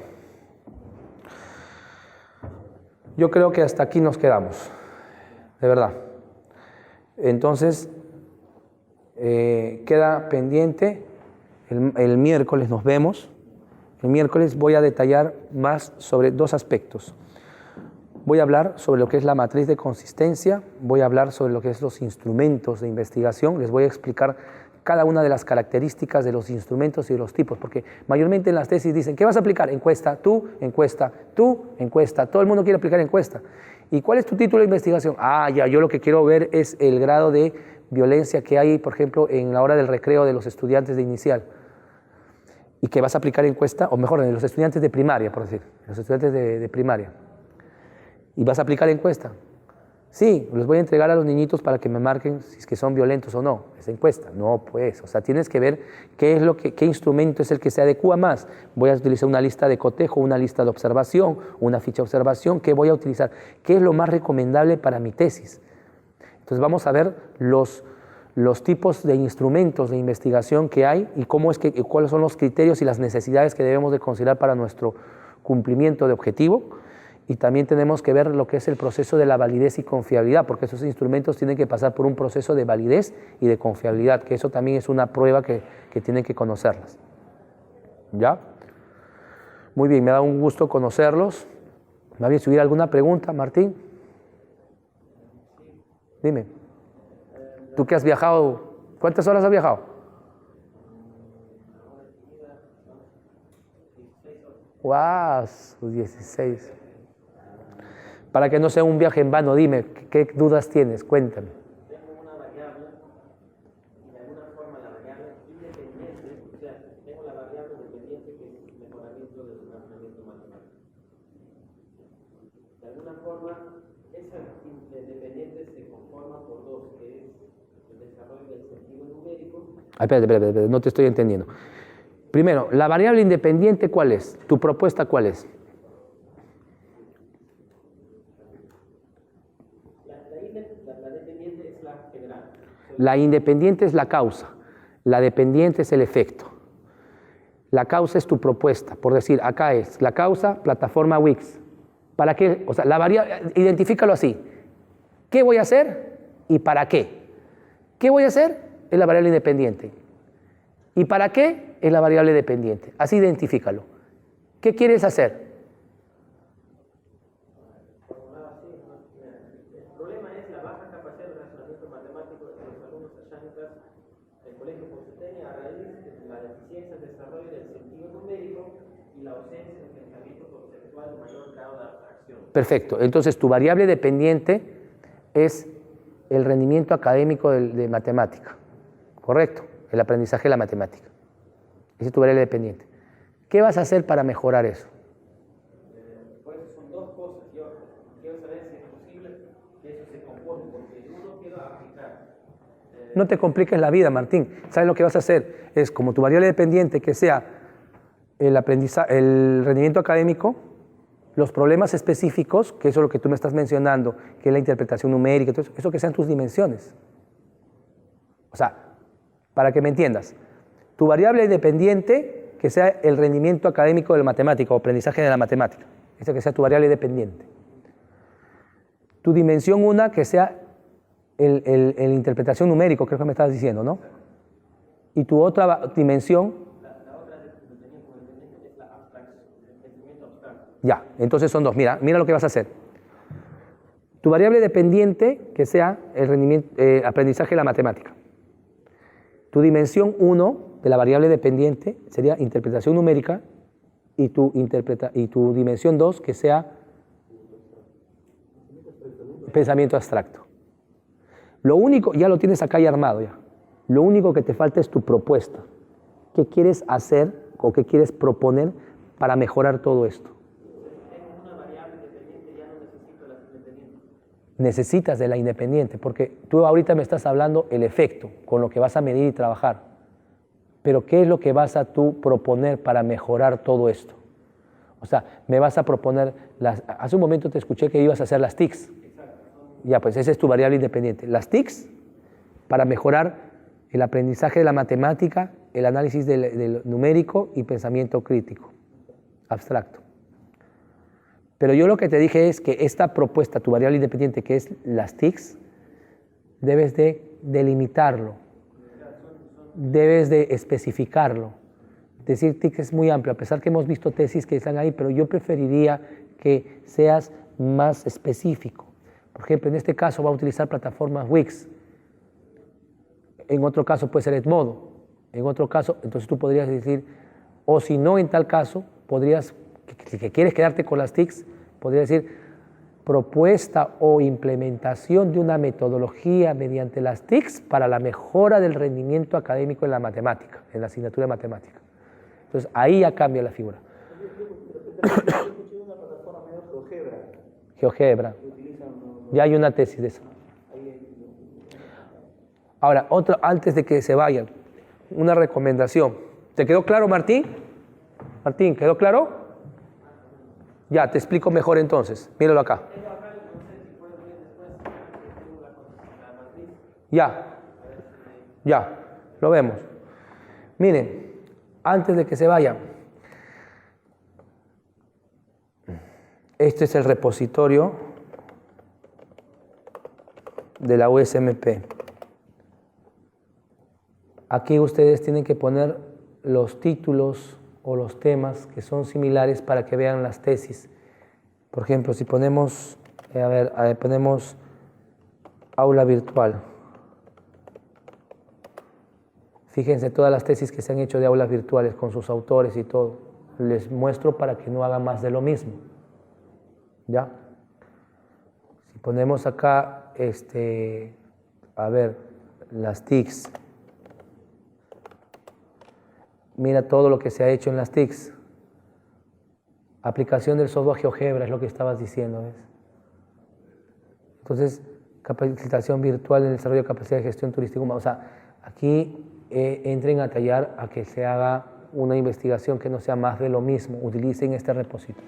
Yo creo que hasta aquí nos quedamos, de verdad. Entonces, queda pendiente, el miércoles nos vemos. El miércoles voy a detallar más sobre 2 aspectos. Voy a hablar sobre lo que es la matriz de consistencia, voy a hablar sobre lo que es los instrumentos de investigación, les voy a explicar cada una de las características de los instrumentos y de los tipos, porque mayormente en las tesis dicen, ¿qué vas a aplicar? Encuesta, tú, encuesta, todo el mundo quiere aplicar encuesta. ¿Y cuál es tu título de investigación? Ah, ya, yo lo que quiero ver es el grado de violencia que hay, por ejemplo, en la hora del recreo de los estudiantes de inicial. Y que vas a aplicar encuesta, o mejor, de los estudiantes de primaria, por decir, los estudiantes de primaria. ¿Y vas a aplicar encuesta? Sí, los voy a entregar a los niñitos para que me marquen si es que son violentos o no. Esa encuesta. No, pues, o sea, tienes que ver qué instrumento es el que se adecua más. Voy a utilizar una lista de cotejo, una lista de observación, una ficha de observación. ¿Qué voy a utilizar? ¿Qué es lo más recomendable para mi tesis? Entonces vamos a ver los tipos de instrumentos de investigación que hay y cuáles son los criterios y las necesidades que debemos de considerar para nuestro cumplimiento de objetivo. Y también tenemos que ver lo que es el proceso de la validez y confiabilidad, porque esos instrumentos tienen que pasar por un proceso de validez y de confiabilidad, que eso también es una prueba que tienen que conocerlas. ¿Ya? Muy bien, me da un gusto conocerlos. ¿Me había subido alguna pregunta, Martín? Dime. ¿Tú que has viajado? ¿Cuántas horas has viajado? 16. Para que no sea un viaje en vano, dime, ¿qué dudas tienes? Cuéntame. Tengo una variable, y de alguna forma la variable independiente, o sea, tengo la variable dependiente que es el mejoramiento del razonamiento matemático. De alguna forma, esa dependiente se conforma por 2, que es el desarrollo del sentido numérico. Espera, no te estoy entendiendo. Primero, la variable independiente, ¿cuál es? ¿Tu propuesta cuál es? La dependiente es la general. La independiente es la causa, la dependiente es el efecto. La causa es tu propuesta, por decir, acá es la causa, plataforma Wix. ¿Para qué? O sea, la variable, identifícalo así. ¿Qué voy a hacer y para qué? ¿Qué voy a hacer? Es la variable independiente. ¿Y para qué? Es la variable dependiente. Así identifícalo. ¿Qué quieres hacer? El problema es la baja capacidad de razonamiento matemático de los alumnos achantas del Colegio Porteño a raíz de la deficiencia de desarrollo del sentido numérico y la ausencia de pensamiento conceptual de mayor grado de abstracción. Perfecto. Entonces, tu variable dependiente es el rendimiento académico de matemática. ¿Correcto? El aprendizaje de la matemática. Esa es tu variable dependiente. ¿Qué vas a hacer para mejorar eso? Pues son 2 cosas. Yo quiero saber si es posible que eso se comporte, porque yo no quiero aplicar. No te compliques la vida, Martín. ¿Sabes lo que vas a hacer? Es como tu variable dependiente que sea el rendimiento académico, los problemas específicos, que eso es lo que tú me estás mencionando, que es la interpretación numérica, eso que sean tus dimensiones. O sea, para que me entiendas, tu variable dependiente que sea el rendimiento académico de la matemática o aprendizaje de la matemática, esa que sea tu variable dependiente. Tu dimensión 1 que sea el interpretación numérico, creo que me estabas diciendo, ¿no? Y tu otra dimensión. La otra dependiente es la abstracción, el pensamiento abstracto. Ya, entonces son 2. Mira lo que vas a hacer. Tu variable dependiente que sea el rendimiento, aprendizaje de la matemática. Tu dimensión 1 de la variable dependiente sería interpretación numérica y tu dimensión 2 que sea pensamiento abstracto. Lo único, ya lo tienes acá ya armado ya. Lo único que te falta es tu propuesta. ¿Qué quieres hacer o qué quieres proponer para mejorar todo esto? Tengo una variable dependiente, ya no necesito las independientes. Necesitas de la independiente, porque tú ahorita me estás hablando el efecto, con lo que vas a medir y trabajar. Pero ¿qué es lo que vas a tú proponer para mejorar todo esto? O sea, me vas a proponer, hace un momento te escuché que ibas a hacer las TICs. Ya, pues esa es tu variable independiente. Las TICs para mejorar el aprendizaje de la matemática, el análisis del numérico y pensamiento crítico, abstracto. Pero yo lo que te dije es que esta propuesta, tu variable independiente, que es las TICs, debes de delimitarlo, debes de especificarlo. Decir TIC es muy amplio, a pesar que hemos visto tesis que están ahí, pero yo preferiría que seas más específico. Por ejemplo, en este caso va a utilizar plataformas Wix, en otro caso puede ser Edmodo, en otro caso, entonces tú podrías decir, o si no en tal caso, podrías, que quieres quedarte con las TICs, podrías decir propuesta o implementación de una metodología mediante las TICs para la mejora del rendimiento académico en la matemática, en la asignatura de matemática. Entonces ahí ya cambia la figura. Yo escuché una plataforma medio GeoGebra. GeoGebra. Ya hay una tesis de eso. Ahora, antes de que se vayan, una recomendación. ¿Te quedó claro, Martín? Martín, ¿quedó claro? Ya, te explico mejor entonces. Míralo acá. Ya, lo vemos. Miren, antes de que se vayan, este es el repositorio de la USMP. Aquí ustedes tienen que poner los títulos o los temas que son similares para que vean las tesis. Por ejemplo, si ponemos, ponemos aula virtual. Fíjense todas las tesis que se han hecho de aulas virtuales con sus autores y todo. Les muestro para que no hagan más de lo mismo. ¿Ya? Si ponemos acá, las TICs. Mira todo lo que se ha hecho en las TICs. Aplicación del software GeoGebra es lo que estabas diciendo, ¿ves? Entonces, capacitación virtual en el desarrollo de capacidad de gestión turística. O sea, aquí entren a tallar a que se haga una investigación que no sea más de lo mismo. Utilicen este repositorio.